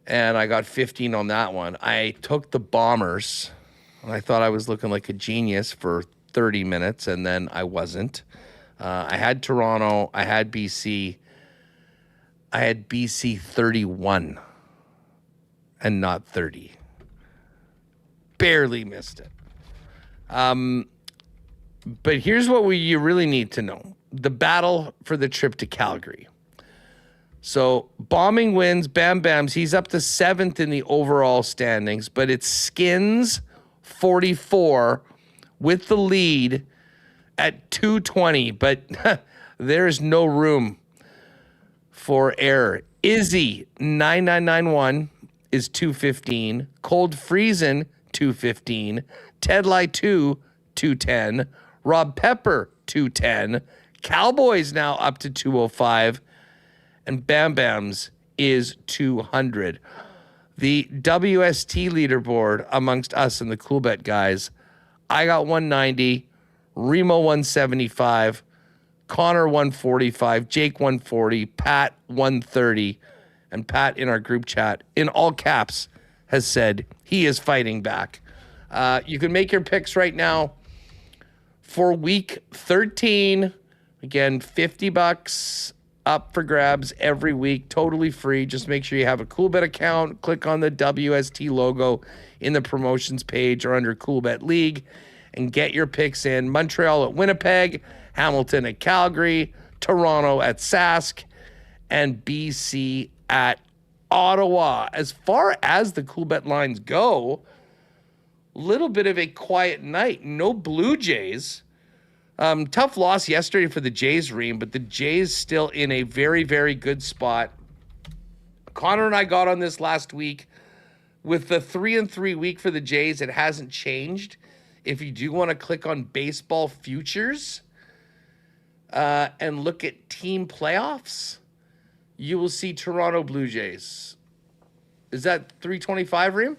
B: And I got 15 on that one. I took the Bombers, and I thought I was looking like a genius for 30 minutes, and then I wasn't. I had Toronto. I had BC. I had BC 31 and not 30. Barely missed it. But here's what you really need to know. The battle for the trip to Calgary. So Bombing wins, Bam Bams. He's up to 7th in the overall standings, but it's Skins 44 with the lead at 220. But there's no room for error. Izzy 9991 is 215. Cold Friesen 215. Tedlai 210. Rob Pepper 210. Cowboys now up to 205. And Bam Bams is 200. The WST leaderboard amongst us and the Coolbet guys, I got 190, Remo 175, Connor 145, Jake 140, Pat 130, and Pat in our group chat, in all caps, has said he is fighting back. You can make your picks right now for week 13. Again, $50 up for grabs every week, totally free. Just make sure you have a Coolbet account. Click on the WST logo in the promotions page or under Coolbet League and get your picks in. Montreal at Winnipeg, Hamilton at Calgary, Toronto at Sask, and BC at Ottawa. As far as the Coolbet lines go, little bit of a quiet night. No Blue Jays. Tough loss yesterday for the Jays, Reem, but the Jays still in a very, very good spot. Connor and I got on this last week. With the 3-3 week for the Jays, it hasn't changed. If you do want to click on baseball futures and look at team playoffs, you will see Toronto Blue Jays. Is that 325, Reem?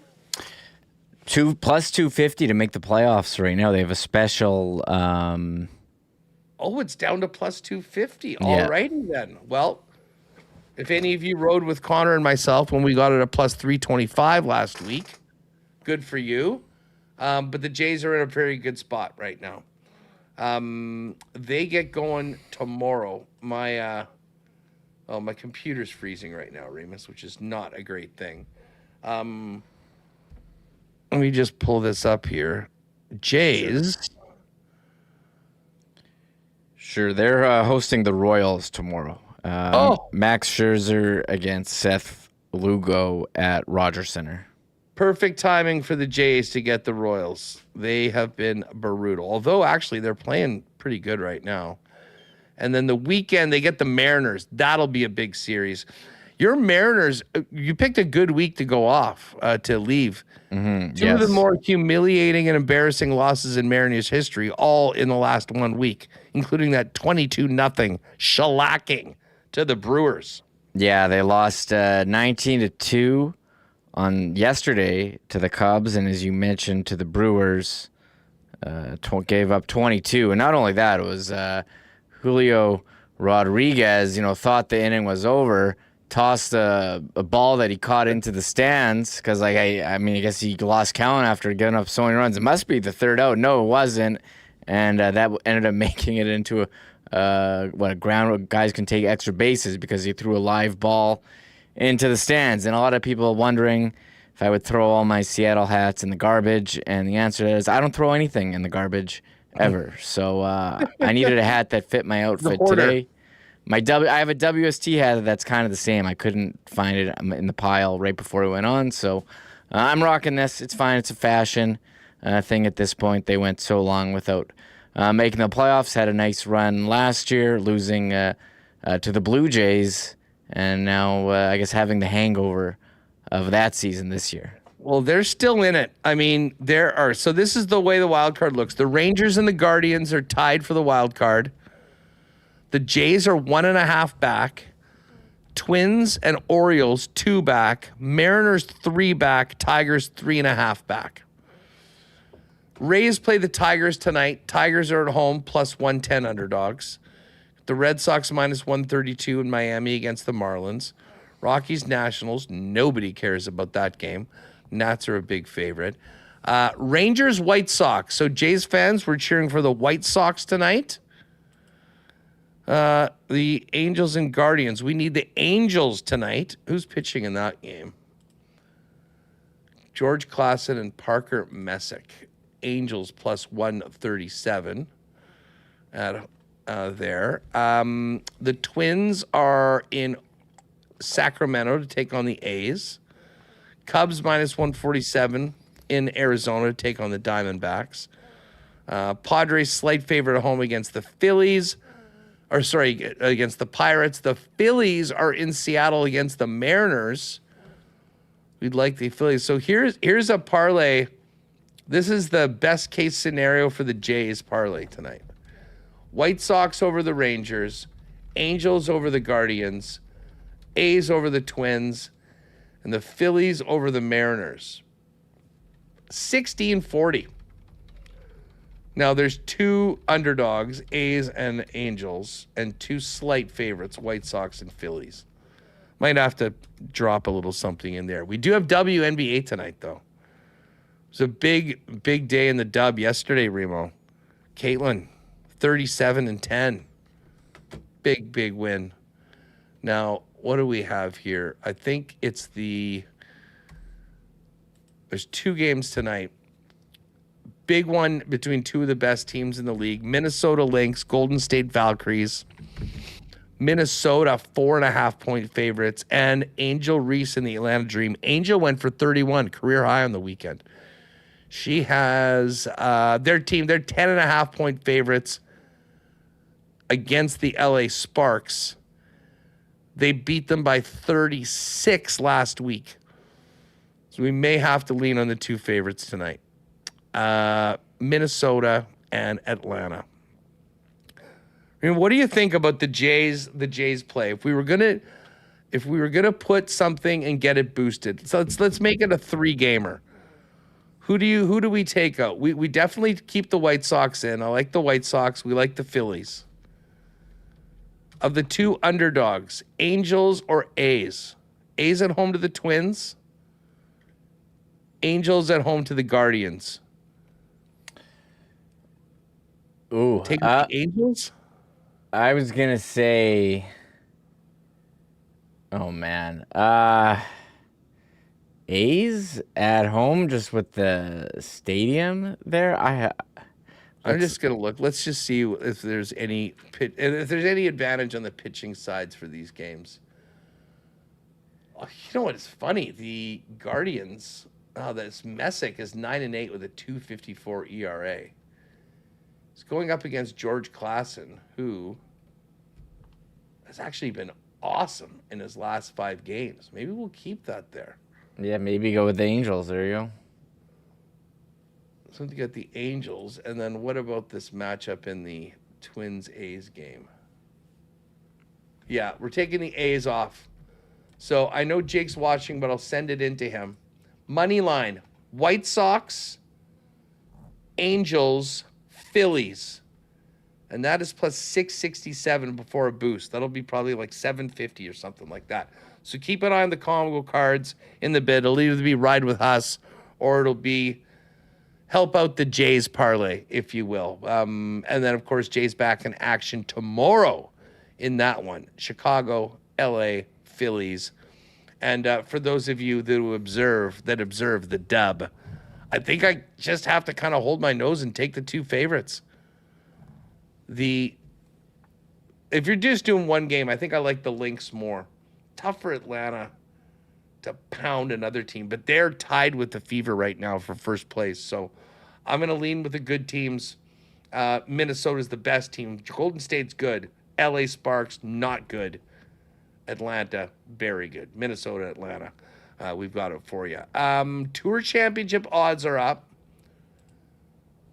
C: Plus 250 to make the playoffs right now. They have a special.
B: It's down to plus 250.
C: Yeah.
B: All righty then. Well, if any of you rode with Connor and myself when we got it at plus 325 last week, Good for you. But the Jays are in a very good spot right now. They get going tomorrow. My computer's freezing right now, Remis, which is not a great thing. Let me just pull this up here. Jays.
C: Sure, they're hosting the Royals tomorrow. Max Scherzer against Seth Lugo at Rogers Center.
B: Perfect timing for the Jays to get the Royals. They have been brutal. Although, actually, they're playing pretty good right now. And then the weekend, they get the Mariners. That'll be a big series. Your Mariners, you picked a good week to go off, to leave. Two of the more humiliating and embarrassing losses in Mariners history, all in the last 1 week, including that 22-0 shellacking to the Brewers.
C: Yeah, they lost 19-2 on yesterday to the Cubs, and as you mentioned, to the Brewers, gave up 22. And not only that, it was Julio Rodriguez, thought the inning was over, tossed a ball that he caught into the stands because, I guess he lost count after getting up so many runs. It must be the third out. No, it wasn't. And that ended up making it into a ground where guys can take extra bases because he threw a live ball into the stands. And a lot of people are wondering if I would throw all my Seattle hats in the garbage. And the answer is I don't throw anything in the garbage ever. So I needed a hat that fit my outfit today. I have a WST hat that's kind of the same. I couldn't find it in the pile right before we went on. So I'm rocking this. It's fine. It's a fashion thing at this point. They went so long without making the playoffs. Had a nice run last year, losing to the Blue Jays. And now, I guess, having the hangover of that season this year.
B: Well, they're still in it. I mean, so this is the way the wild card looks. The Rangers and the Guardians are tied for the wild card. The Jays are 1.5 back. Twins and Orioles 2 back. Mariners 3 back. Tigers 3.5 back. Rays play the Tigers tonight. Tigers are at home plus 110 underdogs. The Red Sox minus 132 in Miami against the Marlins. Rockies Nationals. Nobody cares about that game. Nats are a big favorite. Rangers White Sox. So Jays fans, we're cheering for the White Sox tonight. The Angels and Guardians. We need the Angels tonight. Who's pitching in that game? George Klassen and Parker Messick. Angels plus 137 at there. The Twins are in Sacramento to take on the A's. Cubs minus 147 in Arizona to take on the Diamondbacks. Padres slight favorite at home against the Phillies. Against the Pirates. The Phillies are in Seattle against the Mariners. We'd like the Phillies. So here's a parlay. This is the best case scenario for the Jays parlay tonight. White Sox over the Rangers, Angels over the Guardians, A's over the Twins, and the Phillies over the Mariners. 16-40. Now there's 2 underdogs, A's and Angels, and 2 slight favorites, White Sox and Phillies. Might have to drop a little something in there. We do have WNBA tonight, though. It was a big day in the dub yesterday, Remo. Caitlin, 37-10. Big win. Now, what do we have here? I think it's there's 2 games tonight. Big one between 2 of the best teams in the league. Minnesota Lynx, Golden State Valkyries. Minnesota 4.5-point favorites. And Angel Reese in the Atlanta Dream. Angel went for 31, career high on the weekend. She has their team, they're 10.5-point favorites against the LA Sparks. They beat them by 36 last week. So we may have to lean on the 2 favorites tonight. Minnesota and Atlanta. I mean, what do you think about the Jays play? If we were gonna put something and get it boosted, so let's make it a 3-gamer. Who do we take out? We definitely keep the White Sox in. I like the White Sox. We like the Phillies. Of the 2 underdogs, Angels or A's? A's at home to the Twins. Angels at home to the Guardians.
C: Ooh.
B: Take the Angels?
C: I was going to say... Oh, man. A's at home just with the stadium there?
B: I'm just going to look. Let's just see if there's any advantage on the pitching sides for these games. Oh, you know what? It's funny. The Guardians, that's Messick is 9-8 with a 2.54 ERA. It's going up against George Klassen, who has actually been awesome in his last 5 games. Maybe we'll keep that there.
C: Yeah, maybe go with the Angels. There you go.
B: So to get the Angels, and then what about this matchup in the Twins-A's game? Yeah, we're taking the A's off. So I know Jake's watching, but I'll send it in to him. Money line, White Sox, Angels, Phillies. And that is plus 667 before a boost. That'll be probably like 750 or something like that. So keep an eye on the combo cards in the bid. It'll either be ride with us or it'll be help out the Jays parlay, if you will. And then, of course, Jays back in action tomorrow in that one. Chicago, L.A., Phillies. And for those of you that observe the dub, I think I just have to kind of hold my nose and take the 2 favorites. If you're just doing one game, I think I like the Lynx more. Tough for Atlanta to pound another team, but they're tied with the Fever right now for first place. So I'm going to lean with the good teams. Minnesota's the best team. Golden State's good. LA Sparks, not good. Atlanta, very good. Minnesota, Atlanta, we've got it for you. Tour Championship odds are up.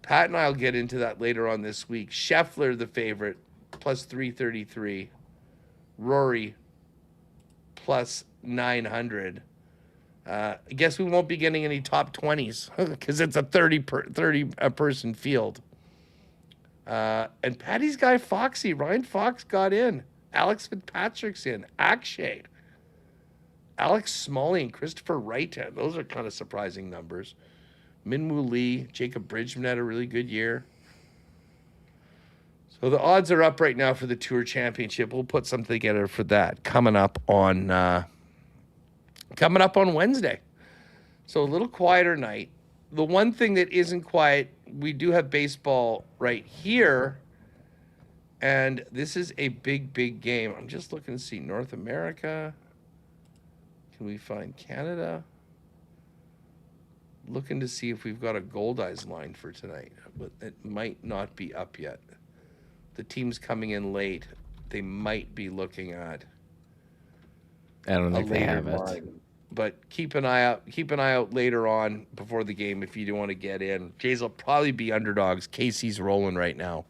B: Pat and I will get into that later on this week. Scheffler, the favorite, plus 333. Rory, plus 900. I guess we won't be getting any top 20s because it's a 30-person field. And Patty's guy, Foxy, Ryan Fox got in. Alex Fitzpatrick's in. Akshay. Alex Smalley and Christopher Wright. Those are kind of surprising numbers. Minwoo Lee, Jacob Bridgman had a really good year. So the odds are up right now for the Tour Championship. We'll put something together for that coming up on Wednesday. So a little quieter night. The one thing that isn't quiet, we do have baseball right here. And this is a big, big game. I'm just looking to see North America. Can we find Canada? Looking to see if we've got a Gold Eyes line for tonight, but it might not be up yet. The team's coming in late. They might be looking at
C: I don't think they have
B: line.
C: it.
B: But keep an eye out. Keep an eye out later on before the game if you do want to get in. Jays will probably be underdogs. Casey's rolling right now.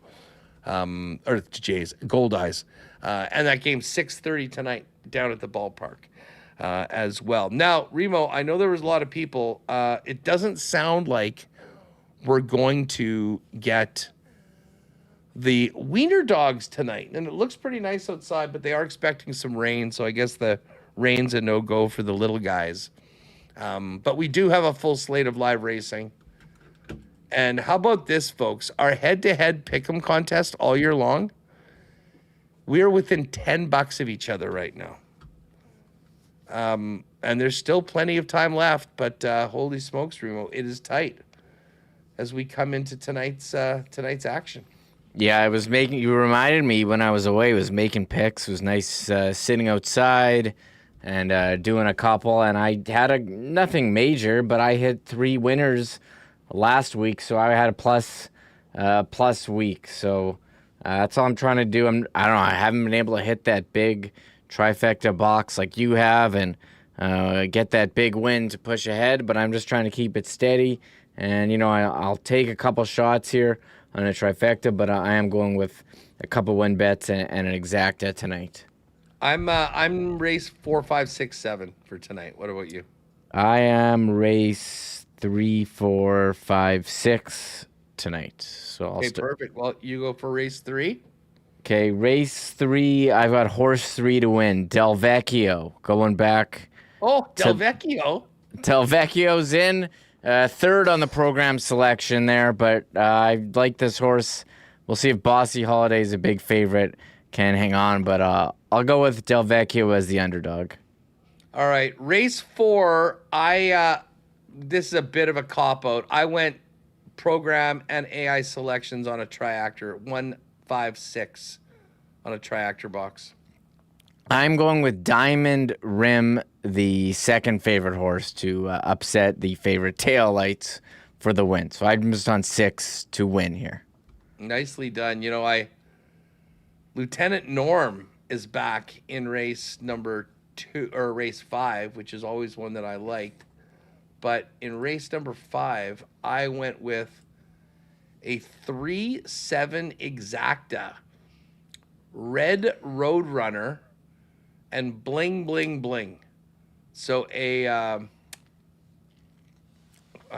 B: Or Jays, Gold Eyes. And that game's 6:30 tonight down at the ballpark. As well. Now, Remo, I know there was a lot of people. It doesn't sound like we're going to get the Wiener Dogs tonight. And it looks pretty nice outside, but they are expecting some rain. So I guess the rain's a no-go for the little guys. But we do have a full slate of live racing. And how about this, folks? Our head-to-head pick'em contest all year long, we are within $10 of each other right now. And there's still plenty of time left, but holy smokes, Remo, it is tight as we come into tonight's action.
C: Yeah, you reminded me when I was away, was making picks. It was nice sitting outside and doing a couple, and I had nothing major, but I hit 3 winners last week, so I had a plus week. So that's all I'm trying to do. I don't know, I haven't been able to hit that big trifecta box like you have and get that big win to push ahead, but I'm just trying to keep it steady. And, I'll take a couple shots here on a trifecta, but I am going with a couple win bets and an exacta tonight.
B: I'm race 4, 5, 6, 7 for tonight. What about you?
C: I am race 3, 4, 5, 6 tonight. So I'll
B: perfect. Well, you go for race 3.
C: Okay, race 3, I've got horse 3 to win. Del Vecchio, going back.
B: Oh, Del Vecchio.
C: Del Vecchio's in. Third on the program selection there, but I like this horse. We'll see if Bossy Holiday is a big favorite, can hang on, but I'll go with Del Vecchio as the underdog.
B: All right, race 4. This is a bit of a cop-out. I went program and AI selections on a triactor, 156 on a triactor box.
C: I'm going with Diamond Rim, the second favorite horse, to upset the favorite Tail Lights for the win. So I'm just on 6 to win here.
B: Nicely done. Lieutenant Norm is back in race number 2 or race 5, which is always one that I liked. But in race number 5, I went with a 3-7 exacta, Red Roadrunner, and Bling Bling Bling. So what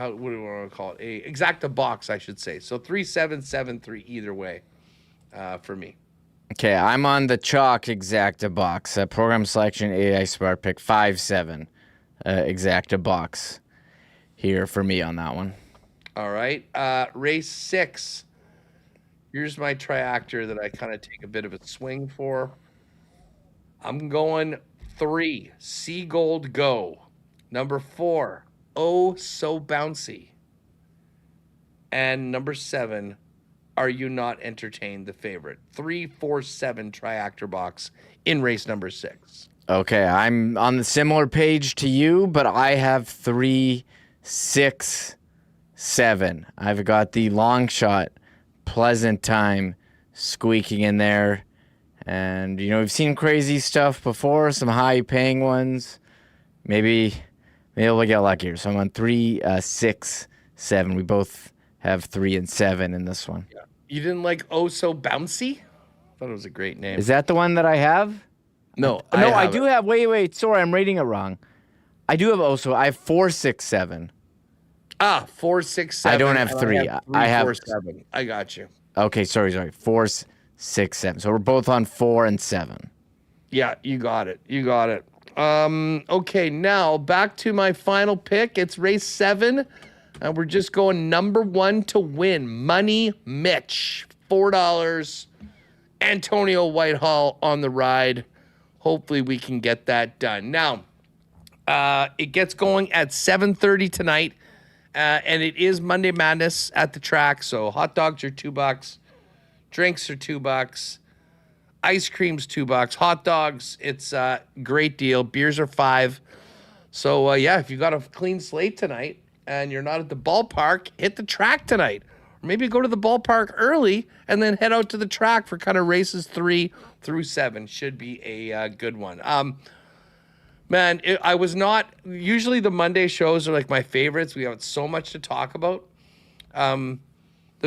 B: do we want to call it? A exacta box, I should say. So 3-7-7-3 either way for me.
C: Okay, I'm on the chalk exacta box. Program selection AI Smart Pick 5-7 exacta box here for me on that one.
B: All right. Race 6. Here's my triactor that I kind of take a bit of a swing for. I'm going 3, Seagold Go. Number 4, Oh So Bouncy. And number 7, Are You Not Entertained, the favorite. 3-4-7 triactor box in race number 6.
C: Okay, I'm on the similar page to you, but I have 3-6-7. I've got the long shot, Pleasant Time squeaking in there. And, we've seen crazy stuff before, some high-paying ones. Maybe we'll get luckier. So I'm on 3-6-7. We both have 3 and 7 in this one.
B: Yeah. You didn't like Oh So Bouncy? I thought it was a great name.
C: Is that the one that I have?
B: No,
C: I do have. Wait. Sorry, I'm reading it wrong. I do have also. I have 4-6-7.
B: 4-6-7.
C: I don't have 3. I have
B: 4-7. I got you.
C: Okay, sorry. 4-6-7. So we're both on 4 and 7.
B: Yeah, you got it. Okay, now back to my final pick. It's race 7. And we're just going number 1 to win. Money Mitch, $4. Antonio Whitehall on the ride. Hopefully we can get that done. Now, it gets going at 7:30 tonight. And it is Monday Madness at the track. So hot dogs are $2. Drinks are $2. Ice cream's $2. Hot dogs, it's a great deal. Beers are $5. So, if you got a clean slate tonight and you're not at the ballpark, hit the track tonight. Or maybe go to the ballpark early and then head out to the track for kind of races 3 through 7. Should be a good one. I was not... Usually the Monday shows are like my favorites. We have so much to talk about. The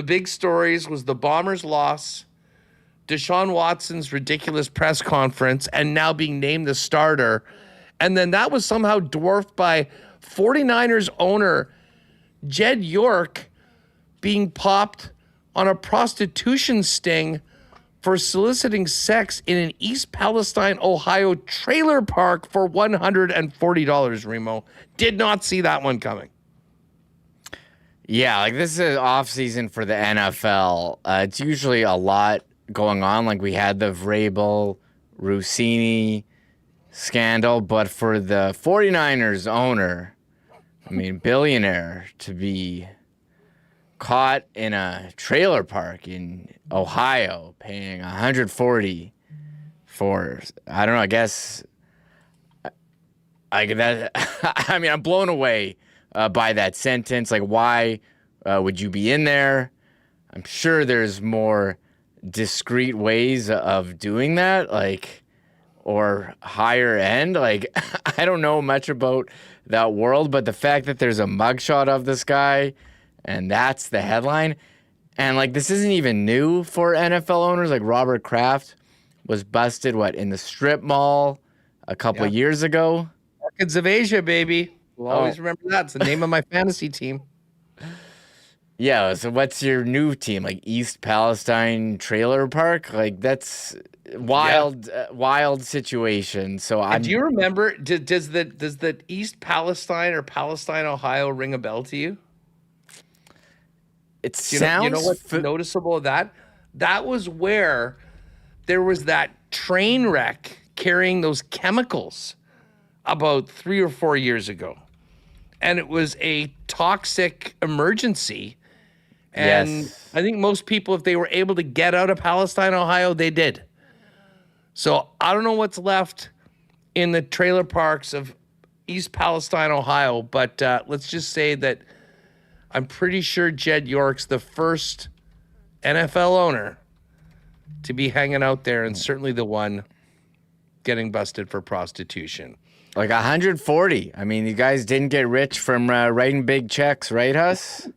B: big stories was the Bombers' loss, Deshaun Watson's ridiculous press conference, and now being named the starter. And then that was somehow dwarfed by 49ers owner Jed York being popped on a prostitution sting for soliciting sex in an East Palestine, Ohio trailer park for $140, Remo. Did not see that one coming.
C: Yeah, this is off season for the NFL. It's usually a lot going on. We had the Vrabel, Rossini scandal, but for the 49ers owner, billionaire, to be caught in a trailer park in Ohio paying $140 for, I don't know, I guess I'm blown away by that sentence. Why would you be in there? I'm sure there's more discreet ways of doing that, or higher end. I don't know much about that world, but the fact that there's a mugshot of this guy and that's the headline, and this isn't even new for NFL owners. Robert Kraft was busted in the strip mall a couple of years ago.
B: Orchids of Asia, baby. We'll always remember that. It's the name of my fantasy team.
C: Yeah, so what's your new team? Like East Palestine Trailer Park? Like that's wild situation. So
B: And do you remember? Does the East Palestine or Palestine, Ohio, ring a bell to you?
C: it
B: You know,
C: sounds
B: what's noticeable of that? That was where there was that train wreck carrying those chemicals about 3 or 4 years ago, and it was a toxic emergency. And
C: Yes.
B: I think most people, if they were able to get out of Palestine, Ohio, they did. So I don't know what's left in the trailer parks of East Palestine, Ohio, but let's just say that I'm pretty sure Jed York's the first NFL owner to be hanging out there, and certainly the one getting busted for prostitution.
C: Like 140. I mean, you guys didn't get rich from writing big checks, right, Huss?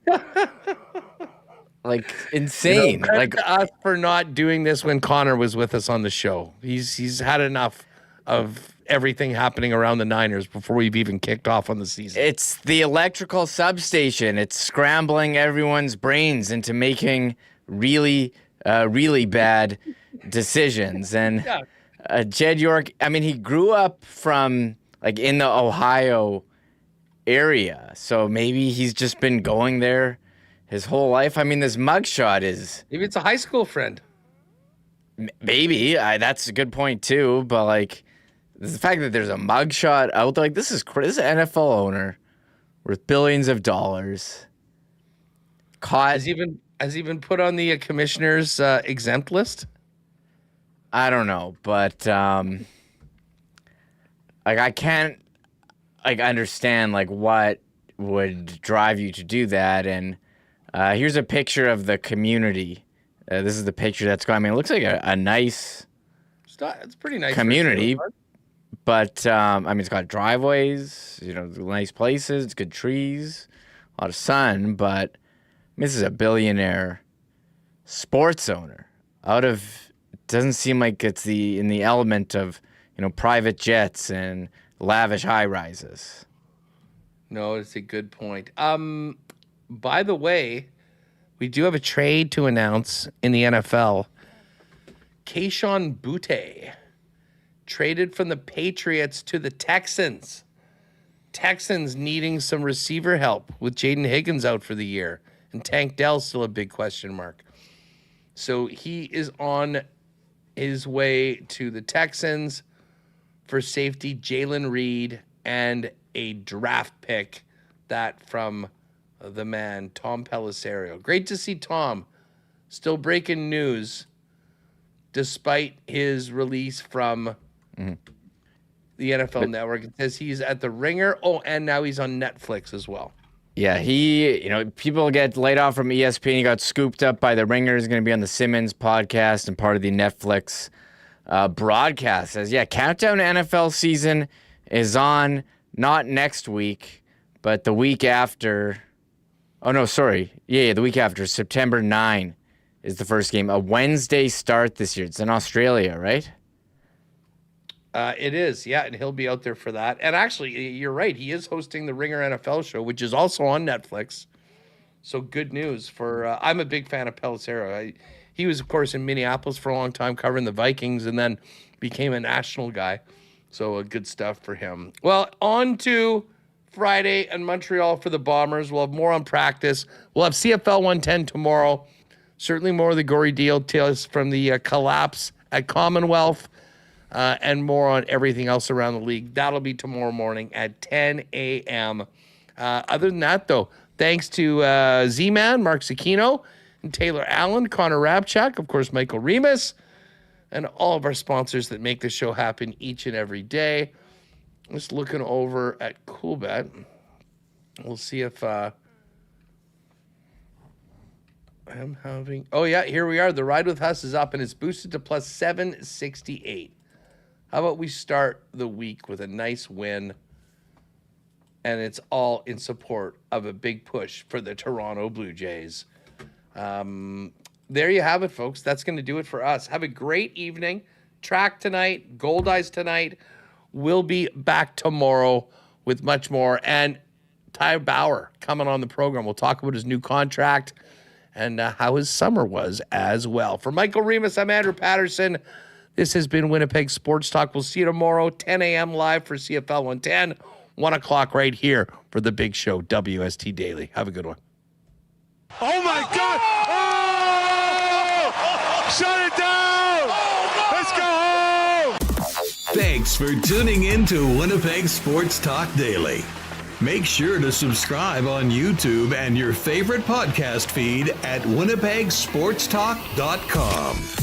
C: Like insane.
B: Credit
C: Like
B: to us for not doing this when Connor was with us on the show. He's had enough of everything happening around the Niners before we've even kicked off on the season.
C: it's the electrical substation. It's scrambling everyone's brains into making really bad decisions. And Jed York, I mean, he grew up from like in the Ohio area, so maybe he's just been going there his whole life. I mean, this mugshot is
B: Maybe it's a high school friend.
C: maybe that's a good point too. But like the fact that there's a mugshot out there, like this is an NFL owner worth billions of dollars caught.
B: Has he been put on the commissioner's exempt list?
C: I don't know, but like I can't like understand like what would drive you to do that. And here's a picture of the community. This is the picture that's going. I mean, it looks like a nice
B: It's pretty nice
C: community,
B: for a trailer
C: but I mean, it's got driveways, nice places, it's good trees, a lot of sun. But this is a billionaire sports owner. Doesn't seem like it's in the element of private jets and lavish high rises.
B: No, it's a good point. By the way, we do have a trade to announce in the NFL. Kayshon Boutte traded from the Patriots to the Texans. Texans needing some receiver help with Jaden Higgins out for the year. And Tank Dell's still a big question mark. So he is on his way to the Texans for safety Jalen Reed and a draft pick, that from the man, Tom Pelissero. Great to see Tom still breaking news despite his release from the NFL Network. It says he's at the Ringer. Oh, and now he's on Netflix as well.
C: Yeah, people get laid off from ESPN. He got scooped up by the Ringer. He's going to be on the Simmons podcast and part of the Netflix broadcast. Says, countdown to NFL season is on, not next week, but the week after. Oh, no, sorry. Yeah, the week after. September 9 is the first game. A Wednesday start this year. It's in Australia, right?
B: It is, yeah, and he'll be out there for that. And actually, you're right. He is hosting the Ringer NFL show, which is also on Netflix. So good news for. I'm a big fan of Pelissero. He was, of course, in Minneapolis for a long time covering the Vikings, and then became a national guy. So good stuff for him. Well, on to Friday and Montreal for the Bombers. We'll have more on practice. We'll have CFL 110 tomorrow. Certainly more of the gory details from the collapse at Commonwealth. And more on everything else around the league. That'll be tomorrow morning at 10 a.m. Other than that, though, thanks to Z-Man, Mark Zecchino, and Taylor Allen, Connor Rabchak, of course, Michael Remis, and all of our sponsors that make the show happen each and every day. Just looking over at Coolbet. We'll see if I'm having... Oh, yeah, here we are. The Ride with Us is up, and it's boosted to plus 768. How about we start the week with a nice win, and it's all in support of a big push for the Toronto Blue Jays. There you have it, folks. That's going to do it for us. Have a great evening. Track tonight, Gold Eyes tonight. We'll be back tomorrow with much more. And Ty Bauer coming on the program. We'll talk about his new contract and how his summer was as well. For Michael Remis, I'm Andrew Paterson. This has been Winnipeg Sports Talk. We'll see you tomorrow, 10 a.m. live for CFL 110, 1 o'clock right here for the big show, WST Daily. Have a good one.
J: Oh, my God. Oh! Shut it down. Let's go home.
A: Thanks for tuning in to Winnipeg Sports Talk Daily. Make sure to subscribe on YouTube and your favorite podcast feed at winnipegsportstalk.com.